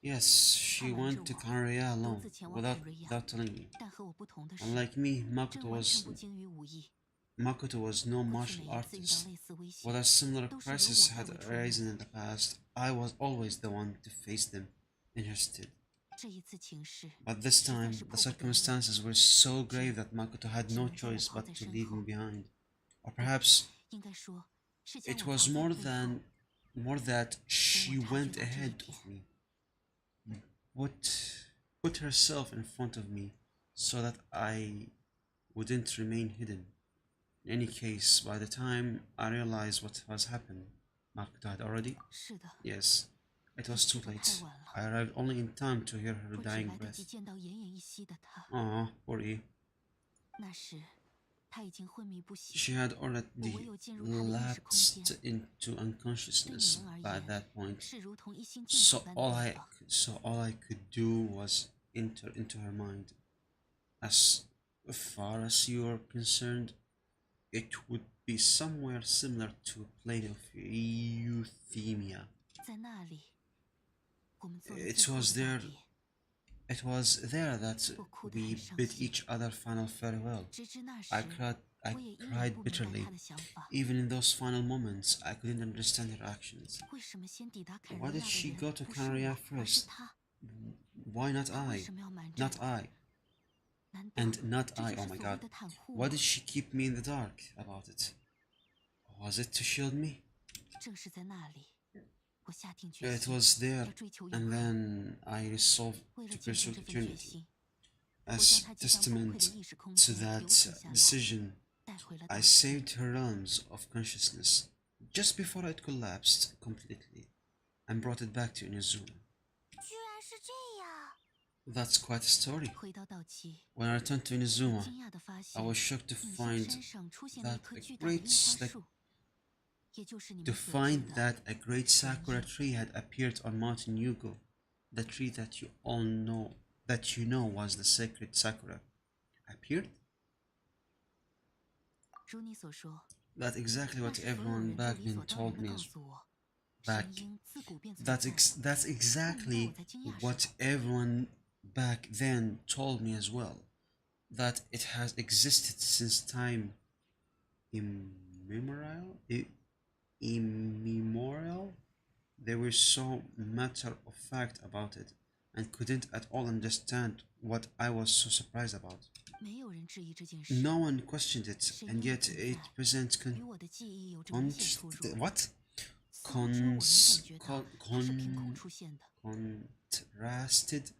Yes, she 她瞒 went 着 to 我， Kanria 独 alone 自前往 without 坎瑞亚。 telling me. 但和我不同的是， Unlike me, 真完全不精于武艺。 Makoto was no 过去 martial 每一次遇到 artist. 类似危险， Whether similar 都是由 crises 我 had 作为出路。 arisen in the past, I was always the one to face them in her stead. 这一次情势， But this 实在 time, 是 the 迫不得已。 circumstances were so grave that Makoto had no choice but to leave me behind. Or perhaps 应该说是将 it 我 was 藏在 more 背后。 than more that she 等我察觉 went 到这一 ahead 点。 of me. Put herself in front of me so that I wouldn't remain hidden. In any case, by the time I realized what was happened, Makoto had already. 是的， Yes, it was too 去得 late. 太晚了， I arrived only in time to hear her 不只 dying 来得 breath. 及见到奄奄一息的他。 Aw, poor E. 那时他已经昏迷不醒。 She had 我 already 唯有进入他的意识空 lapsed 间， into 对你 unconsciousness 们而 by 言 that point. 是如同一心净 So 土般的 all 地 I 方。 so all I could do was enter into her mind. As far as you are concerned, it would be somewhere similar to a plane of euthymia. 在那里，我们做了 It 最后 was 的道 there. 别， It was there that 我哭得 we 很伤 bid 心。 each other final farewell. 直至那时， I 我也依然 cried 不明白 bitterly. 他的想法。 Even in those final moments, I couldn't understand her actions. 为什么先抵达坎 Why 瑞 did 亚 she 的 go 人 to 不是 Canary 我，而是 first? 他？ Why not 他为 I? 什么要瞒着 Not 我？ I. 难道 And not 这 I. 就 Oh 是 my 所谓 god. 的袒护 Why 吗？ did she keep me in the dark about it? Was it to shield me? 正是在那里，我下定决 It 心 was there, 要追求永 and 恒。 then I resolved 为了 to 践行 pursue 这份决 eternity. 心，我 As 将他即将崩溃 testament 的意识空 to 间留 that 存下来， decision, 带回了 I 当前。 saved her realms of consciousness just before it collapsed completely and brought it back to Inazuma. 居然是这样， That's quite a story. 回到道奇， When I returned to 我 Inazuma, 惊讶地发 I 现 was shocked to 影像 find 山上出现了一 that 棵 a 巨大的 great 樱花 like 树，也就是你 to 们所知 find 的 that a great sakura tree had appeared on Mountain Yugo, the tree that you all know that you know was the sacred sakura. Appeared? 如你所说， That's exactly 那 what 是所有 everyone 人都 back 理 then 所当 told 然地 me 告 as 诉我， back 神鹰自古便存 that's 在。 that's 但你让我 exactly 在惊讶什 what 么？ everyone back then told me as well, that it has existed since time immemorial. Immemorial. They were so matter of fact about it and couldn't at all understand what I was so surprised about. 没有人质疑这件事。 No one questioned it, 神 and 鹰的 yet 存 it 在 presents 与我的记忆有着明显出入。 what 似乎只有我能感觉到它是凭空 con 出现的。 contrasted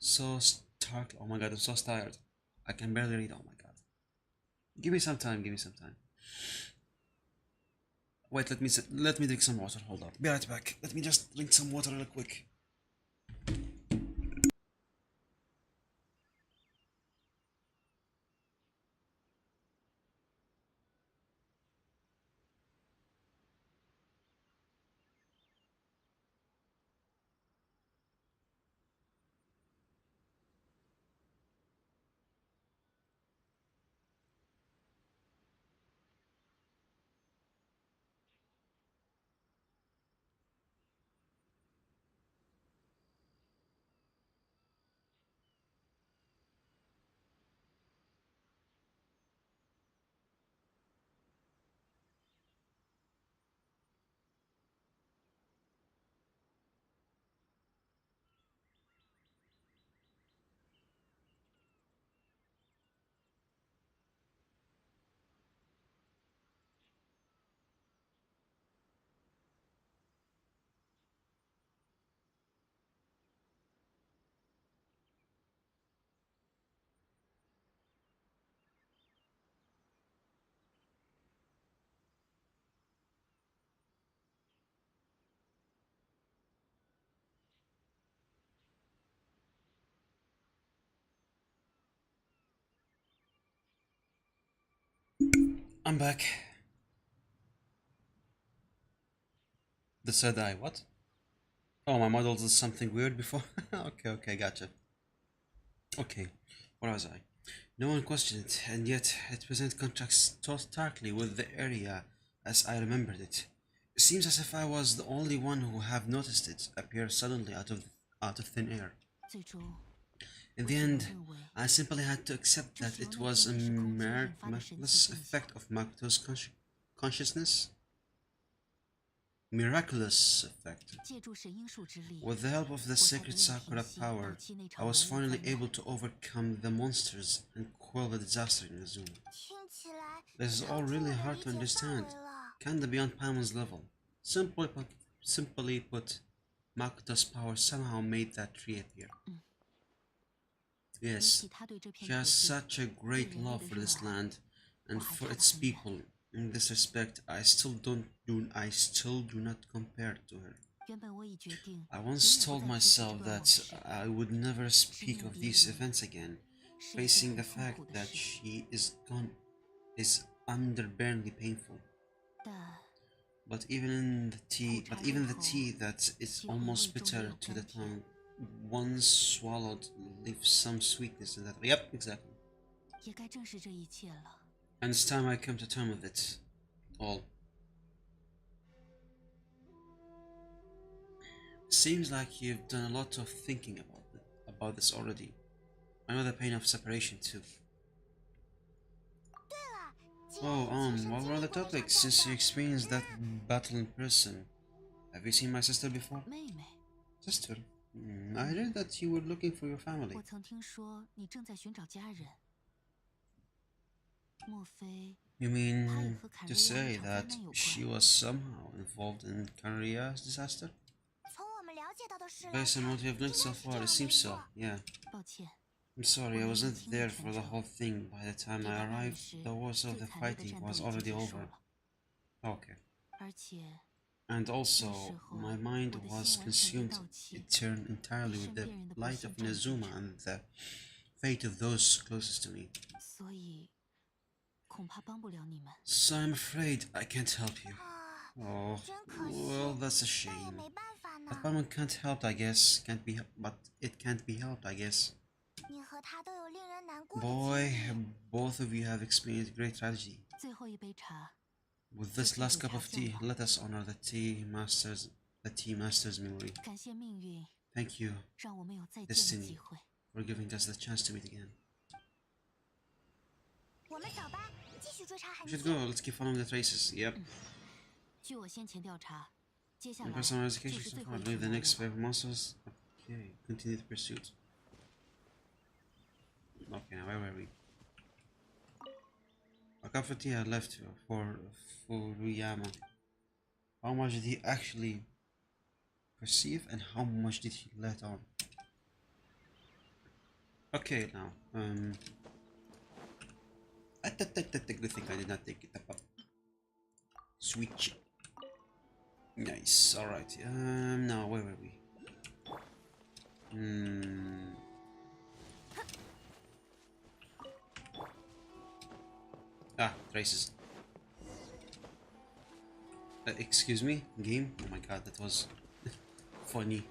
so stark. Oh my god, I'm so tired. I can barely read. Oh my god. Give me some time. Give me some time. Wait, let me drink some water. Hold up. Be right back. Let me just drink some water real quick. I'm back. The said I what? Oh, my model did something weird before. Okay, gotcha. Okay, where was I? No one questioned it, and yet it present contrasts so starkly with the area as I remembered it. It seems as if I was the only one who have noticed it appear suddenly out of thin air. 最终， In 我 the 只能 end, 认为 I simply had to accept 这 that 是由 it 那 was a 边异时空间引发的神奇 miraculous 现象。 effect of Makoto's consciousness. Miraculous effect. 借助神樱树之力， With the help of the 我才 sacred 得以 Sakura 平息 power, 道期那 I 场 was 浓雾 finally 纷乱。 able to overcome the monsters and quell the disaster in Azuma. 听起来 This is 超 all 出 really 我的 hard 理 to 解范 understand, 围了。 kinda beyond Paimon's level. Simply put, Makoto's power somehow made that tree appear. 比 Yes, 起他对这 she 片土 has 地 such a 对 great 人类 love 的 for 热 this 爱， land 我 and 还 for 差得 its 很远。 people. In this respect, I still do not compare to her. 原本我已决定 I 永 once 远不 told 再提起这 myself 段往 that 事， I would never 是 speak 面 of 别 these 离 events again, 是一件 facing the 很痛 fact 苦的 that 事， she is underbarely painful. 但 But even the tea that is 几乎 almost 味中也 bitter 有 to the 甘甜。 tongue, once swallowed, leaves some sweetness in that. Yep, exactly. 也该正视这一切了。 And it's time I come to terms with it all. Seems like you've done a lot of thinking about this already. I know the pain of separation too. 对了，既 Oh, 然亲身 while 经 we're on 历 the 过那 topic, 场 since 战 you 斗， experienced that 那 battle in person, have you seen my sister before? 妹妹， Sister? I heard that you were looking for your family. 我曾听说你正在寻找家人，莫非 You 她也 mean 和坎 to 瑞亚 say 那场灾 that 难有 she 关？ was somehow involved in Kanriya's disaster? 从我们了解到的事来 Based on 看， what you've 应 learned 该 so 是这 far, it 样 seems 没 so. 错。 Yeah. 抱歉， I'm sorry, I 我 wasn't 亲历 there 全 for the 程， whole thing. By the time 抵 I 达那里 arrived, 时， the worst of 最 the 惨烈的 fighting 战斗 was 已经 already 结束 over. 了， Okay. 而且 And 有 also, 时候 my 我 mind 的 was 心完全被 consumed. 盗窃， It turned entirely 被 with 身 the 边人的不 light 幸 of 占据 Inazuma 着， and the fate of those closest to me. 所以恐怕帮不了你们。 So I'm afraid I can't help you. 啊， Oh, 真可惜。 well, that's a 那也 shame. 没办法 But 呢。 Paimon can't help, I guess. Can't be, but it can't be helped, I guess. 你和他都有令人难过的经 Boy, 历。 both of you have experienced great tragedy. 最后一杯茶， With this 这 last 杯 cup of 茶 tea, 向我。 let us honor the tea master's memory. 感谢命运 Thank you, 让我们有再见的 Destiny, 机会。 for giving us the chance to meet again. 我们走吧，继续追查痕 We 迹 should。go. Let's keep following the traces. Yep. 据我先前调查，接下 And 来 for some 就 investigation 是 so 最 far, 后 I 一 believe 次 the 任务 next 了。 wave of monsters. Okay, continue the pursuit. Okay, now where were we? A cup of tea I left for Furuyama. How much did he actually perceive and how much did he let on? Okay, now, good thing I did not take it up. Switch. Nice, alright, now, where were we? Ah, traces. Excuse me, game? Oh my god, that was funny.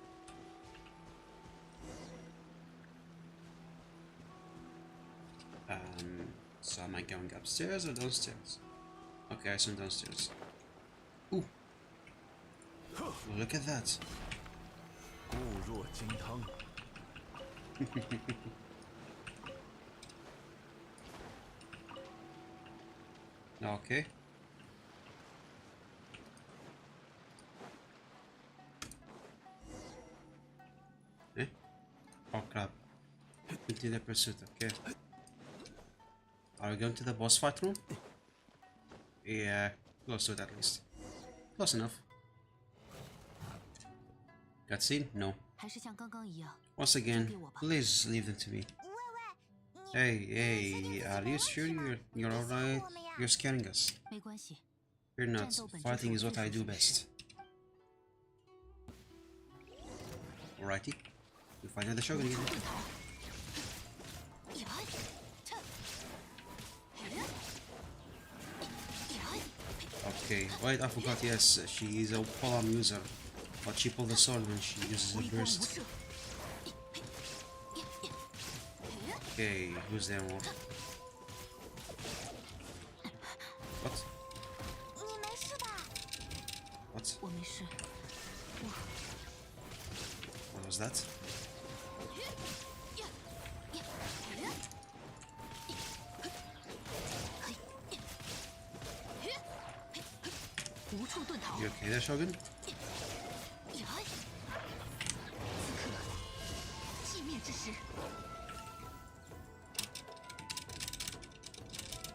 So am I going upstairs or downstairs? Okay, I assume downstairs. Ooh. Look at that. 固若金汤。 Okay. Eh? Oh crap. Continue the pursuit, okay. Are we going to the boss fight room? Yeah, close to it at least. Close enough. Cutscene? No. 还是像刚刚一样， Once again, please leave them to me. 喂喂，你 Hey, are you sure you're alright? You're scaring us. 没关系。 You're not. Fighting is what I do best. Alrighty. We find out the Shogun again. Okay, wait, I forgot, yes, she is a polearm user. But she pulls the sword when she uses a 微光无 burst. 射， Okay, who's there more? What? 你没事吧？ What? 我没事。 What was that? 无处遁逃。 You okay there, Shogun? 寂灭之时，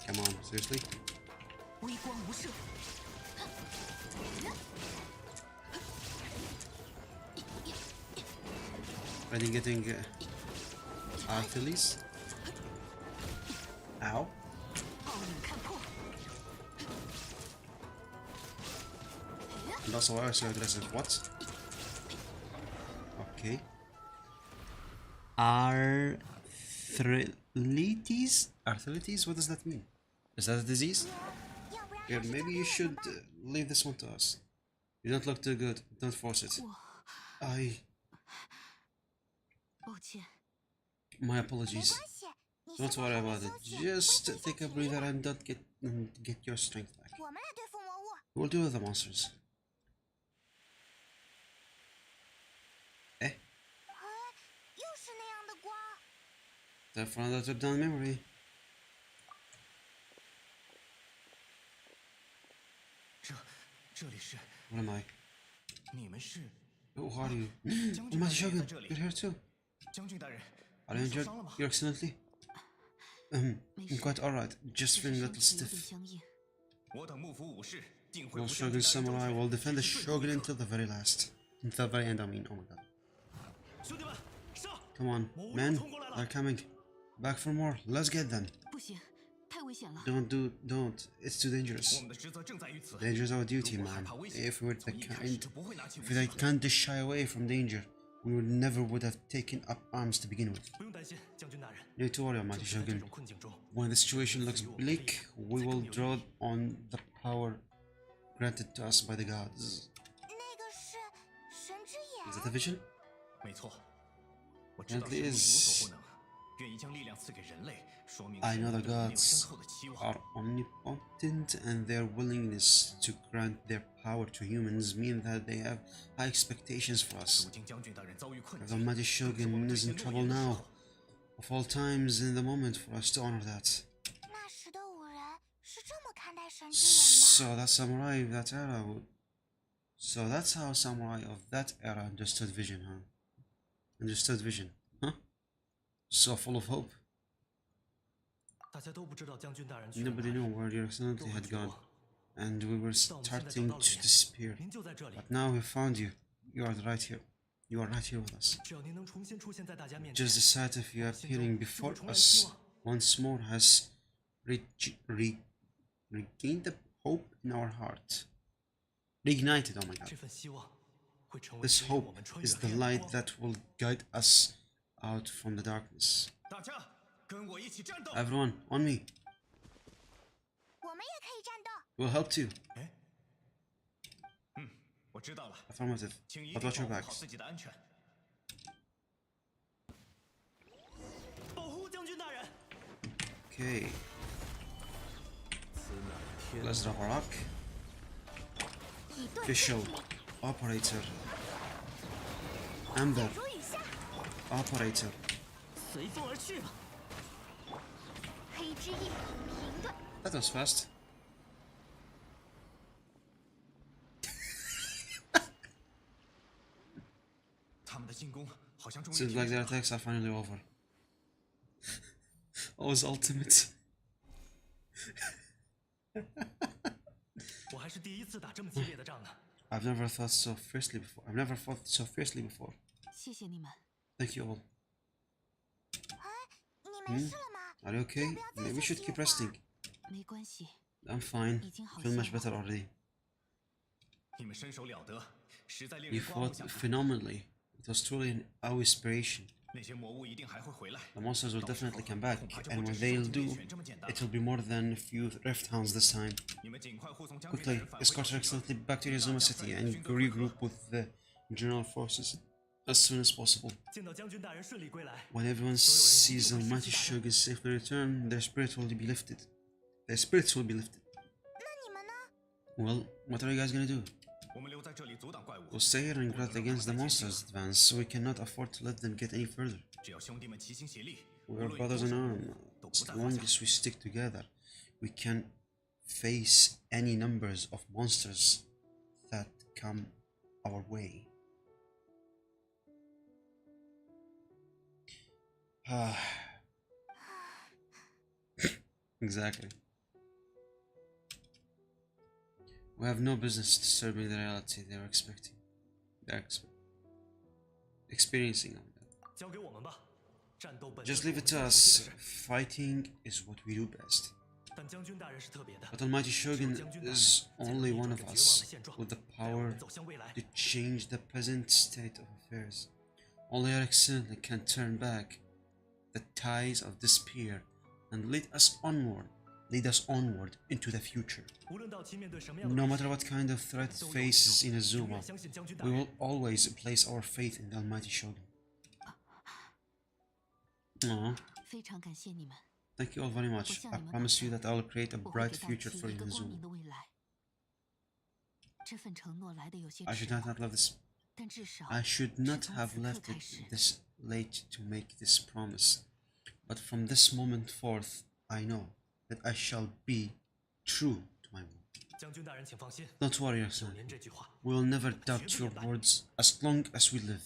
Come on, seriously? 微光无射。 Ready getting Achilles? Ow. 暴影看破， And also why are you so aggressive? What? Okay. Arthritis? Arthritis? What does that mean? Is that a disease? 要不然 Yeah, 还是 maybe 交 you 给我 should 们吧。 leave this one to us. You don't look too good. Don't force it. 抱歉。 My 没 apologies. 关系，你 Don't 先 worry 好好 about it. 休息， Just 恢复一下 take a 体力 breather 吧。 and don't get your strength back. 我们来对付魔物。 We'll deal with the monsters. Eh? 哎，又是那样的光。 Time for another trip down memory. 这里是 What am I? 你们是 Who are you? 将 Oh, 军 my 大人也 Shogun, 在这里 you're。here too. 将军大人， Are you 您受 injured? 伤了吗？ You're excellently? 没 I'm 事， quite alright. 只 Just 是 feeling a 身 little 体有点 stiff. 僵硬。我等幕府武士定会 Will 服将 Shogun 军大人周 Samurai 全 will defend the 直至最后 Shogun 一 until 刻。 the very last. Until the very end, I mean. Oh my god. 兄弟们，上！ Come on, 魔物 men. 冲过来了 They're coming. Back for more. Let's get them. 不行，太危危险了。 Don't. It's too 我 dangerous. 们的职责正在于此。 Danger's our 如 duty, 果害 man. 怕危险， If we were the 从一开始 kind, 就不会拿起武 if we the 器。 kind to shy away from danger, we would have taken up arms to begin with. 不用担心，将军大人。 No need to worry, Almighty 就在这 Shogun. 种困境中， When the situation looks bleak, we will draw on the power granted to us by the gods. 那个是神之 Is 眼。 that a vision? 没错，我知道 Apparently 神明无 is. 所不能，愿意将力量赐给人类，说明 I 神 know 明 the 对我们有深 gods 厚的期望。 are omnipotent, and their willingness to grant their power to humans mean that they have high expectations for us. 如今将军大人遭遇困 The 境， Almighty 正是我 Shogun 们兑 is 现 in 诺 trouble 言的时 now. 候。 Of all times in the moment for us to honor that. 那时的武人是这么看待神之眼的。 So that samurai of that era So that's how samurai of that era understood vision, huh? Understood vision, huh? So full of hope. 大家都不知道将军大人去了哪 Nobody 里， knew where your excellency 都很 had 绝 gone, 望。 and we were 到我们现在找 starting 到了 to 您， disappear. 您就在这里。 But now we found you. You are right here. You are right here with us. 只要您能重新出现在大家面前， Just the sight of you 心中 appearing 就 before 会重燃希 us 望。 once more has regained the hope in our heart. Reignited, oh my god. 这份希望会成为 This 指引我 hope 们穿越 is the 黑暗的 light 光。 that will guide us out from the darkness. 大家跟我一起战斗！ Everyone, on me. 我们也可以战斗。 We'll help too. 哎，我知道了， Affirmative. 请一 But 定 watch your 保护好 backs. 自己的安全。保护将军大人。 Okay, let's drop a rock. 以盾 Official. Operator. Amber. 如雨下， Operator. 随风而去吧。黑之翼平盾。 That was fast. 他们的进攻好像终于 Seems 停 like 止 their 了。 attacks are finally over. Oh, it's ultimate. 我还是第一次打这么激烈的仗呢。 I've never thought so fiercely before. I've never fought so fiercely before. 谢谢你们。 Thank you all. 你没事了吗？ Are you okay? Maybe we should keep resting. 没关系， I'm fine. 已经好 Feel 些 much 了。 better already. 你们身手了得，实在令 You 人刮目 fought 相看。 phenomenally. It was truly an our inspiration. 那些魔物一定还会回来。 The monsters will 到时候 definitely come back, 恐怕就 and 不 when 只是 they'll 受尽灭 do, 权这么简单 it will be more than a few Rift Hounds this time. 你们尽快护送将军大 Quickly, 人返回 escort 到 her 西城 excellently back to Izuma City and regroup with the general forces as soon as possible. 见到将军大人顺利归来， When everyone sees the mighty Shogun safely return, their spirit will be lifted. Their spirits will be lifted. 那你们呢？ Well, what are you guys gonna do? 我们留在这里阻挡怪物。 We'll stay here and guard against the monsters' advance, so we cannot afford to let them get any further. 只要兄弟们齐心协力， We 无 are 论有 brothers 多 in 少魔 arms. 物都不 As 在话 long 下。 as we stick together, we can face any numbers of monsters that come our way. Exactly. We have no business disturbing the reality they're expecting. Experiencing on them. 交给我们吧，战斗本 Just 就是 leave 我 it 们 to 的 us. 责任。 Fighting is what we do best. 但将军大人是特别的， But Almighty Shogun is only one of us with the 带我 power 们走向未来 to。change the present state of affairs. Only our excellent can turn back the ties of despair and lead us onward into the future. 无论到期面对什么样的 No 危 matter 险， what kind of threat 都有 faces 理由 in 永 Azuma, 远相信将军大 we 人 will。always place our faith in the Almighty Shogun. Aw, 非常感谢你们， thank you all very 我 much. 向 I 你们 promise you 保 that I will create a 我会 bright 给大 future 齐 for 一 you 个 in 光明 Azuma. 的未来。这份承诺来的有些 I 迟 should not 了， have left this. 但至少 I should 是 not 从 have 此刻 left 开 it 始， this late to make this promise. But from this moment forth, I know that I shall be true to my word. 将军大人，请放心， Don't worry, your 有 son. 您这句话， We will never doubt your words as long as we live.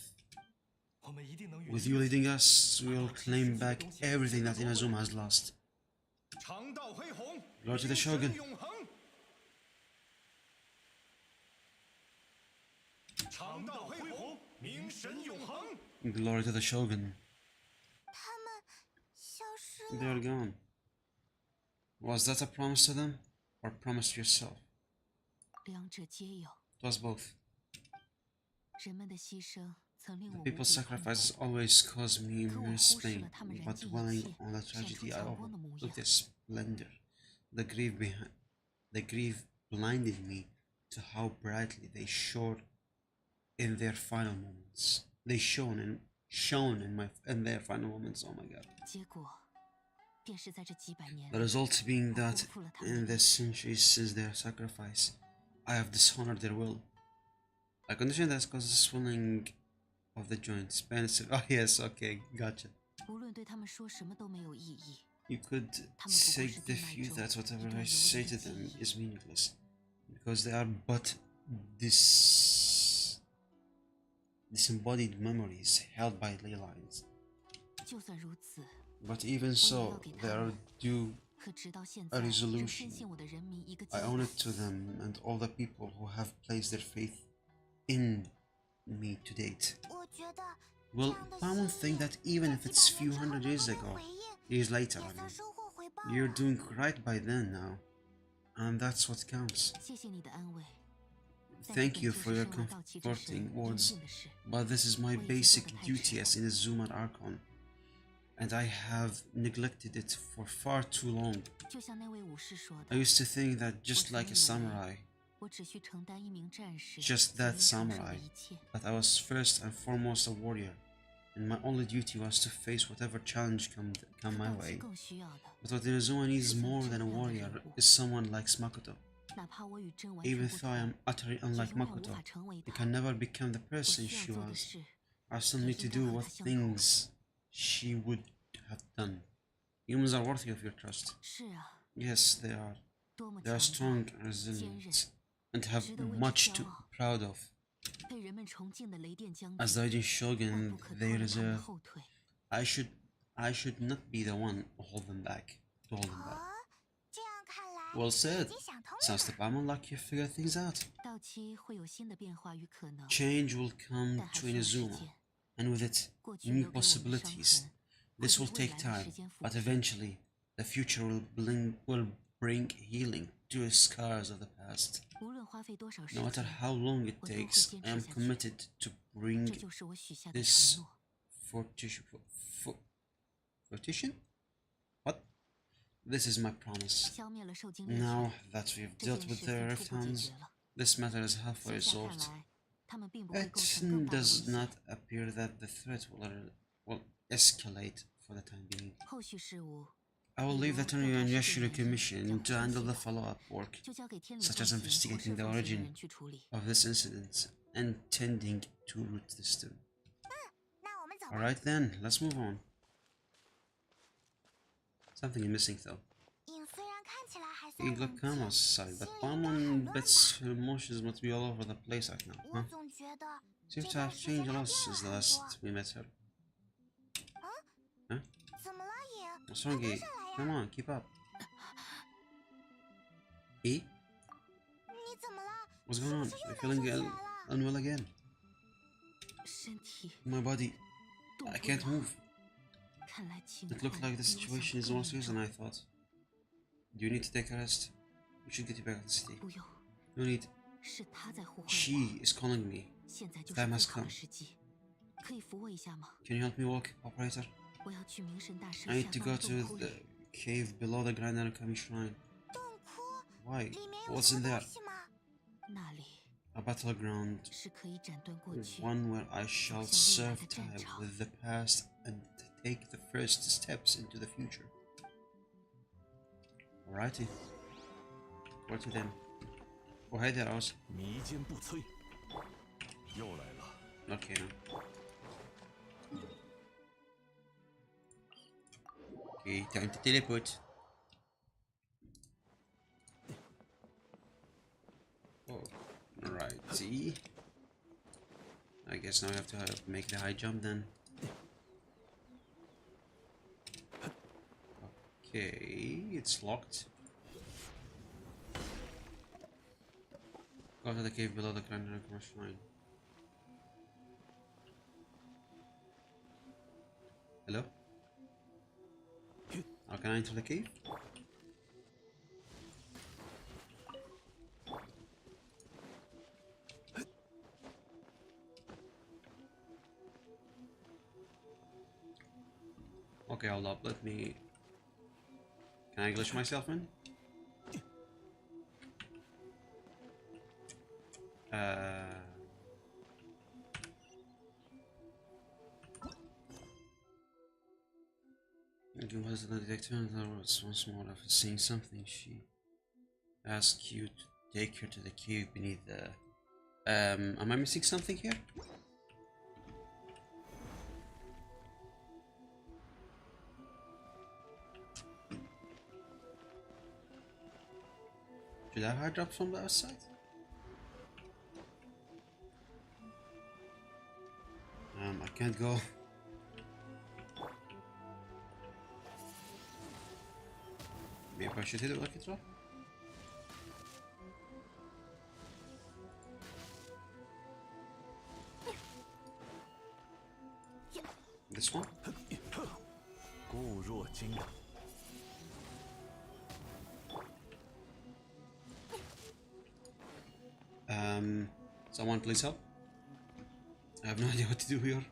我们一定能与 With 您 you leading us, we will claim back everything that Inazuma has lost. 长道恢弘， Glory to the 名神 Shogun. 永恒。长道恢弘，名神永恒。 Glory to the Shogun. 他们消失 They 了。 are gone. Was that a promise to them, or promise to yourself? 两者皆有。 It was both. 人们的牺牲曾令 The 我无比 people's 痛 sacrifices 苦， always cause me 可我 immense 忽视 pain, 了他们燃 but 尽一 dwelling 切， on the 闪出 tragedy, I 强光的模 overlooked 样。 their splendor. The grief blinded me to how brightly they shone in their final moments. They shone in their final moments. Oh my god. 结果便是在这几百年 The 里， result being 我 that 辜负了他们 in 的 the 意志。 centuries since their sacrifice, I have dishonored their will. I condition that's causes the swelling of the joints. Pain is oh yes, okay, gotcha. 无论对他们说什么都没有意义。 You could take the view that whatever I say to them is meaningless, because they are but disembodied memories held by ley lines. 就算如此， But even so, they are due 可直到现 a 在，仍 resolution. 深信我的人民一个 I 交 own 代。 it to them and all the people who have placed their faith in me to date. 我觉得 Will 这样的 Paimon 心 think 意 that even 在 if 几 it's 百 few 年之后 hundred 能 years 够 ago, 被回应， years later, 也 I 算 mean, 收获回报 you're 了。 doing right by then now, and that's what counts. 谢谢你的安慰。但这 Thank 本 you 就 for 是 your 生而到齐之时 comforting 应 words, 尽的事。 but this is my 我已经 basic 做得太 duty 迟 as in a Zoomer Archon, and I have neglected it for far too long. 就像那位武士说 I 的， used to think that just like a samurai, 我只需承担一名战士 just 所 that 应承受的 samurai, 一切。 that I was first and foremost a warrior, and my only duty was to face whatever challenge come 可 my 道奇 way. 更需要的， But what Inazuma needs more than a warrior is someone like Makoto. 哪怕我与真完 Even 全不 though I 同， am utterly 也 unlike 永远无 Makoto, 法成为 I 他。 can never become the 我 person 需 she 要做的 was. 事， I still 也 need to 应该 do 和 what 他相同。 things she would have done. Humans are worthy of your trust. 是啊， Yes, they are. 多么 They are 强 strong 大， and 坚韧， resilient, and have 值得为之 much 骄 to be 傲。 proud of. 被人们崇敬的雷电将 As 军， the Raiden 万 Shogun 不可拖 they 了他们 deserve, 后腿。 I should not be the one to hold them back. 哦，这样看来 Well 你 said. 已经想通了 Sounds to 嘛。 Paimon like you figured things out. 到期会有新的变化与可能， Change will come 但还 to 需要时 Inazuma, 间。 and with it, 过去 new 留给我们的伤 possibilities. 痕， This 会 will 在未 take 来的时 time, 间抚 but 平。 eventually, the future will bring healing to the scars of the past. 无论花费多少时 No matter 间， how long it 我都会 takes, 坚 I am 持下去。 committed to 这 bring 就是我许下的 this 承诺。 fortition? What? This is my promise. 消灭了受精猎 Now 犬， that we've 这 dealt 件 with 事 the 算 Rift 初步解 Hands, 决了。 this matter is halfway 现在看 resolved. 来，他们并不会 It 构成更大的威 does 胁。 not appear that the threat will escalate for the time being. 后续事务 I will leave the Tenryu and Yashiro Commission to handle the follow-up work, 就交给天理 such 奉 as 行或 investigating 是 the 奉行的 origin 人去处理。 of this incident and tending to root system. 那我们走吧。 Alright then, let's move on. Something is missing though. 影虽然看起来还算 You 冷 look 静， calm outside, but 心里应该很 Paimon 乱 bets 吧？ her emotions must be all over the place right now, 我 huh? 总觉得 Seems 这 to 段 have 时间 changed a 她 lot 变 since 了 the 很 last 多。 we met her. 怎么了也？ What's wrong, 快跟 E? 上来呀！ Come on, keep up. E? 你怎么了？ What's 是 going 不 on? 是又 I'm 难受 feeling 起来 ill, 了？ unwell again. 身体 My body, 动 I 不 can't 了， move. 看来情 It 况 looked like the 比我想 situation is 更 more 严 serious 重 than I thought. Do you need to take a rest? We should get you back to the city. 不用， No need. 是他在呼唤我， She is calling me. 现在就是 Time 最 has 好的 come. 时机。可以扶我一下吗？ Can you help me walk, operator? 我要去冥神大师 I 下 need to 方 go 的 to 洞窟 the 里。 cave below the Grand Arakami Shrine. 洞窟 Why? 里面有 What's 什 in 么 there? 东西吗？那里 A battleground. 是可以斩断过去， One where I shall 走向未来 serve 的战 time 场。 with the past and take the first steps into the future. Alrighty. Where to then? Oh, hey there, Oz. 迷坚不摧，又来了。 Okay, now. Okay, time to teleport. Oh, alrighty. I guess now I have to make the high jump then. Okay, it's locked. Go to the cave below the Grand Arakama Shrine. Hello? How can I enter the cave? Hold up, let me... Can I glitch myself in? You was the detective and there was once more after seeing something. She asked you to take her to the cave beneath the... am I missing something here? Did I hard drop from the outside? I can't go. Maybe I should hit it like a drop? This one? 固若金刚。 Someone please help. I have no idea what to do here.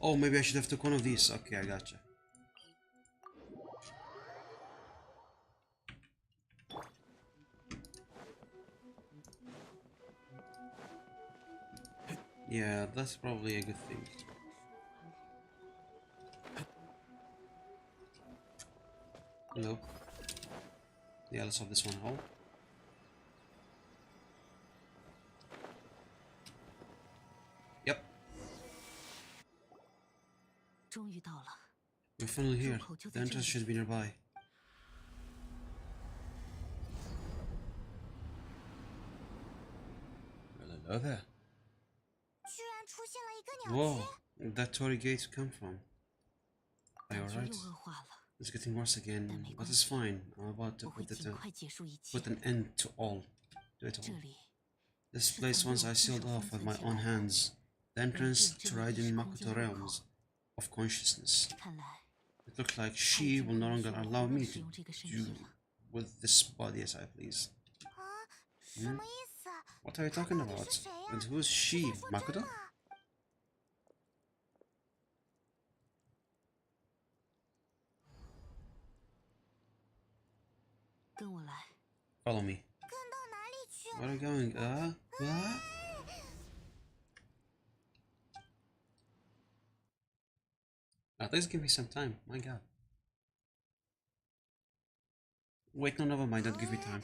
Oh, maybe I should have took one of these. Okay, I gotcha. Yeah, that's probably a good thing. Nope. Yeah, let's have this one hold. Yep. 终于到了， We're finally here. The entrance should be nearby. Well, hello there. 居然出现了一个鸟 Whoa, 居， that torii gate come from? Are you 感觉 alright? 又恶化了。 It's getting worse again, but it's fine. I'm about to 我会 put 尽快结束一切 put。an end to it 这 all. 里 This place once I sealed off with my own hands. The entrance to Raiden Makoto realms of consciousness. 看来 It looked like 他已 she 经 will 不 no 允许 longer 我 allow 胡乱 me 使 to 用这个身 do 体了。 with this body as I please. 啊，什么意思？ What are you 他 talking 到底 about? 是谁呀？ And who's 是 she, 在说真 Makoto? 话？ 跟我来。 Follow me. 跟到哪里去？ Where are you going? What? At least give me some time. My god. Wait, no, never mind. Don't give me time.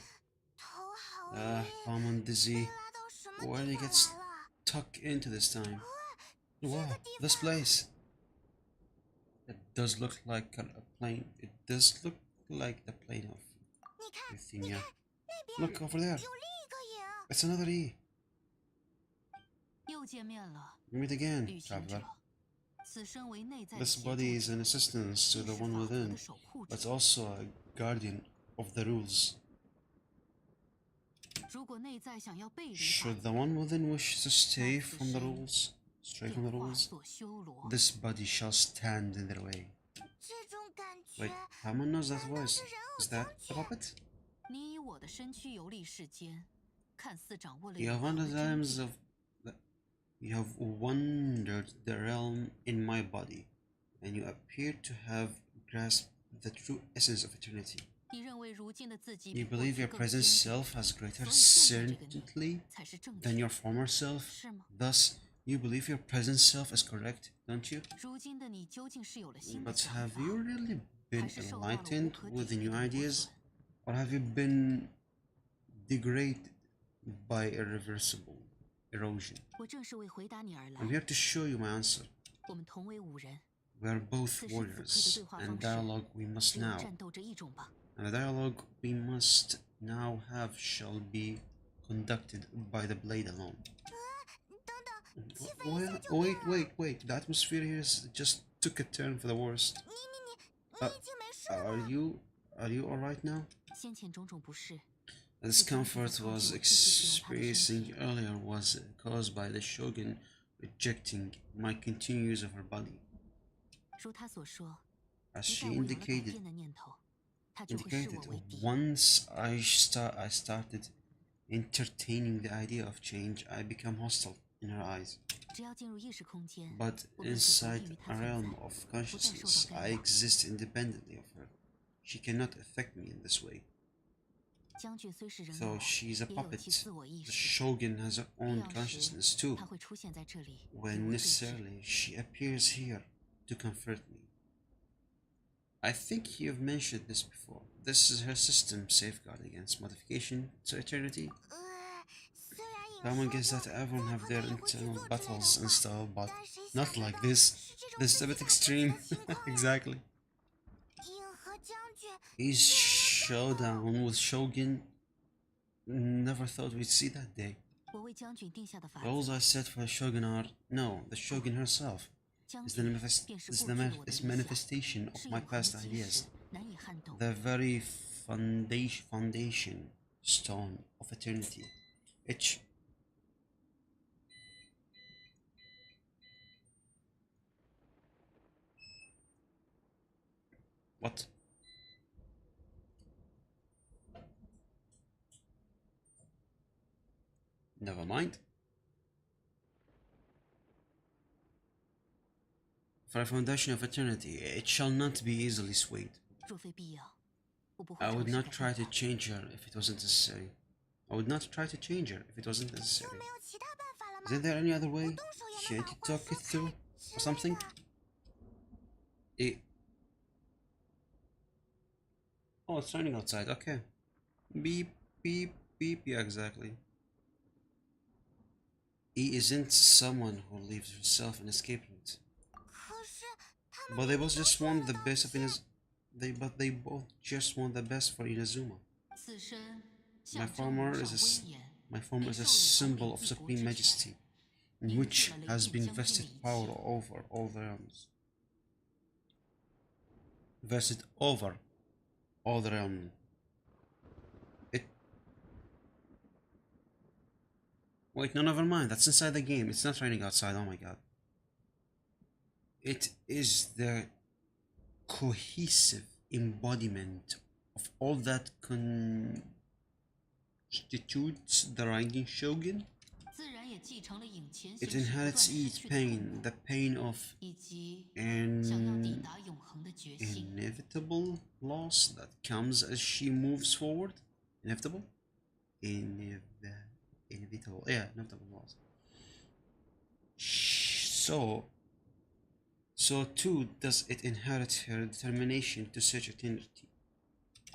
头好晕， I'm 被 dizzy. 拉到什么 Where did 地 he 方 get 来了？ stuck into this time? 这 Wow, 个地 this 方， place. It does look like a plane. It does look like the plane of 你看， everything, 你 yeah. 看，那边 Look over there. 有另一个影。 It's another E. 又见面了， We meet again, 旅行者 traveler.。此身为内在的 This 协助 body is 者， an assistance to 既 the 是 one 法则 within, 的守护者 but。also a guardian of the rules. 如果内在想要背离法 Should 则， the one within wish to stay from the rules, stray from the 便化 rules, 作修罗。 this body shall stand in their way. 这种感觉 Wait, Hammond knows that 难道 voice. 是人偶 Is 将 that the 军？ puppet? 你以我的身躯游历世间，看似掌握了 You 永 have 恒的 wandered the 真 realms 谛。 of You have wandered the realm in my body, and you appear to have grasped the true essence of eternity. 你认为如今的自己 You 比过 believe 去 your 更 present 坚定， self has greater 所以现在这个你 certainty 才是正 than 确 your 的， former self. 是吗？ Thus, you believe your present self is correct, don't you? 如今的你究竟是有了新的 But 想 have 法， you really 还 been 是受到了无 enlightened 可 with 抵 the 御 new 的磨 ideas? 损？ Or have you been degraded by irreversible erosion? 我正是为回答你而来 I'm。here to show you my answer. 我们同为五人， We are both 此时此刻的 warriors, 对话 and 方式 dialogue we must 只有 now. 战斗这一种吧。 And the dialogue we must now have shall be conducted by the blade alone. 等等，气氛一下 Well, 就变了。 wait. The atmosphere here just took a turn for the worst. 你已经没事了。 Are you alright now? 先前种种不适， The discomfort was experiencing earlier was caused by the Shogun rejecting my continued use of her body. 如他所说， As 一 she 旦我有了改 indicated, 变的念头，他就会视我为敌。 once I started entertaining the idea of change, I become hostile in her eyes. 只要进入意识空间， but 我便是独立 inside 于 a 它存 realm 在， of 不再受 consciousness, 到干 I 扰。 exist independently of her. She cannot affect me in this way. 将军虽是人 So 偶， she's a 也有其 puppet. 自我意 The 识。 Shogun has her 必 own 要时， consciousness too. 他会出现在这里，与 When 我对峙。 necessarily, she appears here to comfort me. I think you've mentioned this before. This is her system safeguard against modification to eternity. 虽然影 Someone 说 gets 过 that everyone 他 have 可 their 能也会去 internal 做之类的 battles and 话， stuff, but 但谁 not 想得 like 到 this. 是这种 This is a 飞 bit 机打飞机 extreme. 的情况呀？ Exactly. 银河将军 His showdown with Shogun. Never thought we'd see that day. 我为将军定下的法 The rules 则， I set for the Shogun are no, the Shogun herself 将 is the 军便是过去的我的 is 理想， manifestation of 是 my 永恒 past 的基 ideas. 石，难以撼动。 The very foundation stone of eternity. Itch. What? Never mind. For a foundation of eternity, it shall not be easily swayed. 若非必要，我不会 I 尝 would 试 not 改 try 变 to 它。 change her if it wasn't necessary. I would not try to change her if it wasn't 就 necessary. 没有其他办法了吗？ Isn't there any other 我 way? 动手也 Can't 能把 you 话 talk 说 it through 开 or 之类 something? 的。 It... Oh, it's raining outside. Okay. Beep, beep, beep. Yeah, exactly. E isn't someone who leaves herself an escape route. 可是他们 But they 明明 both 都 just 说 want 了 the 道 best of 歉 they both just want the best for Inazuma. 此身 My 象征 former 无 is a 上威严， my former is a 被授予 symbol 管 of 理一国 supreme 之权， majesty, in 凝 which 聚了雷 has 电 been 将军的 vested 一 power 切。 over all the realms. Vested over all the realms. It. Wait, no, never mind. That's inside the game. It's not raining outside. Oh my god. It is the cohesive embodiment of all that constitutes the Raiden Shogun. 自然也继承了影前 It 行时不断 inherits 失 each 去的痛 pain, the pain of 以及想要抵达永恒的决心。 inevitable loss that comes as she moves forward. Inevitable? Inevitable. Yeah, inevitable loss. So too does it inherit her determination to search eternity.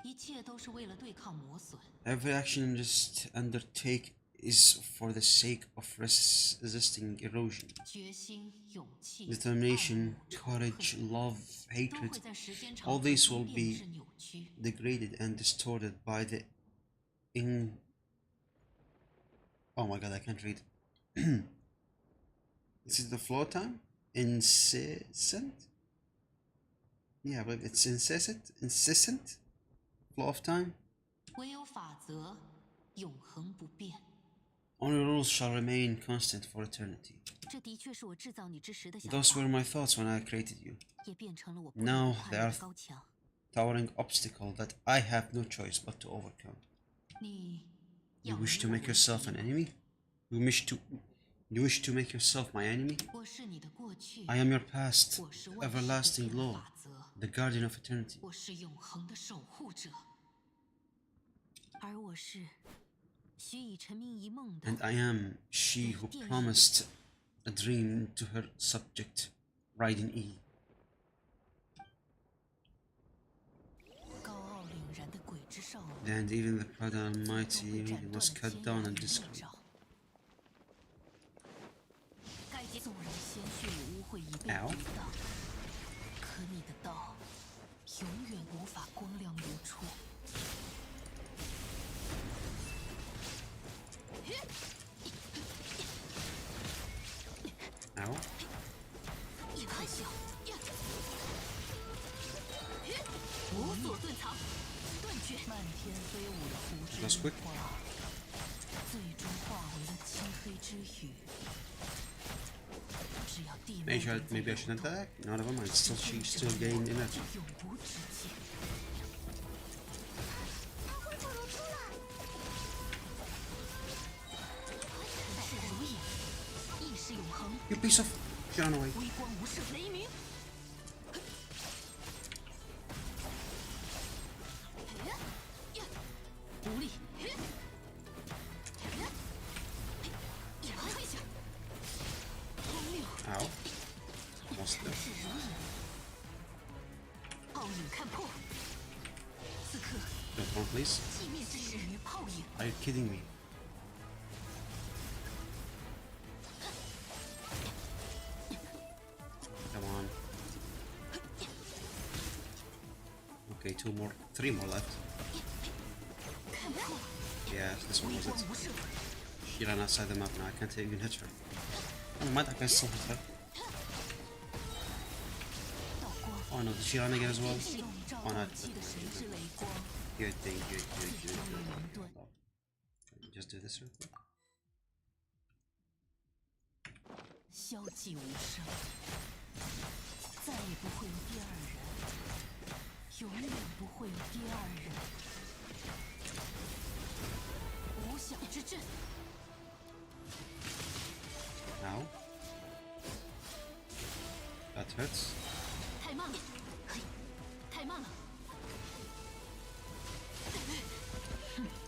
一切都是为了对抗磨损。 Every action just undertake is for the sake of resisting erosion. 决心、勇气、 Determination, 爱慕、仇 courage, 恨 love, 都 hatred, 会在时间 all 长河 these 中 will 变 be 质扭曲。 degraded and distorted by the in oh my god, I can't read. This is the flow time? Incessant? Yeah, but it's incessant flow of time. 唯有法则永恒不变。 Only rules shall remain constant for eternity. 这的确是我制造你之时的想 Those 法， were my thoughts when I created you. 也变成了我不 Now 能跨 they 越 are 的高墙。 towering obstacle that I have no choice but to overcome. 你 You 要 wish 与 to 我 make 为 yourself 敌 an 吗？ enemy? You wish to make yourself my enemy? 我是你的过去， I am your past, 我是万世不 everlasting 变的 law, 法则， the guardian of eternity. 我是永恒的守护者，而我是许以沉迷一梦的 And I am she who promised a dream to her subject, Raiden E. 高傲凛然的鬼之少女， And even the proud and 最后 mighty 会斩 Raiden 断 was 了 cut 天 down 涯 and 与 discarded. 怒照。该结纵然鲜血与污秽已被 Ow 抵挡，可你的道永远无法光亮如初。 Ow. 一可笑，无所遁藏，断绝。漫天飞舞的胡之 That's 樱 quick. 花，最终化为了漆黑之雨。只要地脉 Maybe I shouldn't attack. No, never mind. She still gained energy. 永无止境。他恢复如初了。如影，意识永恒。You piece of... She ran away. 微光无射，雷鸣。无力。退下。荒谬。 Ow. Almost there. 是如影。泡影看破。此刻。 Don't run, please. 寂灭之时于泡影。 Are you kidding me? Come on. Okay, 3 more left. 看破。 Yeah, this one 微 was 光 it. 无射。 She ran outside the map now. I can't even hit her. Oh, no, I can still hit her. 道光。 Oh no, did she run again as well? 是笼罩 Oh no, 大气的神之雷光。 good thing, good. 让你熔断。 Let me just do this real quick. 消寂无声，再也不会有第二人，永远不会有第二人。无响之阵， Ow. That hurts. 太慢了，嘿，太慢了。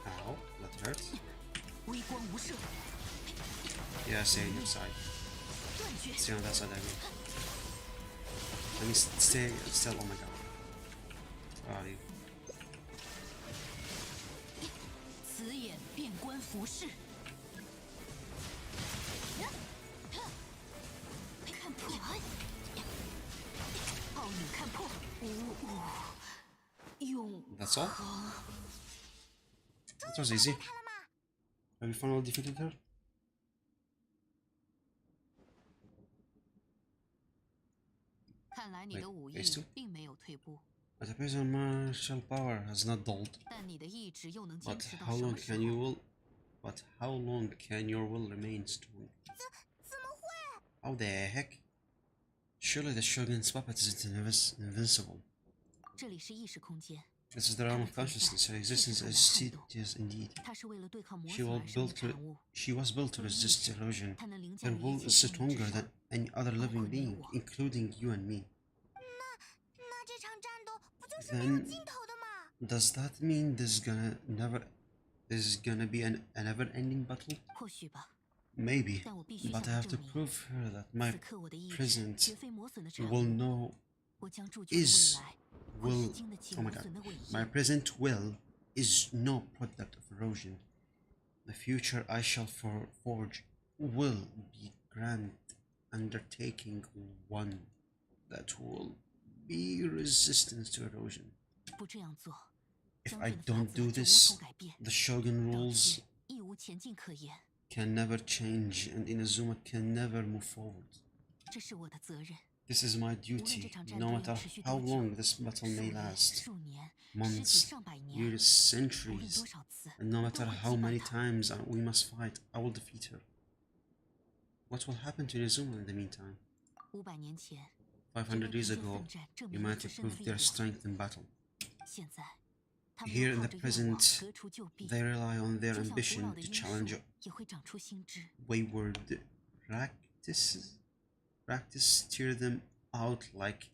Ow. That hurts. 微光无射， Yeah, stay on your side. 断绝。 Stay on that side, I mean. Let me stay still. Oh my god. Where are you? 此眼遍观浮世。看破，泡影看破，永 That's all? That was easy. Have you finally defeated her? 看来你的武艺 Phase 2? 并没有退步， But the present martial power has not dulled. 但你的意志又能坚 But 持到 how 什 long 么时 can 候？ you will? But how long can your will remain strong? 怎么会？ How the heck? Surely the Shogun's puppet isn't invincible. 这里是意识空间， This is the realm of consciousness. Her existence is serious indeed. 它是为了对抗魔 She 法 will 而生的 build to, 产物， she was built to resist erosion. 它能凌 Her 驾于 will 一 is 切生命 stronger 之 than 上。 any other living being, 包括你我。 including you and me. 那这场战斗不就是没有 Then 尽头的吗？ does that mean there's gonna be a never-ending battle? 或许吧， Maybe, 但我必须 but 向 I 她 have to 证明， prove her that my 此刻我的意志 present 绝非磨损的产 will 物， know 我将铸就的 is 未来会是 will 经得起 oh my 磨 god 损的伟 my 业。 present will is no product of erosion. The future I shall forge will be grand undertaking, one that will be resistant to erosion. 不这样做， If 将 I 军的法 don't 则 do 就无 this, 从改变， the Shogun 道 rules 歉亦无前进可言。 can never change and Inazuma can never move forward. 这是我的责任。 This is my 无论 duty, 这场战 no 斗要 matter 持续 how 多久， long this battle 数 may 月、 last, 数年、十几、 months, 上百年， years, 无论 centuries, 多少次， and no 我 matter 都会 how 击败 many 他。 times we must fight, I will defeat her. What will happen to Inazuma in the meantime? 500年前， 500 years 人类 ago, 奋战证明了 humanity 自身的 proved 力 their 量。 strength in battle. 现在，他们 Here 要 in 靠 the 着愿望 present, 革除旧弊， they rely on their 就像古 ambition 老的 to 罂 challenge 粟也会长出新枝。 wayward practices. Practice tear them out like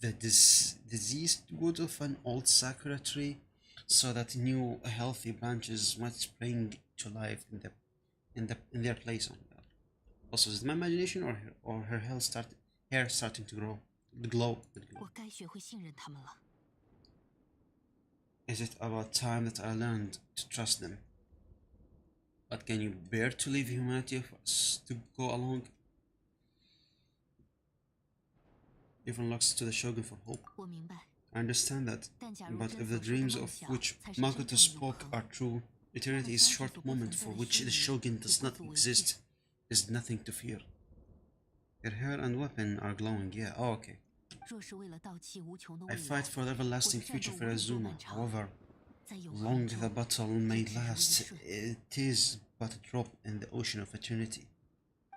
the diseased wood of an old sakura tree, so that new healthy branches might spring to life in their place. Oh my god. Also, is it my imagination or her hair starting to grow? The glow. 我该学会信任他们了。 Is it about time that I learned to trust them? But can you bear to leave humanity for us to go along? Even looks to the Shogun for hope. 我明白， I understand that, 但假如 but 真 if the 所说的 dreams 梦 of 想 which 才是真 Makoto 正的永 spoke 恒， are true, eternity is short moment for which the Shogun does not exist. There's nothing to fear. Your hair and weapon are glowing, yeah. Oh, okay. 若是为了到期无穷的 I 未 fight 来， for the everlasting future for Azuma. However 在永 long 恒 the 中， battle may 只如一 last, 瞬。 it is but a drop in the ocean of eternity.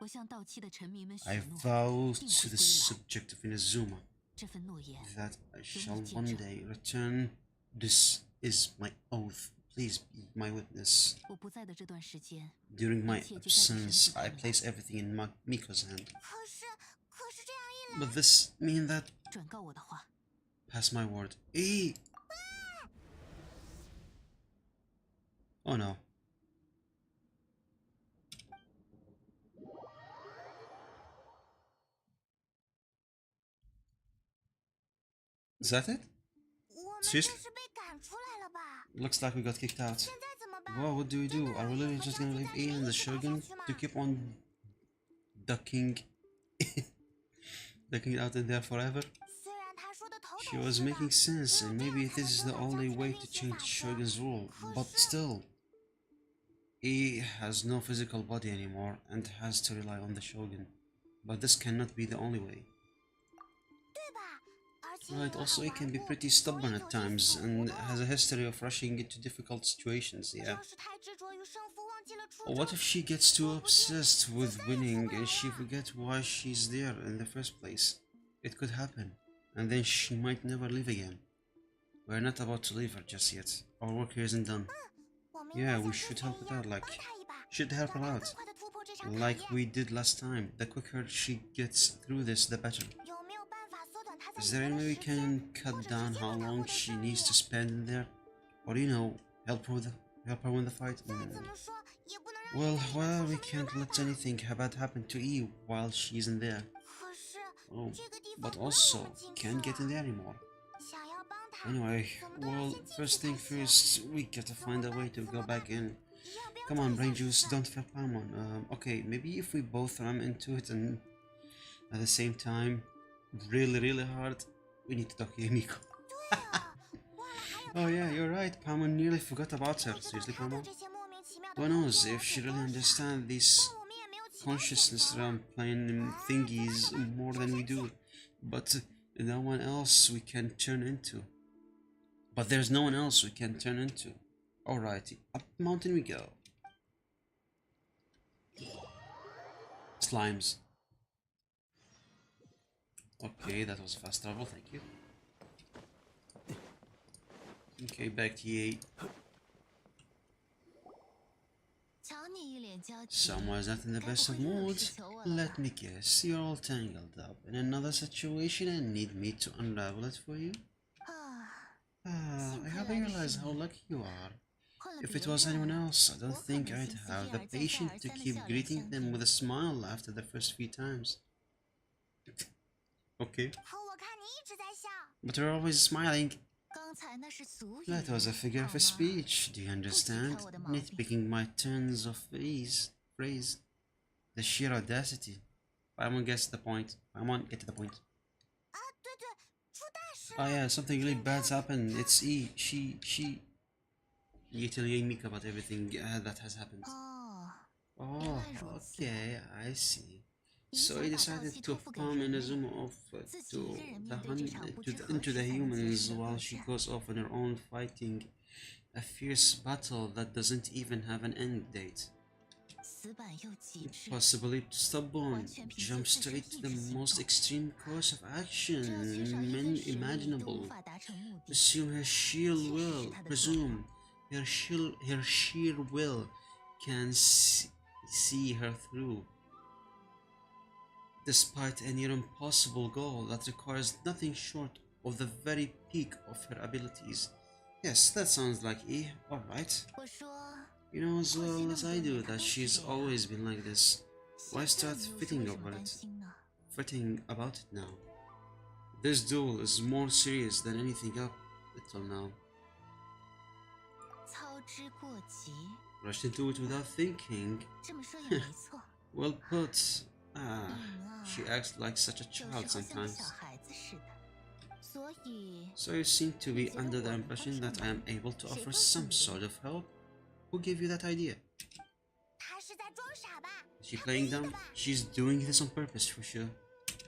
我向到期的臣民们许 I 诺， vow 定 to 会 the 归来。 subject of Inazuma 这份诺言， that I shall one day return. This is my oath. Please be my witness. 我不在的这段时间， During my 一切就像是神 absence, 指 I 点 place everything in Miko's hand. 可是这样一来， But this mean that 转告我的话， pass my word. Eh. Oh no. Is that it? 我们这 Seriously? 是被赶出来了吧？ Looks like we got kicked out. 现在怎么办？ Well, what do we do? Are we literally just gonna leave E and the Shogun to keep on ducking ducking out in there forever? 虽然他说的头 She 头 was 是道， making sense, and 只有 maybe 这样 this is 才 the 能 only 将 way 这 to 个秘 change 法则。 Shogun's rule. 可 But 是 still, E has no physical body anymore and has to rely on the Shogun. But this cannot be the only way. 对吧？而且 Right, 因为 also 很 it can 顽 be 固， pretty 容易 stubborn 有 at 些 times 死 and 不动。 has a history of rushing into difficult situations, yeah. 要是太执着于胜负，忘记了初 Or what 衷， if she gets too obsessed with winning and she forgets why she's there in the first place? It could happen, and then she might never leave again. We're not about to leave her just yet. Our work here isn't done. 我们应 Yeah, 该 we 像之 should 前 help 一 it 样 out, like, 帮他一把， should help 让 her 他 out. 更快的突破这场考 Like 验。 we did last time. The quicker she gets through this, the better. 有没有办法缩短他在 Is 里 there 面 any 的 way we 时间， can 或 cut 者直 down 接 how 让他 long 获得 she 胜利 needs to？ spend in there? Or help her win the fight? 再怎么说也不能让 Well, 人在里面 well, 出 we 什么意 can't 外 let 吧？ anything bad happen to E while she's in there. 可是 Oh, 这个地方 but 不让我 also 们进去 can't get in 啊！ there anymore. 想要帮他， Anyway, 怎么都要 well, 先进 first 去 thing 才行。 first, we gotta find a way to go back in. 要不要 Come on, 转 brain 一下 juice, 试试？ don't feel Paimon. Okay, maybe if we both ram into it and at the same time, really hard, we need to talk to Yumiko. 对啊，忘了还有 Oh yeah, you're right, Paimon nearly forgot about her. 不知道 Seriously, 他对 Paimon? 这些莫名其妙的 Who 工 knows 作 if she 有 really 多傻， understands these 但我们也没有其他选 consciousness 择了。 around playing thingies more than we do. But no one else we can turn into. But there's no one else we can turn into. Alrighty, up the mountain we go. Slimes. Okay, that was fast travel, thank you. Okay, back to E8. 瞧你一脸焦急， Someone's not in the 该 best 不 of 会又有 moods. 事求我了 Let 吧？ me guess, you're all tangled up in another situation and need me to unravel it for you? 啊， I haven't realized how lucky you are. 换了 If 别 it was 人 anyone else, I don't 我可 think 能 I'd 心思 have 一 the 而再再 patience 而 to 三的 keep 笑脸 greeting 相 them 迎。 with a smile after the first few times. Okay, 可我看你一直在笑。 but you're always smiling. 刚才那是俗语， That was a figure of 好吗？ speech. Do you understand? 挑我的毛病。 Nitpicking my turns of phrase. The sheer audacity. Paimon gets the point. Paimon, get to the point. 啊，对对，出大事 Oh 了！ yeah, something really bad's happened. It's E. She. You tell Mika about everything that has happened. 哦， Oh, 原来如此。 okay, I see. 你 So 想 he 把道 decided 气 to 托付给 palm 人类， Inazuma off 自己 to 一个人 the 面对这场不知何 into 时 the 才能结 humans 束的 while 恶 she 战。 goes off on her own fighting a fierce battle that doesn't even have an end date. 死板又极致， Possibly stubborn, jump straight to the most extreme course of 只 action 要缺少一分实力都无 imaginable. 法达成目的。 Assume her sheer will, presume her sheer will can see her through, despite a near impossible goal that requires nothing short of the very peak of her abilities. Yes, that sounds like E. Alright. 我说， You know as well as I do that she's always been like this. Why 现在 start 你又是 fitting 为什 over 么担 it? 心呢？ Fretting about it now. This duel is more serious than anything up until now. 操之过急， Rushed into it without thinking. 这么说也没错。 Well put. Ah, 嗯啊， she acts like such a 有时 child 候像个 sometimes. 小孩子似的。所以， So you seem to be under the impression that I am able to offer some sort of help? Who gave you that idea? 他是在装傻吧？ Is she playing dumb? She's doing this on purpose for sure.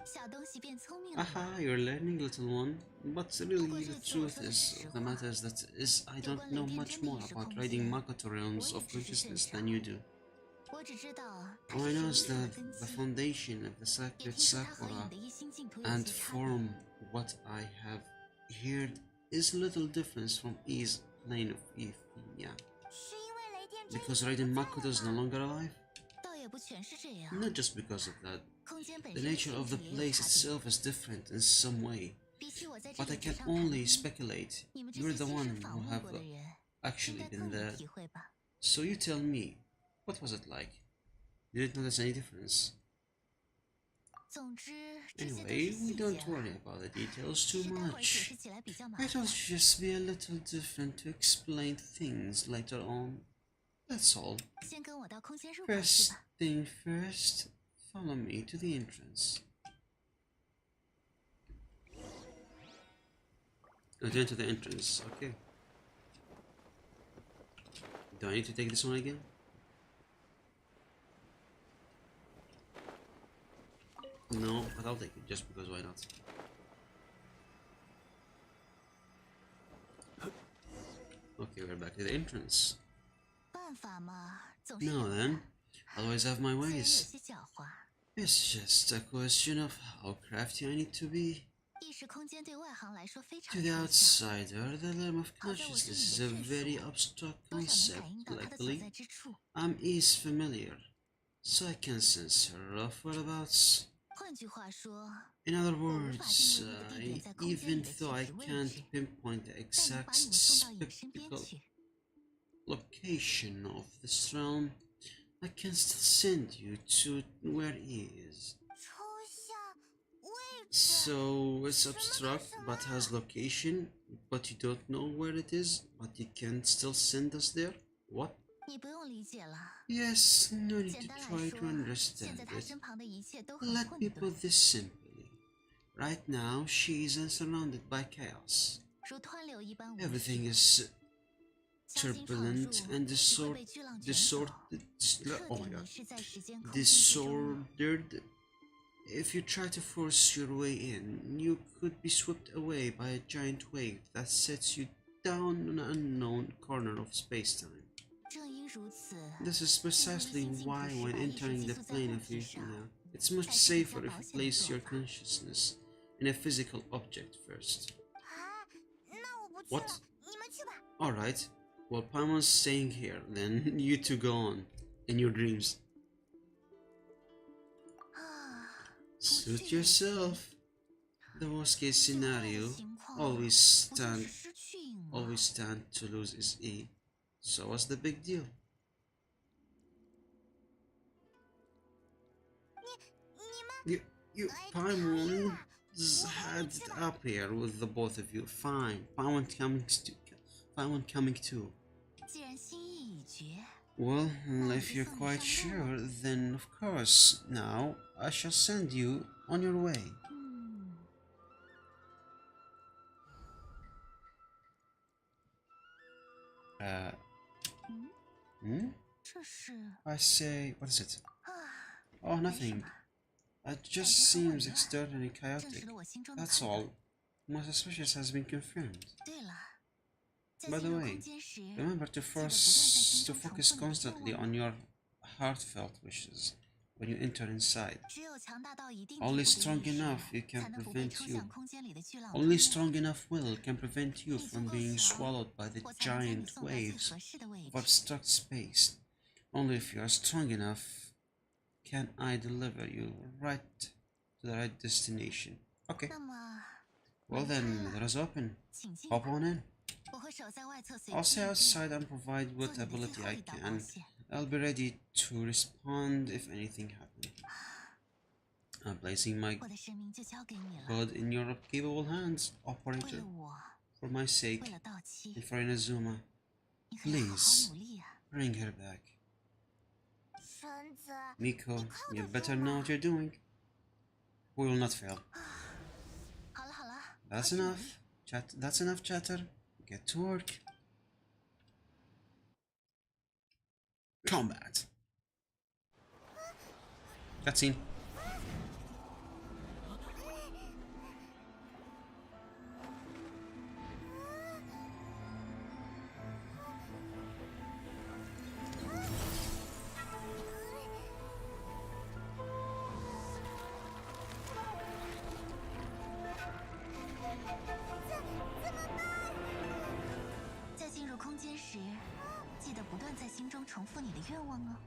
小东西变聪明了吧。 Aha, you're learning, little one. But really, the truth is, the matter is that I don't know much more about riding Makoto realms of consciousness than you do. 我只知道它 All I 是 know 神 is 力的 that 根 the 基， foundation of the 也 sacred 听说它和 Sakura 你的一星净土有 and 些差别。 form what I have heard is little difference from Ease plane of Euphemia. 是因为雷电这一 Because 天 Raiden 不在 Makoto is 了 no 吗？ longer alive? 倒也不全是这样。 Not just because of that. 空间本 The 身的 nature 性 of the 质也有 place 差别。 itself is different in some way. 比起我在这 But I 里纸 can 上谈 only 兵， speculate. 你们这 You're 些 the 亲 one 身 who 访问 have 过的人，应 actually 该 been 更有 there. 体会吧？ So you tell me, what was it like? You didn't notice any difference? 总之，这些都 Anyway, 是 we 细节 don't 了， worry about the details 只 too 是待会儿解 much. 释起来比较麻 I 烦 thought。it should just be a little different to explain things later on. That's all. 先跟我到空间入口去 First 吧。 thing first, follow me to the entrance. Return to the entrance, okay. Do I need to take this one again? No, but I'll take it just because why not? Okay, we're back to the entrance. 办法嘛，总是 Now 有的。 then, I'll always have my 虽然有 ways. 些狡猾， It's just a question of how crafty I need to be. 意识空间对外行来说非常 To the 抽象， outsider, the realm of 好在我是 consciousness is 你 a 的眷 very 属， abstract 多少能 concept. 感应到它的所 Luckily, 在之处。 I'm is familiar, so I can sense her rough whereabouts. 换句话说， In other 我无法定 words, 位一个地点在空间 even 里的具 though I 体位 can't 置， pinpoint the 但能 exact 把你们送到你们身边 spectacle 去。 location of this realm, I can still send you to where he is. 抽象位置。 So it's abstract but has location, but you don't know where it is, but you can still send us there? What? 你不用理解了。 Yes, no need 简 to 单来 try 说 to，现在 understand 他 it. 身旁的一切都很 Let 混 me 沌， put this simply. Right now, she is surrounded by chaos. 如湍流一般无 Everything 序。 is 强行闯入， turbulent and 只会被巨浪卷走， 彻 oh 底 my 迷 god, 失在时间空间之中。 disordered. If you try to force your way in, you could be swept away by a giant wave that sets you down an unknown corner of space-time. 正因如此， This is precisely why when entering the plane of Euphemia, it's much safer if you place your consciousness in a physical object first. 啊，那我不去 What? 了，你们去吧。 Alright, well Paimon's staying here, then you two go on, in your dreams. 啊， Suit yourself. The worst case scenario, 情况 always 不就是 stand 失去吗？ always stand to lose is E. So what's the big deal? 你们 You Paimon's had it up here with the both of you. Fine. Paimon coming too. 既然心意已决， Well, if you're quite sure, then of course, now I shall send you on your way. 嗯， 这是 I say, what is it? 啊， Oh, 没什 nothing. 么， It just 感觉很 seems 紊乱， extraordinarily 证 chaotic. 实了我心中的 That's 判断。 all. My suspicious has been confirmed. 对了，在 By 进 the 入 way, 空间时， remember to 记得不断在心中 focus 重复你的 constantly 愿望。 on your heartfelt wishes when you enter inside. 只有强大到一定地 Only 步的 strong 意识， enough you 才 can 能不被 prevent 抽 you. 象空间里的巨浪 Only 吞没。 strong enough will can prevent you 你足 from 够 being 强， swallowed by the 我才能将你 giant 送到最 waves 合适的位 of 置。 abstract space. Only if you are strong enough can I deliver you right to the right destination. Okay, 那么， well 门开 then, 了， let us open. 请进 Hop 吧。 on in. 我会守在外侧随 I'll 机 stay 应变， outside and provide 做 what 你的最 ability 后 I 一道保 can. 险。 I'll be ready to respond if anything happens. I'm placing my 我的生命就交给你了。 code in your capable hands, 为 operator. 了我， For my sake, 为了到期， and for Inazuma, 你可要好好 please 努力啊！ bring her back. 绳子， Miko, 你 you 靠得 better 住 know 吗 what you're doing. We will not fail. 好了好了， That's 快去努 enough. 力 That's enough chatter. Get to work. Combat. Cutscene. 愿望啊。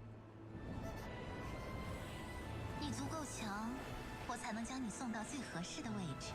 你足够强，我才能将你送到最合适的位置。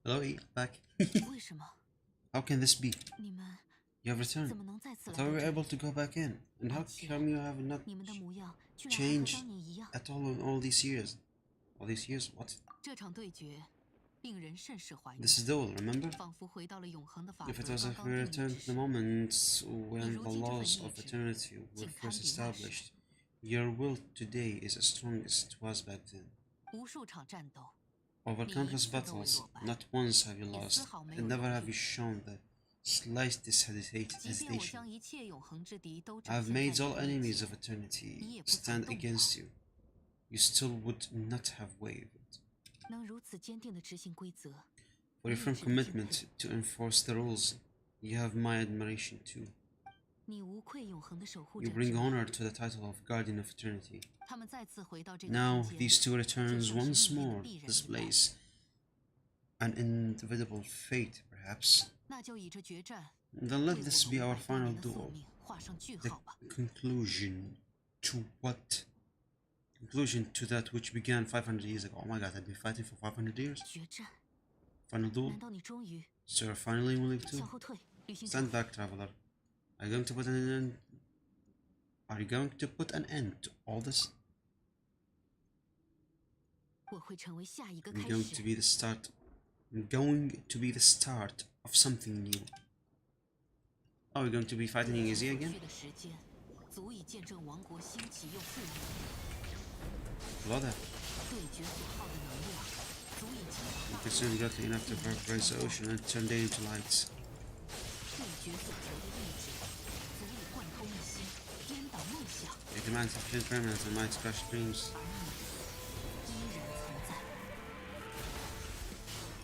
Hello, back. 为什么 How can this be? 你们 You have 怎 returned. 么能再次 I 来 thought 到 we were 这 able 里？ to go back in. And how 而且 come you have not 你们的模样居然还和 changed 当年一样。 at all in all these years? All these years? What? 这场对决令人甚是怀念， This duel, remember? 仿佛回到了永恒的法 If it 则 was 刚 if 刚 we 定义 returned 之 to the 时。 moment when the 如今这份 laws 意 of 志 eternity were 竟堪 first 比那时。 established, your will today is as strong as it was back then. 无数场战斗， Over 你 countless 一次都未 battles, 落败， not once have you 也 lost, 丝毫没有 and 犹 never have 豫。 you shown the slightest 即便我 hesitation. 将一切永恒之敌都 I 展 have 现在 made 你 all 的面 enemies of 前， eternity 你也不曾 stand 动摇。 against you. You still would not have wavered. 能如此坚定地执行规则， For your firm commitment to enforce the rules, you have my admiration too. 你无愧永恒的守护 You 者之 bring 名。 honor to the title of Guardian of Eternity. 他们再次回到这个 Now 空间， these two 就 returns 像是 once 命运的 more 必 to 然 this 一般。 place. An inevitable fate, perhaps. 那就以这决战 Then 为 let 我 this 们 be 500 our 多 final 年的宿 duel. 命画上句 The 号吧。 conclusion to what? Conclusion to that which began 500 years ago. Oh my god, I've been fighting for 500 years? 决战？ Final duel? 难道你终于 So you're finally willing 向 to? 后退，旅行者？ Stand back, traveler. Are you going to put an end? Are you going to put an end to all this? 我会成为下一个 I'm 开 going to 始。 be the start. I'm going to be the start of something new. Are we going to be fighting easy 所 again? 需的时间足以见证王国兴起又复原， Hello there. 对决所耗的能量足以激 You 发 can certainly got enough to vaporize the ocean and turn day into lights. 对决所求的意志，足以贯通一心，颠倒梦想， You demand sufficient permanence and might crush dreams. 而你依然存在。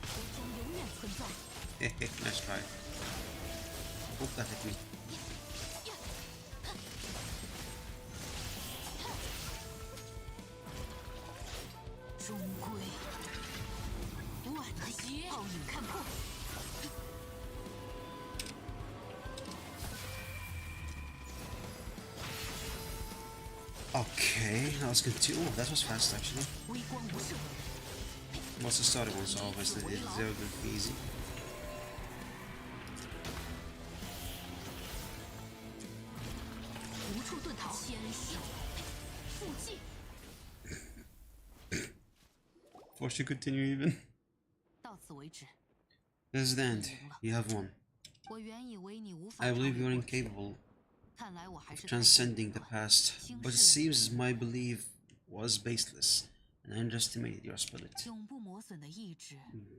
我将永远存在。 Hehe, nice try. Oop, that hit me. 终归，万劫暴雨看破。 Okay, that was good too. Oh, that was fast actually. 微光无射， What's the starting one? So obviously it's zero good easy. 无处遁逃。牵手，附近。 Force you continue even. 到此为止。 This is the end. You have won. 我原以为你无法 I 超 believe 越 you're 过去， incapable 看来我还是 of 太过 transcending 武 the 断 past, but it seems my belief was baseless and I underestimated your spirit. 永不磨损的意志，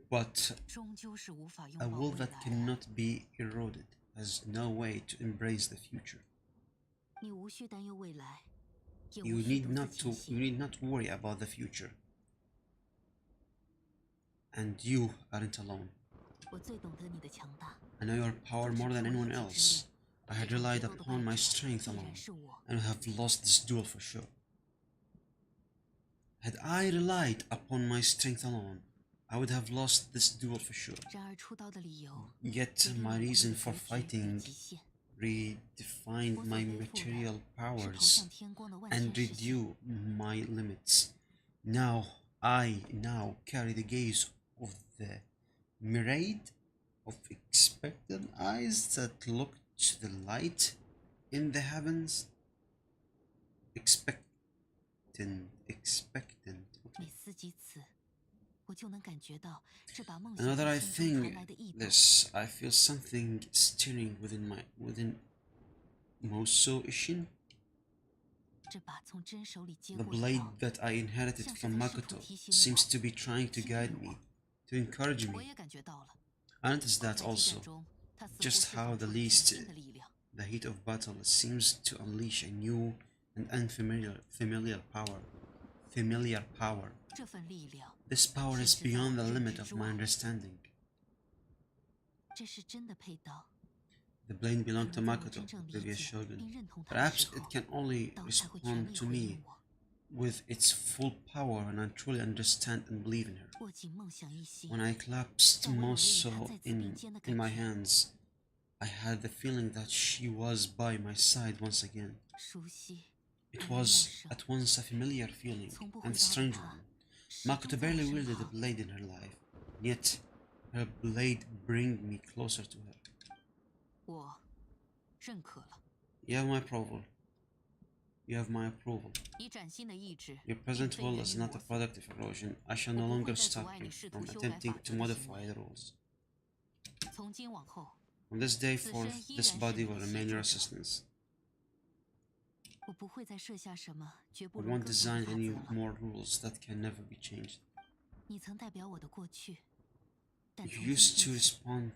But 终究是无法拥 a 抱 will 未 that 来。 cannot be eroded has no way to embrace the future. 你无需担忧未来，也 You 无需 need 独 not 自 to 前 you 行。 need not worry about the future. And you aren't alone. 我最懂得你的强大， I know your power more than anyone else. I had relied upon my strength 依 alone, 然是我。 and I have lost this duel for sure. Had I relied upon my strength alone, I would have lost this duel for sure. 然而出刀的理由， Yet 决定 my 了我的 reason 结 for 局与 fighting 极限。 redefined 我所 my 背负的 material 是投 powers 向天光的万 and 千视线。 redrew my limits. Now I carry the gaze of the myriad of expectant eyes that look to the light in the heavens. Expectant. 每思及此，我就能感觉到这把梦 And now 想 that I 在心中传 think 来的异动。 this, I feel something stirring within Moso Ishin. 这把从真手里接 The 过的 blade 刀， that I inherited 像是 from 在试图 Makoto 提醒 seems 我 to be trying to guide me, to encourage 我 me. 也感觉到了。 I noticed 在 that 激 also. 战中，他似乎 Just 释 how 放 the 出了全 least 新的力量。 the heat of battle seems to unleash a new and unfamiliar power. Familiar power. 这份力量， This power is beyond the limit of my understanding. 这是真的配刀。 The blade belonged to 可能在我 Makoto, 真 the 正理 previous 解 shogun. 并认同他的 Perhaps 时 it 候， can only 刀才会全 respond 力 to 回 me 应我。 with its full power when I truly understand and believe in her. 握紧梦想一心， When I clasped 但我有了与 Moso 他再次并肩的 in 感 my 觉。 hands, I had the feeling that she was by my side once again. 熟悉， It 而又陌 was 生， at once a familiar feeling 从不 and 会 a 遭 strange 遇他 one. 始终 Makoto 在我 barely 身 wielded a 旁。 blade in her life, yet her blade bring me closer to her. 我认可了。 You have my approval. You have my approval. 你崭新的意志， Your 并 present 非 will 源 is 于 not 我 a 所 product of erosion. I shall no 我不 longer 会再阻 stop 碍 you 你试图 from 修改 attempting 法 to 则的行 modify 为。 the rules. 从今往后， From this day 此 forth, 身依 this 然是 body 你 will 的 remain 协 your 助者。 assistance. 我不会再设下什么绝不 I 容 won't 更改 design 的法 any 则了。 more rules that can never be changed. 你曾代表我的过去，但 You 从今 used to 天起， respond,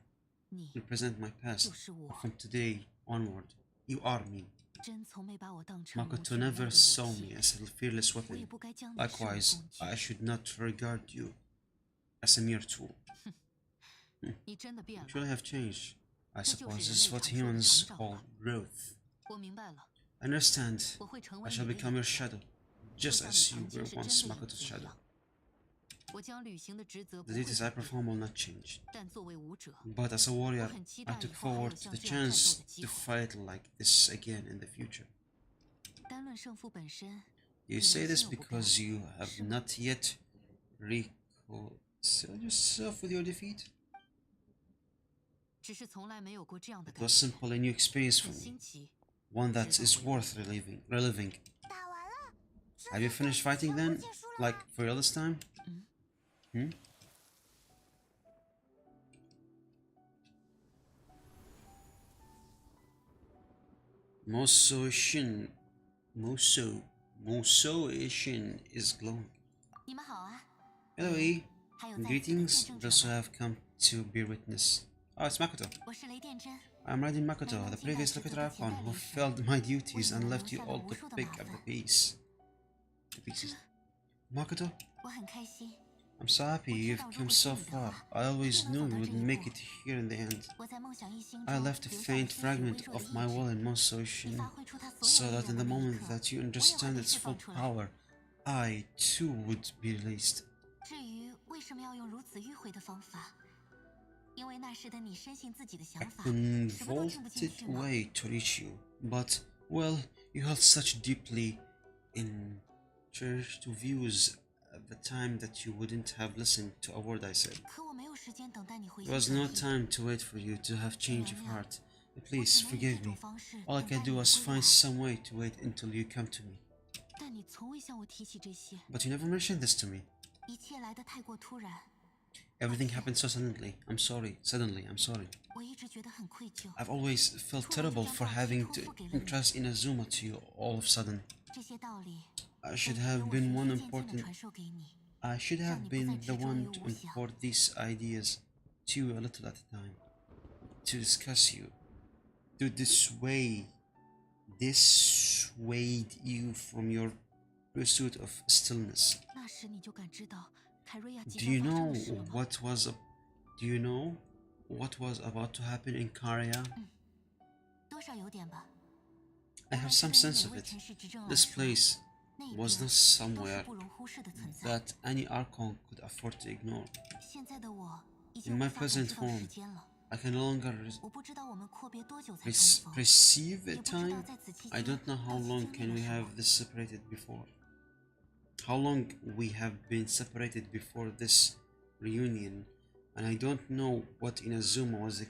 你 represent my past, 就是我 but。from today onward, you are me. 真从没把我当成无 Makoto 惧无赖 never 的 saw 武 me 器， as a fearless 我也 weapon. 不该将你视为 Likewise, 工具。 I should not regard you as a mere tool. 你真的变 You 了， truly have changed. I 这就是 suppose 人 this is 类 what 常说的 humans 成长 call 吧。 growth. 我明白了， I understand. 我会成 I 为 shall 你的 become 影 your 子， shadow, 就 just 像 as 你 you 曾经 were 是真 once 的影 Makoto's 子一 shadow. 样。我将履行的职责不 The 会 duties I 改变， perform will not change. 但作为武者， But as a warrior, 我很期 I 待以 took 后还有 forward 像 the 这样战斗 chance 的机 to 会。 fight like this again in the future. 单论胜负本身， You 你 say 良 this 心有不变， because you have 是吗？ not yet reconciled yourself with your defeat? 只是从来没有过这样的 It 感 was 觉， simply a new experience for 很 me, 新奇。 one that is worth reliving. 打完了， Have you finished fighting then? Like for real this time? Hmm? Moso Ishin is glowing. 你们好啊， Hello, E. 还有在此的 Greetings, 见证者 those who 们， have come to bear witness. Oh, it's Makoto. 我是雷电真。 I'm Raiden Makoto, the previous Liquid Icon who failed my duties and left you all to pick up the pieces. Makoto, 我很开心， I'm so happy you've come so far. I always knew you would make it here in the end. 我在梦想一星 I 中 left a 留下了 faint 些许微 fragment 弱的 of 意 my 志 will in Moso 你 Ishin, 发挥出它所 so 有力 that in 量 the 的那一 moment 刻， that you 我也会 understand 被 its 释放 full 出来。 power, I too would be released. 至于为什么要用如此迂回的方法，因为那时的你深信自己的 A 想法，什么都听不进 convoluted 去吗？ way to reach you, but, well, you held such deeply in church to views at the time that you wouldn't have listened to a word I said. 可我没有时间等待你回 There 心 was 转 no 意。 time to wait for you to have change of heart. 我 Please 只能以 forgive 这种 me. 方式 All I 等待 can 你 do 的 was 归 find 来， some way to wait until you come to me. 但你从未向我提起这些， But you never mentioned this to me. 一切来得太过突然， Everything happened so suddenly. I'm sorry. Suddenly, I'm sorry. 我一直觉得很愧疚。 I've always felt terrible for having to entrust Inazuma to you all of a sudden. 这些道理 I 都 should 是由 have 我 been 循 one 序渐进地 important. 传授给你。 I should have 让你不再 been 执 the 着于 one to 无想。 import these ideas to you a little at a time, to discuss you, to dissuade you from your pursuit of stillness. 那时你就感知到凯瑞亚即 Do 将 you 发生 know 的事了吗？ what was Do you know what was about to happen in Karya? 多少有点吧。 I have some sense of it. This place was not 都是 somewhere 不容忽视的存在。 that any Archon could afford to ignore. 现在的我已 In 经 my 无法感 present 知到 form, 时间了。 I can no longer 我不知道我们阔别多久才重逢， perceive 也 a 不知道 time. 在此期 I 间 don't know how 到底 long 经 can 历 we 了什 have 么。 this separated before. How long we have been separated before this reunion, and I don't know what Inazuma has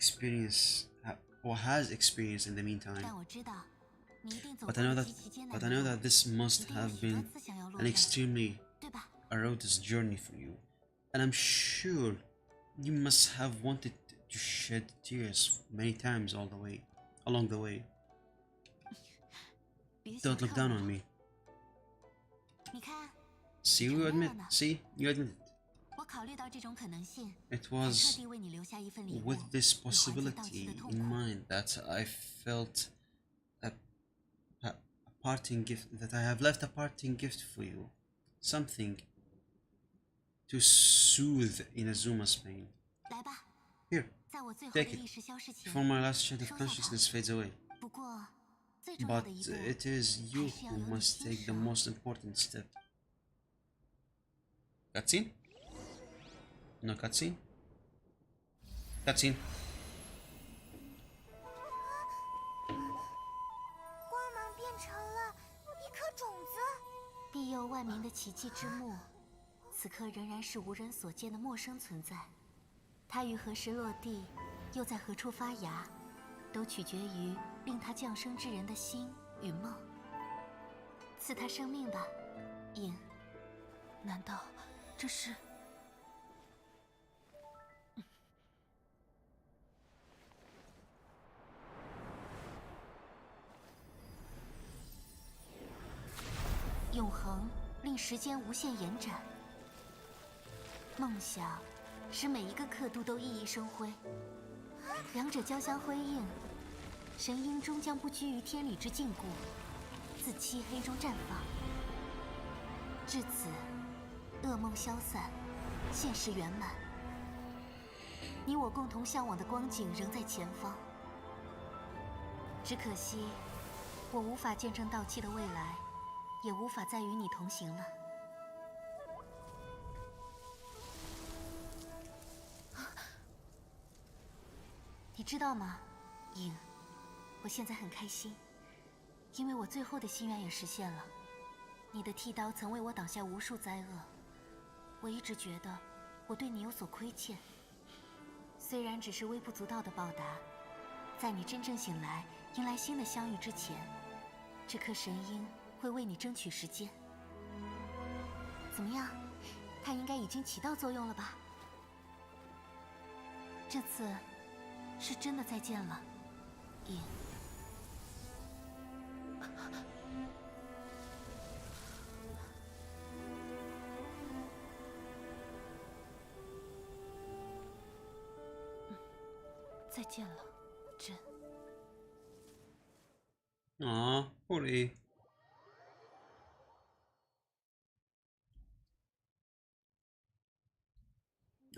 experienced in the meantime. 但我知道，你一定走 But 过 I know 了 that 极其艰难 but 的 I know 路， that this 一 must 定有 have 许多 been 次想要落 an 单， extremely 对吧？ arduous journey for you, and I'm sure you must have wanted to shed tears many times along the way. 别小 Don't look 看 down 我 on me. 你看， See, you admit. See, you admit it. 我考虑到这种可能性， It 才 was 特地为你留下一份礼物， with this 以缓解到期 possibility 的痛 in 苦。 mind that I felt a parting gift, that I have left a parting gift for you. Something to soothe Inazuma's pain. 来吧， Here, 在我最后 take 的 it 意识消失前 before my last shred of 收下它。 consciousness fades away. 不过，最重要 But 的一步 it is you 还是要 who 由你 must 亲 take the 手。 most important step. Cutscene? No cutscene? Cutscene. 光芒变成了一颗种子，庇佑万民的奇迹之木，此刻仍然是无人所见的陌生存在。它于何时落地，又在何处发芽，都取决于令它降生之人的心与梦。赐它生命吧，影。难道这是？永恒令时间无限延展，梦想使每一个刻度都熠熠生辉，两者交相辉映，神鹰终将不拘于天理之禁锢，自漆黑中绽放。至此，噩梦消散，现实圆满。你我共同向往的光景仍在前方，只可惜，我无法见证到期的未来。 也无法再与你同行了。你知道吗，影？我现在很开心，因为我最后的心愿也实现了。你的剃刀曾为我挡下无数灾厄，我一直觉得我对你有所亏欠。虽然只是微不足道的报答，在你真正醒来、迎来新的相遇之前，这颗神鹰 会为你争取时间，怎么样？它应该已经起到作用了吧？这次是真的再见了，影。再见了，真。 Aw, poor.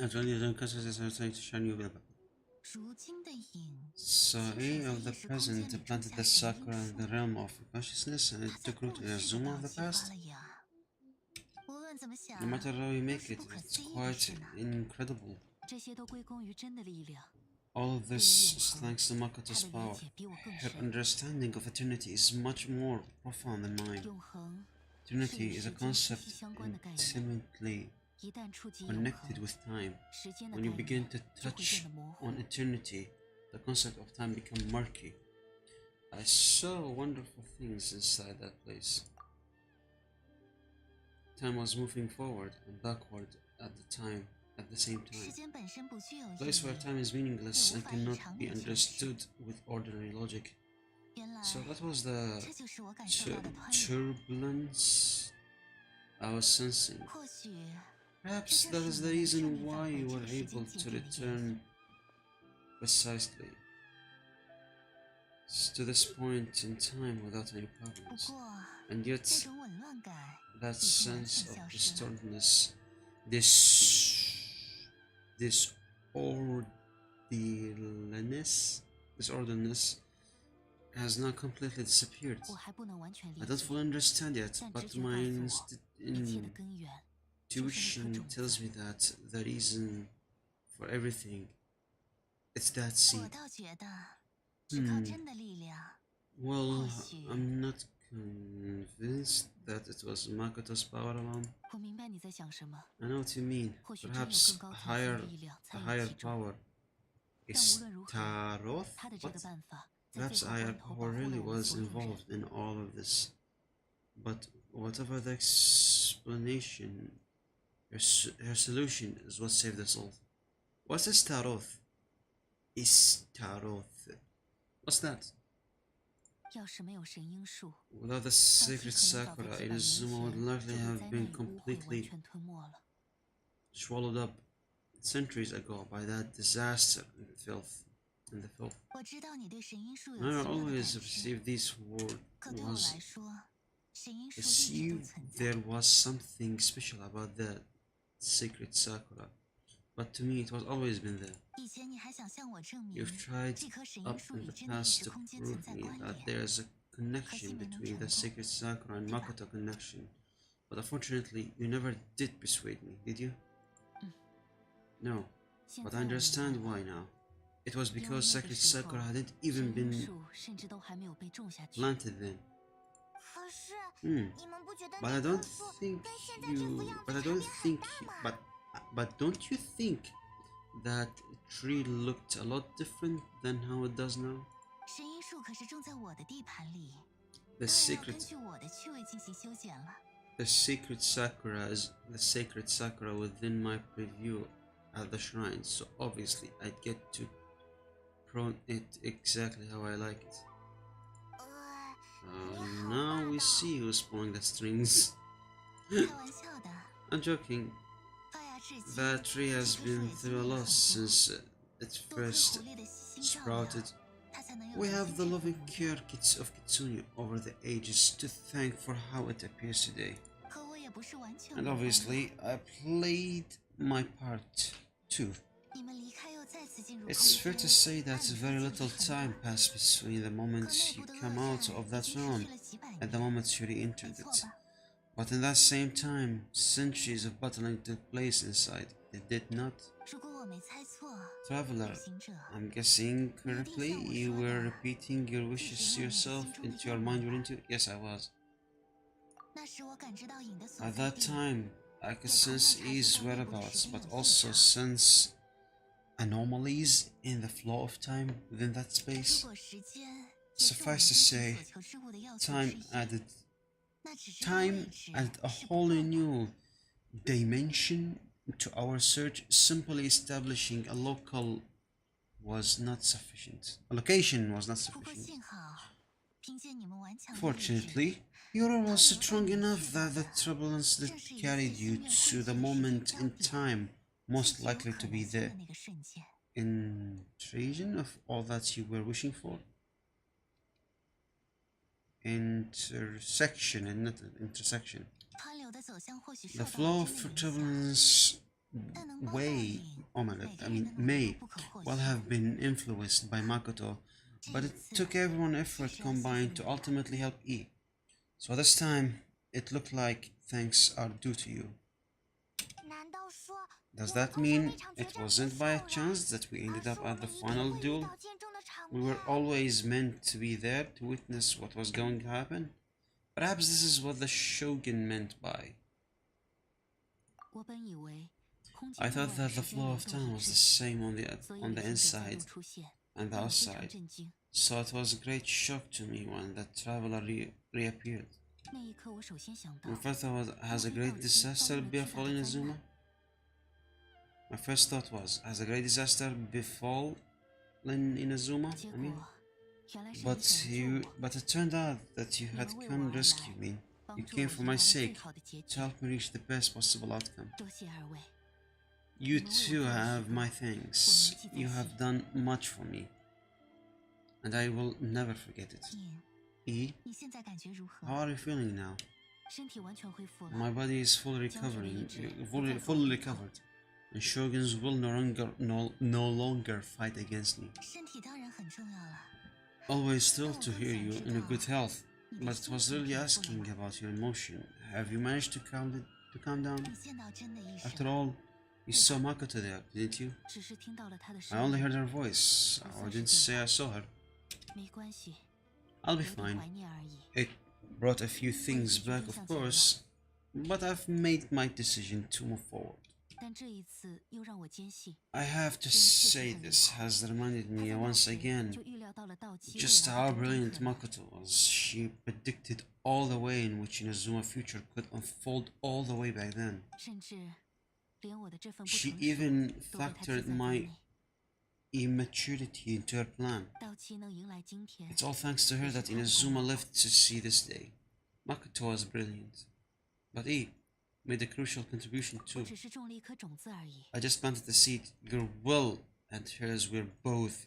Actually, I don't consider this trying to shine you with a 如今的影， So, A of the present planted the sakura in the realm of consciousness and it took root in Azuma of the 发 past. 了芽。无论怎么想， No matter how you 都 make 是 it, 不可 it's 思议的 quite 事呢。 incredible. 这些都归功于真的力量。 All of 对于 this 永 is 恒， thanks to 他 Makoto's 的理 power. 解比我更 Her 深。 understanding of eternity is much more profound than mine. 永恒是 Eternity 与 is 时 a 间息 concept 息相关的概念。 intimately 一旦触及永 connected 恒， with time. 时间的 When 概 you begin 念 to 就会变 touch 得模糊。 on eternity, the concept of time becomes murky. I saw wonderful things inside that place. Time was moving forward and backward at the same 时 time. 间本身不具有意 A place where 义。 time is meaningless and 也无法以 cannot 常 be 理解释。 understood with ordinary logic. 原来 So that was the 这就是我感受到的湍流。 turbulence I was sensing. 或许 Perhaps that is the reason why you were able to return precisely to this point in time without any 不 problems. 过 And 那 yet, 种紊乱感 that 已经完 sense 全 of 消失了。 distortedness, disorderliness has now completely disappeared. 我还不能完全理 I don't 解， fully understand yet, 但 but 直觉告 my 诉我，一切的根源就是那颗 intuition 种 tells 子。 me that the reason for everything it's that 我 seed. 倒觉得，只靠真的力量， Well, 或许 I'm not convinced that it was Makoto's power alone. 我明白你在想什么。 I know what you mean. 或许真有 Perhaps 更高 a 层次的 higher, 力量 a 参与 higher 其中， power 但 is 无论如何， Taroth. 他的这 But 个办法在 perhaps 最后 higher 关头保 power 护 really 了我们 was 所有人。 involved in all of this. But whatever the explanation, her solution is what saved us all. What is Taroth? Is Taroth? What's that? 要是没有神鹰树， Without the 到期 sacred 可能早在 Sakura, 几百年 Inazuma 前 would 就 likely 被 have 灾 been 难与污秽完 completely 全吞没了。 swallowed up centuries ago by that disaster and filth. and the filth. 我知道你对神因术有 I 奇妙的感 always 受， received this word 可对我 was 来说，神因术一直都 perceived 存在。 there was something special about the sacred sakura, but to me it was always been there. 以前你还想向我证明 You've tried 这颗神 up 因术 in 与 the 真的意 past 识 to 空间存 prove 在 me 关 that 联， there's a connection between the sacred sakura and Makoto connection, but unfortunately you never did persuade me, did you? No, 现 but 在 I 我明白 understand 了 why now. It was 因为 because 那个 sacred 时候 sakura hadn't 神 even 因 been 术甚至都还没有被种下去。 planted then. 可是 Hmm. 你们不觉得 But I 那 don't 棵树 think 跟现在这副 you. 样 But I 子差 don't 别很 think. 大嘛？ But don't you think that tree looked a lot different than how it does now? 神因术可是种在我的地盘里， The 当然要 sacred 根据我的趣味进行修剪了。 the sacred sakura is the sacred sakura within my preview at the shrine, so obviously I'd get to prune it exactly how I like it. 你好 Now 霸 we 道。 see who's pulling the strings. 开玩笑的， I'm joking. 发芽至今， That tree 这 has 棵树 been 也经 through a 历了 lot 很多， since it 多亏 first 狐狸的悉心照料， sprouted. 它才能有 We 如 have 今 the 这副 loving 模 care 样。 of Kitsune over the ages to thank for how it appears today. 可我也不是完全 And 无关的。 obviously, I played my part too. 你们离开又再次进入 It's 空 fair to 间， say 暗 that 里 very 进 little 行 time 很大。 passed between the 可 moment 内 you 部的 come 恶 out 战 of 已 that 经持 realm 续了几百 and the 年， moment you 没 re-entered 错 it. 吧？ But in that same time, centuries of battling took place inside. It did not. 如果我没猜错， Traveler, 旅行者， I'm guessing correctly you were repeating your wishes to yourself into your mind were into. Yes, I was. 那时我感知到影的所 At 在 that 地， time, I could sense E's whereabouts, but also sense anomalies in the flow of time within that 如 space. 果时间也是我 Suffice 们 to 终极 say, 所求之物的要素之 time 一， added 那只是 time 位置 added a 是不 whole 够的。 new dimension to our search. Simply establishing a local was not sufficient. A location was not 不过 sufficient. 幸好，凭借你们顽强的意志， Fortunately, your aura was strong enough that the turbulence that carried you to the moment in time 这 most 是有 likely 可 to 能 be 性 the 的那个瞬间。 intrusion of all that you were wishing for. Intersection and not intersection. 湍流的走向或许受 The 到 flow 了 of 真的影响， turbulence 但能帮到 way, 你， oh my 每 god, 个 I 人 mean 的努力 may 都不可或 well 缺。 have been influenced by Makoto, but it took everyone effort combined to ultimately help E. So this time, it looked like thanks are due to you. 难道说 Does 我们 that 刚才 mean 那场决 it 战 wasn't 结 by a 束了 chance that we 而 ended 是 up 我 at 们 the 一定 final 会遇 duel? 到见证的场 We 面？ were always meant to be there to witness what was going to happen. Perhaps this is what the Shogun meant by. 我本以为空 I 间内 thought 外的 that 时 the 间 flow 流 of 动 time 一 was the 致， same所以 on 旅 the 行者再 inside 度出现， and the 让我非常 outside. 震惊。 So it was a great shock to me when the traveler reappeared. 那一刻，我首先想到 My first thought was, has a great disaster befallen Azuma? My first thought was, has a great disaster befallen Inazuma? 结 I 果 mean, 原来是你 but 想来救我， but it turned out that you 你 had 们为 come 我而 rescue 来， me. 帮 You 助 came 我 for 迎 my 来了最 sake 好的结 to 局。 help me reach the best possible outcome. 多谢二位， You 你们为我 too 做了许 have 多， my 我铭 thanks. 记在 You have 心。 done much for me, and I will never forget it. 你 E, 你现在感觉如何？ how are you feeling now? 身体完全恢复了， My body is fully 将军的 recovering, 意志不再 fully, 和我 fully 对抗。 recovered, and Shoguns will no longer fight against me. 身体当然很重要了， Always thrilled to hear you in a good health, but it was really asking about your emotion. Have you managed to calm down? 你见到真的医生， After all, you saw Makoto there, didn't you? 只是听到了他的 I 声 only 音， heard her voice. I didn't say I saw her. 没关系， I'll be 有点 fine. 怀念而已。 It brought a few things back, of course, but I've made my decision to move forward. 但这一次又让我坚信， I have to say this has reminded 他 me 在 once 那时 again 就预料到了到期未 just 来 how 的种种 brilliant 可能。 Makoto was. She predicted all the way in which Inazuma's future could unfold all the way back then. 甚至连我的这份不 She 成熟 even 都被他记 factored 在 my 内。 immaturity into her plan. 到期能迎来今天， It's all thanks to her that Inazuma lived to see this day. Makoto was brilliant, but E made a crucial contribution 我 too. 只是种了一颗种子而已。 I just planted the seed. Your will and hers were both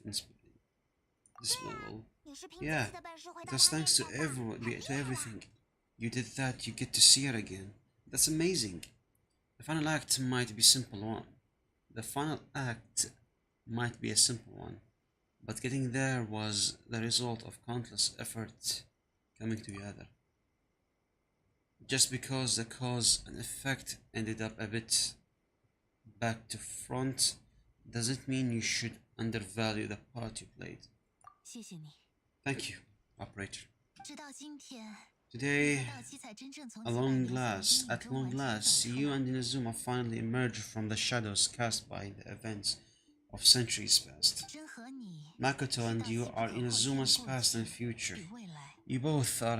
this level. 你是凭自 Yeah, 己的本事回到 because 花园 thanks to 上的， everyone, 很厉 to 害啊。 everything you did that, you get to see her again. That's amazing. The final act might be simple one. The final act might be a simple one, but getting there was the result of countless effort coming together. Just because the cause and effect ended up a bit back to front doesn't mean you should undervalue the part you played. 谢谢你。 Thank you, operator. 直到今天， Today, 到七才真正从 at 几百 long 年前的 last, 阴影 at 中 long 完全 last, 走出 you 来。 and Inazuma finally emerged from the shadows cast by the events of centuries past. 真和你 Makoto and you 是到 are 西不可或缺的 Inazuma's 共 past and 性 future. 与未来。 You both are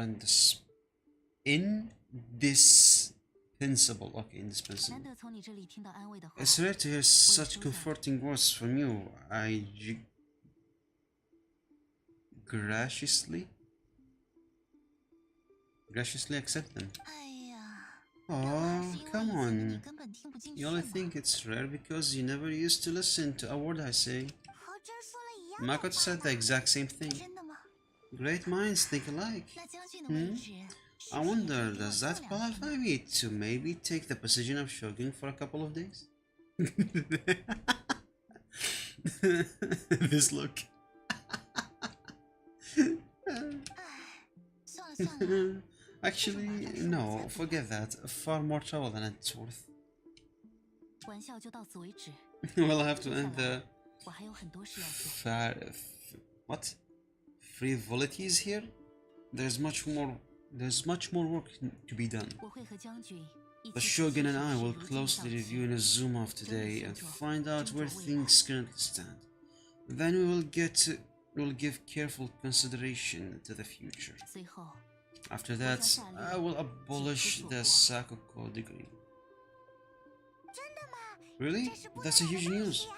indispensable. Okay, indispensable. 难得从你这里听到安慰的话。 It's rare to hear such comforting words from you. I graciously accept them. 哎呀， Oh, 是因为 come 以前的你 on. 根本听不进去 You only 嘛。 think it's rare because you never used to listen to a word I say. 和真说了一样的话 Makoto said the 呢。 exact same thing. 真的吗？ Great minds think alike. 那将军的位置， I wonder, does that qualify me to maybe take the position of Shogun for a couple of days? This look. 算了算了， Actually, no, forget that. Far more trouble than it's worth. 玩笑就到此为止。 We'll have to end the 我还有很多事要做。 what? Frivolities here? There's much more work to be done. 我会和将军一 The 起 Shogun and I 仔细 will 审视如今的 closely 道 review 歉 Inazuma of today and find out where things currently stand. Then we'll give careful consideration to the future. 随后， After that, I will abolish the Sakuko degree. 真的吗？ Really? 这是不 That's a 得了的 huge 东 news. 西啊。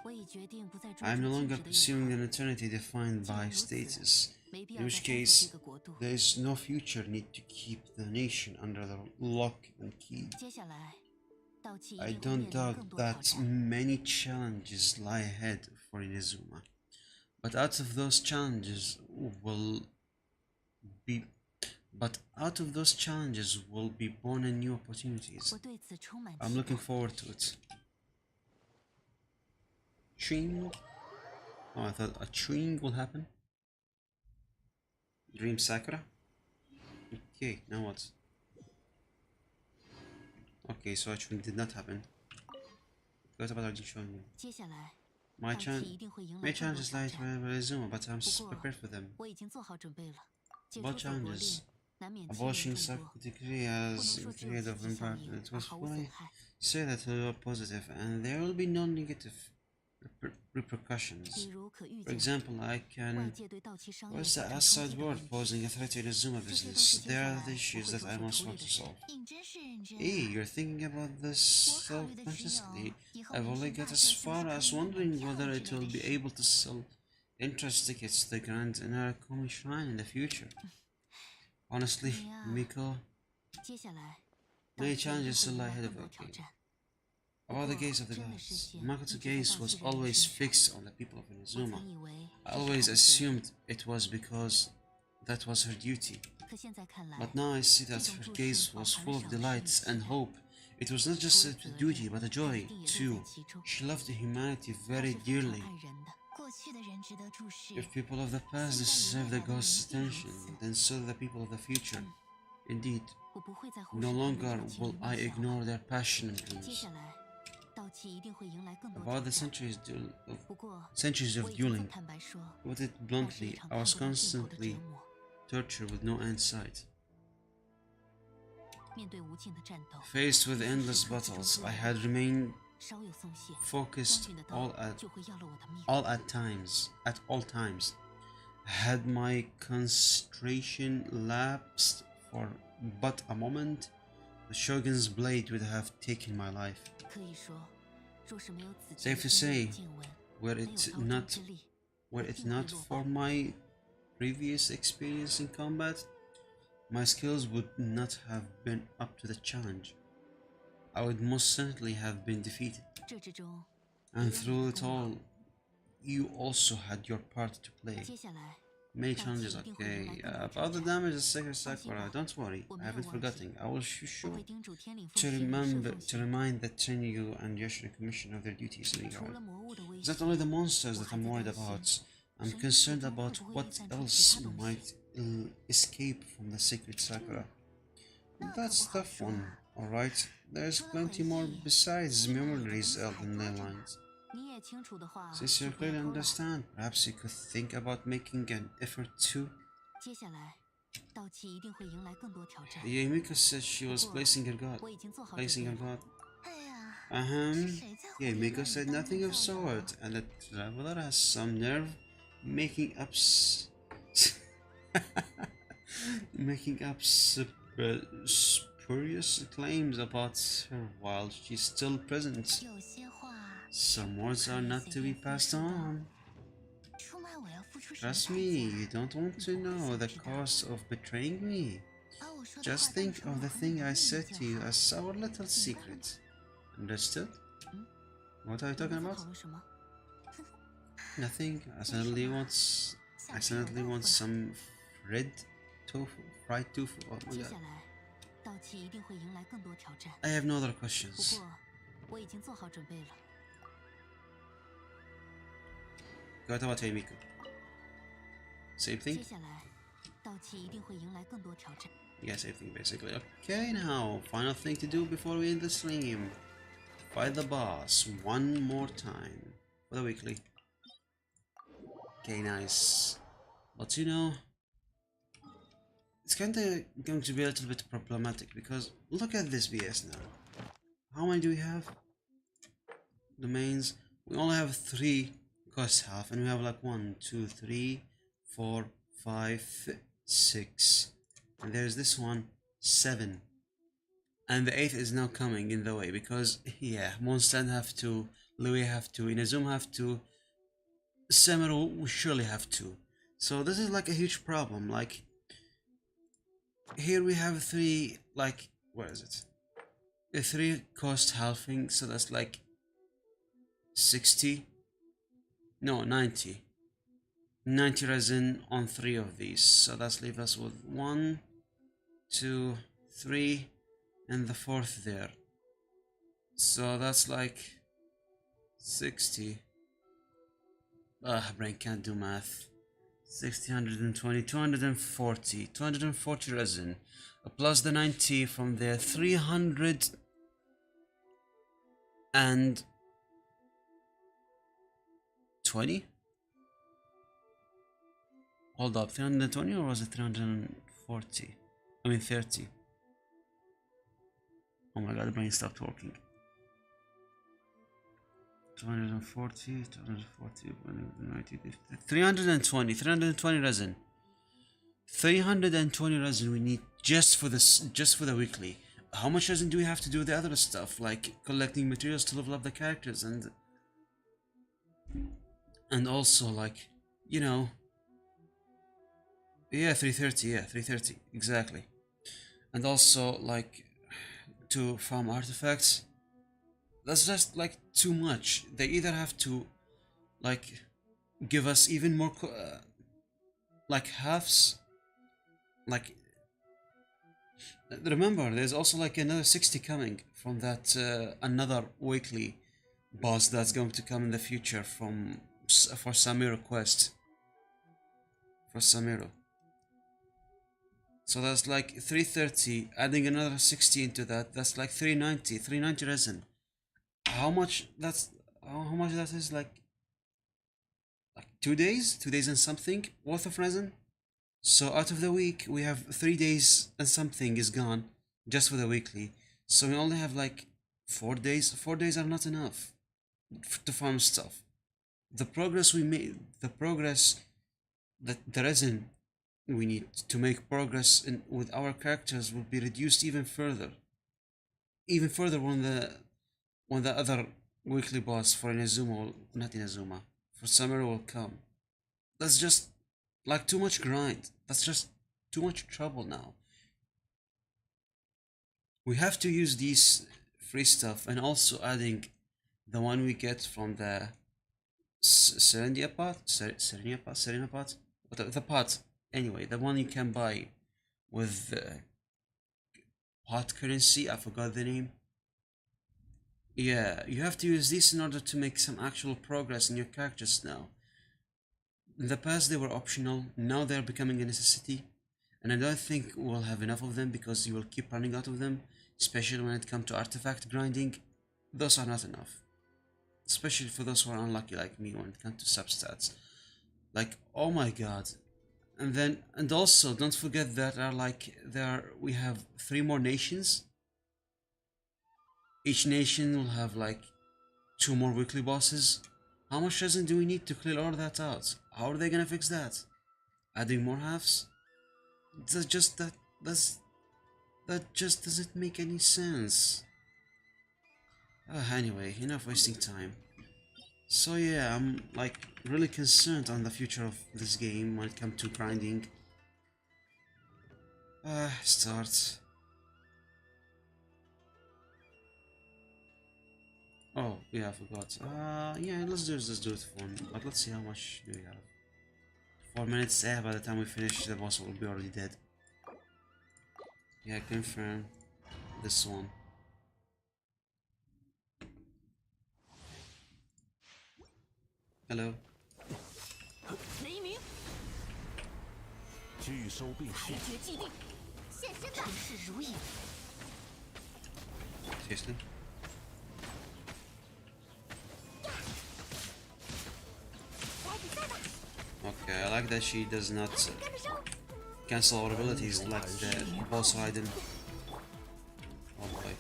我已决定不再追 I'm no 逐 longer 静止的 pursuing 以 an 后， eternity defined by status, 没必 in 要 which 再征服 case 这个国度。 there is no future need to keep the nation under the lock and key. 接下来，道奇一 I 定会 don't 面临 doubt 更多挑 that 战。 many challenges lie ahead for Inazuma, but out of those challenges will be born in new opportunities. 我对此充满 I'm 期 looking 待。 forward to it. Chewing. Oh, I thought a chewing will happen. Dream Sakura. Okay, now what? Okay, so a chewing did not happen. What about Arjun showing? 接下来， My 道奇 challenge. 一定会迎 My 来更多 challenges 挑 lie 战。 to Inazuma, but I'm 不过 prepared for them. 我已经做好准备了。解 What 除锁国 challenges? 令，难免牵 Abolishing 连众多， Sakuko degree 不能 as 说只有 period 积 of 极效 impact. 应 It 而 was 毫无损 fully 害。 say that to a positive, and there will be no negative repercussions. 比如可预 For 见 example, I 外 can. 界对道奇商业 What's 发 the 展冲 outside 击的 world 问题， posing a threat to Inazuma 这些都 business? 是接 There 下 are 来 the 我 issues 会 that 着 I 手 must 处理 want 的 to 事。 solve. 你真是认真 Hey, 啊！ you're thinking about this 我考虑的只有 self-consciously. 以后 I've 人 only 生 got 大 as 事是不是 far 可 as 以慢慢 wondering 跳 whether 之 it 类 will 的 be 事。 able to sell entrance tickets to the Grand Inarakomi Shrine in the future. Honestly, 你呀 Miko, 接下来，道 many 奇一定 challenges 会 still 迎 lie 来 ahead 更 of 多 the 挑 game. 战。 About the 不过 gaze of the 真的 gods, 视线 Makoto's 一直在 gaze 道 was 奇人的 always 身上。 fixed on the people of 我 Inazuma. 曾以为 I 这是 always 他的责任， assumed it was because that was her duty. 可现在看来， But now I see that 这种 her 注视 gaze 饱 was 含 full 了 of 赏识与 delights 期 and 待。 hope. It was not 除 just 了 a 责 duty 任， but a 他 joy 一定也乐 too. 在其中。 She loved humanity 他 very 是非常 dearly. 爱人的。过去的人值得注视， If people of the past deserve the gods' attention, then so do the people of the future. Indeed, 我不会再忽视 no 他们 longer 热情 will 与 I 微笑 ignore 了。 their passion and 接 dreams. 下来，道奇一定会迎来更多 About 挑 the 战。 不过， centuries 我 of 已经很 dueling, 坦白说， to put it 那是一 bluntly, 场 I 看 was 不到尽头的折 constantly 磨。 tortured with no end sight. 面对无尽的战斗， Faced with endless battles, I had remained 稍有松懈，将 focused 军的 all 刀 at 就会要了我的命。 at all times. Had my concentration lapsed for but a moment, the Shogun's blade would have taken my life. 可以说，若是没有子 Safe to 的经历 say, 与见闻， were 没有 it 刀 not 之力， were it not for my previous experience in combat, my skills would not have been up to the challenge. I would most certainly have been defeated. 这之中， And through it all, you also had your part to play. 接下来 Many challenges, okay. About the damage of Sacred Sakura, don't worry, I haven't forgotten. I will sure 我会叮嘱天领 to 凤使女射 remember 凤 to 血。 remind the Tenryu and Yoshida Commission of their duties in 除了 regard. 魔物的威 It's 胁， not only the monsters 我 that 还 I'm 在 worried 担心 about. I'm 神 concerned 最终会 about 不会 what 遗散出其 else 他东西。 might escape from the Sacred Sakura. 那可 That's 不好 tough 说 one, 啊。 alright. There's 除了 plenty 回 more 忆， besides 其他里的东 memories 西 of 还 the 多着呢。 lines. 你也清楚的话， Since 就 you 不要 clearly 偷懒。 understand, perhaps you could think about making an effort too. 接下来，道奇一定会迎来更多挑战。 Yumiko said she was 不过 placing her god. 我已经做好准 Placing 备 her 了。 god. 哎呀，是谁在胡言乱 Yumiko 语 said 当 nothing 面 of 造谣啊 sort, and the traveler has some nerve making up making up spurious claims about her while she's still present. 有些话 Some words are not to be passed on. 出卖我要付出什么 Trust 代 me, 价？ you don't want to know the cost of betraying me. 把我说的 Just 话当 think 成 of 我 the 和你 thing 的 I 秘密 said 就 to you 好。 as our little secret. Understood? What are you 你们 talking 在 about? 讨论什么？ Nothing. I suddenly want some fried tofu. Oh my 接下 god. 来，道奇一定会迎来更多挑战。 I have no other 不 questions. 过，我已经做好准备了。 What about Yumiko? Same 接 thing? 下来，道奇一定会迎来更多挑战。 Yeah, same thing basically. Okay, now, final thing to do before we end the stream. Fight the boss one more time for the weekly. Okay, nice. But you know, it's kinda going to be a little bit problematic because look at this BS now. How many do we have? Domains. We only have 3 cost half, and we have like 1, 2, 3, 4, 5, 6. And there's this one, 7. And the 8th is now coming in the way because, yeah, Mondstadt have to, Louis have to, Inazuma have to, Semiru will surely have to. So this is like a huge problem. Like, here we have 3, like, where is it? A 3 cost halving, so that's like 60. No, 90. 90 resin on 3 of these. So that's leave us with 1, 2, 3, and the 4th there. So that's like 60. Brain can't do math. 60, 120, 240. 240 resin. Plus the 90 from there. 300 and 20? Hold up, 320 or was it 340? I mean 30. Oh my god, the brain stopped working. 240, 240, 90, 320 resin. 320 resin we need just for this, just for the weekly. How much resin do we have to do the other stuff, like collecting materials to level up the characters and also like, you know, yeah, 330, yeah, 330, exactly. And also like to farm artifacts. That's just like too much. They either have to like give us even more like halves, like remember there's also like another 60 coming from that another weekly boss that's going to come in the future from for Samiro quest, for Samiro. So that's like 330, adding another 60 into that, that's like 390 resin. How much that's, how much that is, like 2 days and something worth of resin. So out of the week we have 3 days and something is gone just for the weekly. So we only have like 4 days. 4 days are not enough to farm stuff. The progress we made, the progress that the resin we need to make progress with our characters will be reduced even further when the other weekly boss for Inazuma, not Inazuma, for Samura will come. That's just like too much grind. That's just too much trouble now. We have to use these free stuff and also adding the one we get from the Serendia pot? Serenia pot? Serena pot? The pot. Anyway, the one you can buy with pot currency. I forgot the name. Yeah, you have to use these in order to make some actual progress in your characters now. In the past they were optional, now they're becoming a necessity, and I don't think we'll have enough of them because you will keep running out of them, especially when it comes to artifact grinding. Those are not enough, especially for those who are unlucky like me when it comes to substats. Like, oh my god. And also don't forget that we have 3 more nations. Each nation will have like 2 more weekly bosses. How much resin do we need to clear all that out? How are they gonna fix that? Adding more halves? That just doesn't make any sense. Anyway, enough wasting time. So yeah, I'm like really concerned on the future of this game when it comes to grinding. Start. Oh, yeah, I forgot. Yeah, let's do it fun. But let's see how much do we have. 4 minutes. By the time we finish, the boss will be already dead. Yeah, confirm this one. Hello. 雷鸣，拒收并蓄，裁决既定，现身吧！尘世如影。 Seriously? Okay, I like that she does not cancel our abilities like the boss Raiden. Oh boy.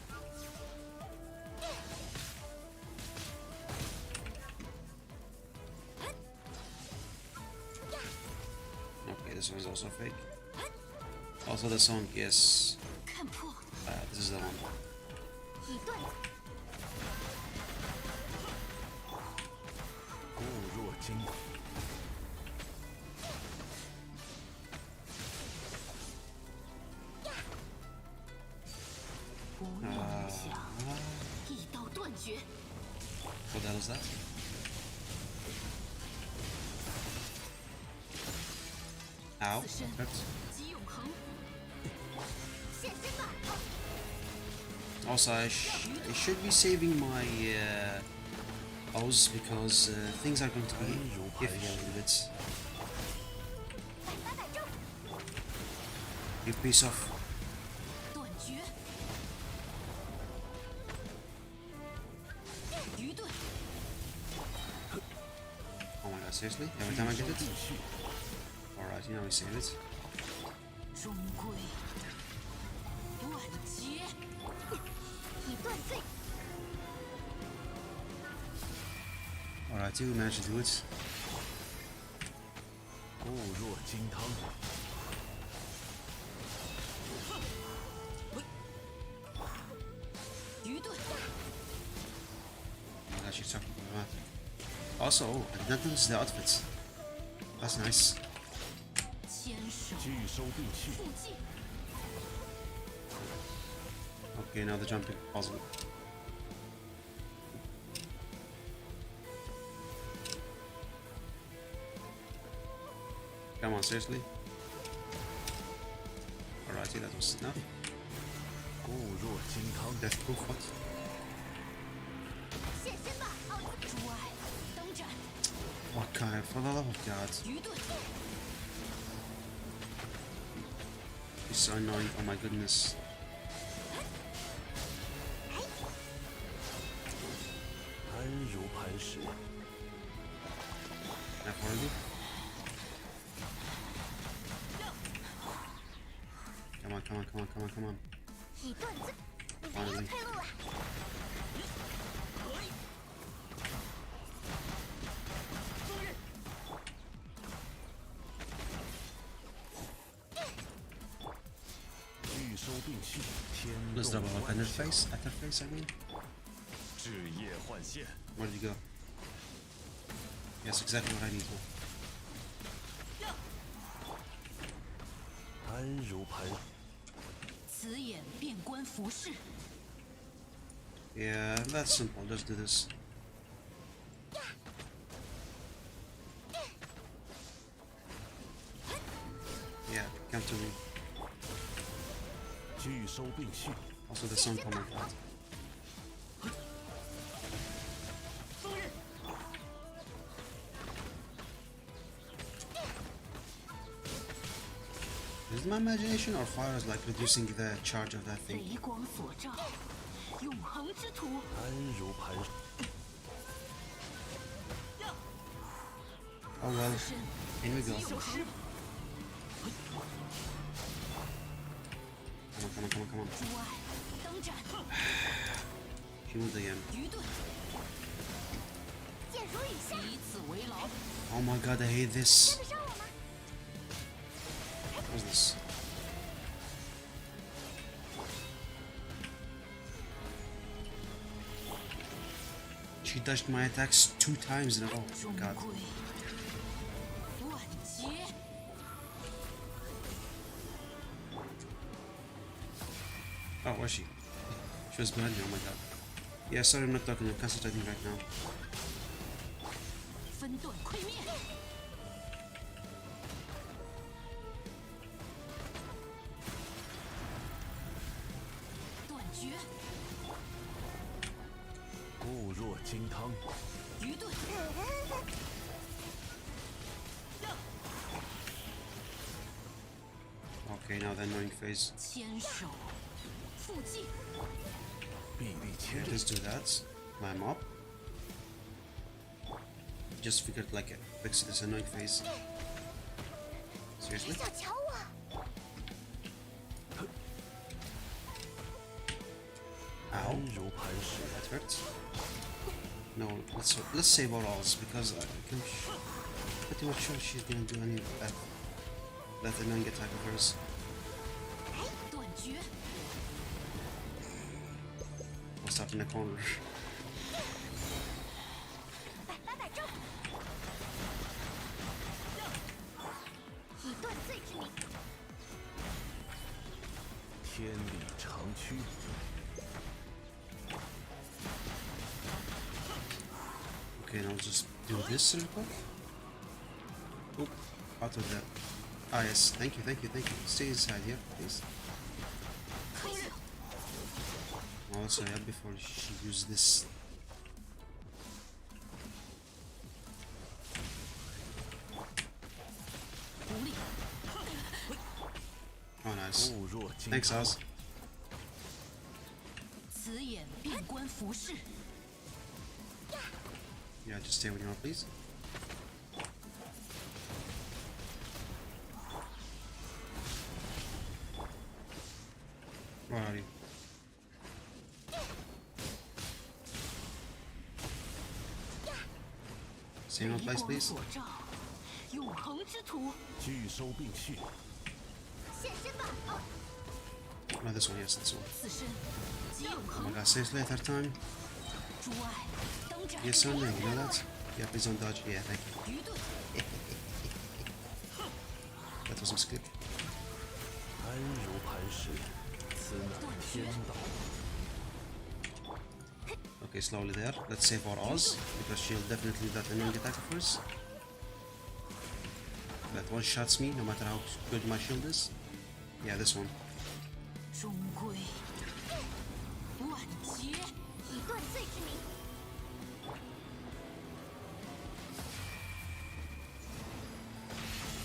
Okay, this one is also fake. Also the song, yes. 看破， This is the one. 以盾固若金汤。无念梦想，一刀断绝。 What the hell is that? Ow, 自身 perfect. 即永恒。 现身吧！ Also, I should be saving my O's because things are going to be iffy a little bit. 百发百中， You piece of. 断绝。愚钝， Oh my god, seriously? Every time I get it? Alright, now we save it. 终归断绝。 以盾罪， Alright, we managed to do it. 固若金汤。 愚钝， Oh my god, she's talking about that. Also, I did not notice the outfits. That's nice. 牵手，拒收并蓄，附近， Okay, now the jumping puzzle. Come on, seriously? Alrighty, that was enough. 固若金汤。 Death proof, what? 现身吧！奥兹，诸爱灯斩， What kind? For the love of God. 愚钝， It's so annoying, oh my goodness. 安如磐石。 Enough already? Come on, come on, come on, come on, come on. 以盾罪，没有 Finally. 退路了。 拒收并蓄，天 Let's 动 double up 万 at her 象。 face, at her face, I mean. 置业换现， Where did you go? Yes, exactly what I need to. 安如磐。 此眼遍观浮世， Yeah, that's simple, just do this. come to me. 拒收并蓄， Also the song comment part. 风刃， Is it my imagination or fire is like reducing the charge of that thing? 雷光所照，永恒之土。安如磐石。 Oh well, 身 in we go. 有时 Come on, come on, come on, come on. 诸爱灯斩， She moved again. 愚钝， 箭如雨下， 以此为牢。 Oh my god, I hate this. 跟得上我吗？ What's this? She dodged my attacks 2 times in a row. 终 God. 归万劫。 Oh, where's she? She was behind me, oh my god. Yeah, sorry I'm not talking, I'm concentrating right now. 分段溃灭， 断绝， 固若金汤， 愚钝， Okay, now the annoying phase. 牵手，附近， 臂力千 Okay, 里， let's do that. Climb up. Just figured like fix this annoying phase. Seriously? 小瞧我， 安 Ow. 如磐石。 That hurts. No, let's save our alls because I'm pretty much sure she's gonna do any of that annoying attack of hers. 断绝， I'll stop in the corner. 百中，以断罪之名， 天理长驱， Okay, now just do this real quick. Oop, out of that. Ah yes, thank you, thank you, thank you. Stay inside here, please. 黑刃， Also, yeah, before she uses this. 无力， Oh, nice. 固若金 Thanks, 汤， Oz. 此眼遍观服饰， Yeah, just stay where you are, please. Where are you? Same 雷 old place, 光 please. 所照，永恒之土， 拒收并蓄， 现身吧！ No, this one, yes, this one. 此身即永 Oh 恒 my。god, seriously, third time? 诸爱灯斩， Yes, something, you know that? Yeah, please don't dodge. Yeah, thank you. 愚钝， That was a skip. 安如磐石，此乃天道。 Okay, slowly there. Let's save our Oz, because she'll definitely do that annoying attack of hers. That one shots me, no matter how good my shield is. Yeah, this one. 终归万劫。 以断罪之名，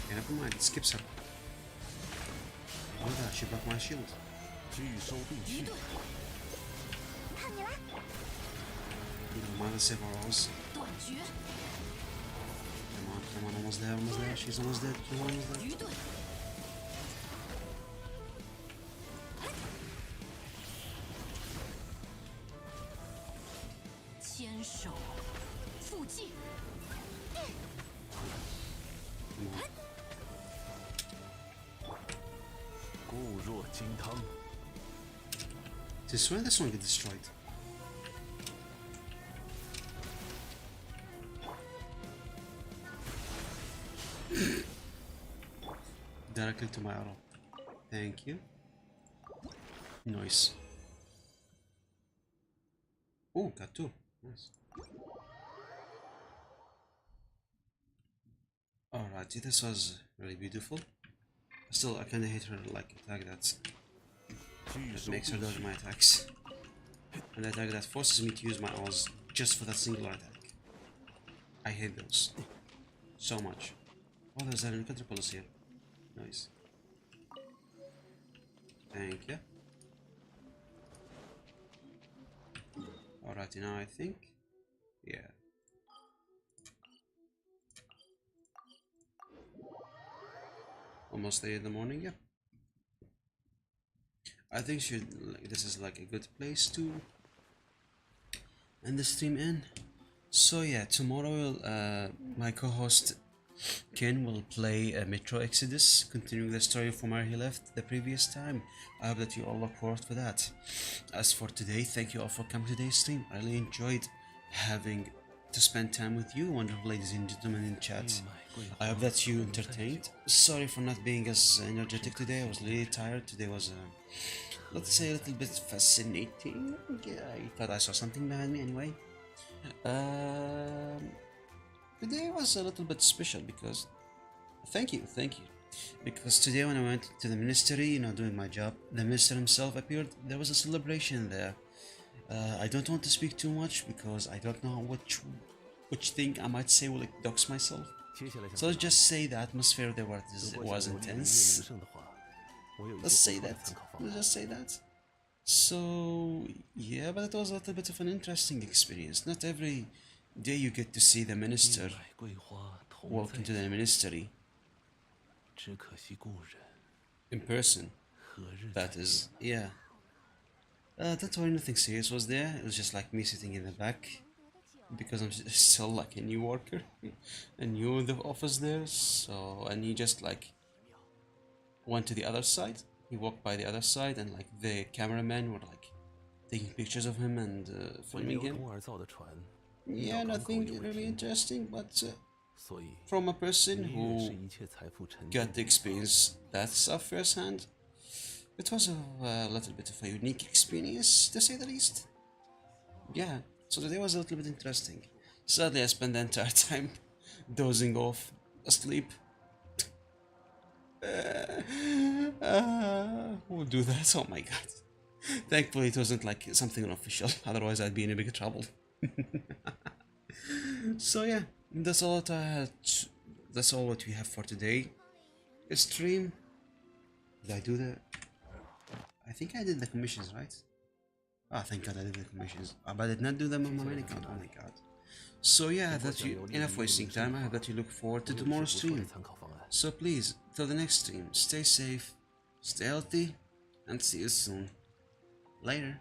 Okay, never mind, it skips her. Look at that, she blocked my shield. 拒收并蓄， 看你啦！ Never mind, let's save our Oz. 断绝， Come on, come on, almost there, almost there. She's almost dead, she's almost there. 愚钝， 牵手，附近， Come on. 固若金汤， Since when this one get destroyed? Directly to my arrow. Thank you. Nice. Oh, got two. Nice. Alright, this was really beautiful. Still, I kinda hate her like attack that 聚首 makes 不 her dodge 取， my attacks. And the attack that forces me to use my Oz just for that singular attack. I hate those. So much. Oh, there's an encounter police here. Nice. Thank you. Alrighty, now I think. Yeah. Almost 8 in the morning, yeah. I think this is like a good place to end the stream in. So yeah, tomorrow my co-host Ken will play Metro Exodus, continuing the story from where he left the previous time. I hope that you all look forward to that. As for today, thank you all for coming to today's stream. I really enjoyed having to spend time with you, wonderful ladies and gentlemen in chat. I hope that you entertained. Sorry for not being as energetic today. I was really tired. Today was, let's say, a little bit fascinating. Yeah, I thought I saw something behind me anyway. Today was a little bit special because thank you because today when I went to the ministry, you know, doing my job, the minister himself appeared. There was a celebration there. I don't want to speak too much because I don't know which thing I might say will like dox myself. 接下来想 So let's just say the atmosphere there was 如果想我立 intense. 名胜的话，我有一 Let's 些 say 不错的 that. 参考方 Let's 案。 just say that. So yeah, but it was a little bit of an interesting experience. Not every day you get to see the 一 minister 百桂花同 walk 在 into the ministry 只可惜故人 in person. 何日 That 再 is, 见？ yeah. Don't worry, nothing serious was there. It was just like me sitting in the back because I'm still like a new worker and new in the office there. So, and he just like went to the other side. He walked by the other side, and like the cameramen were like taking pictures of him and 为 filming 流 him. 通而造的船， Yeah, 遇到港口 nothing 也会 really 停泊， interesting, but 所以 from a person 你也是 who 一切财富沉淀 got to experience that stuff firsthand, it was a little bit of a unique experience, to say the least. Yeah, so today was a little bit interesting. Sadly, I spent the entire time dozing off, asleep. Who would do that? Oh my god. Thankfully, it wasn't like something unofficial, otherwise, I'd be in a big trouble. So, yeah, that's all that I had. That's all what we have for today. Stream. Did I do the. I think I did the commissions, right? Ah, thank god I did the commissions. But I did not do them on my main account. Oh my god. So yeah, that's enough wasting time. I hope that you look forward to 我有一些 tomorrow's 不错的 stream. 参考方案。 So please, till the next stream, stay safe, stay healthy, and see you soon. Later.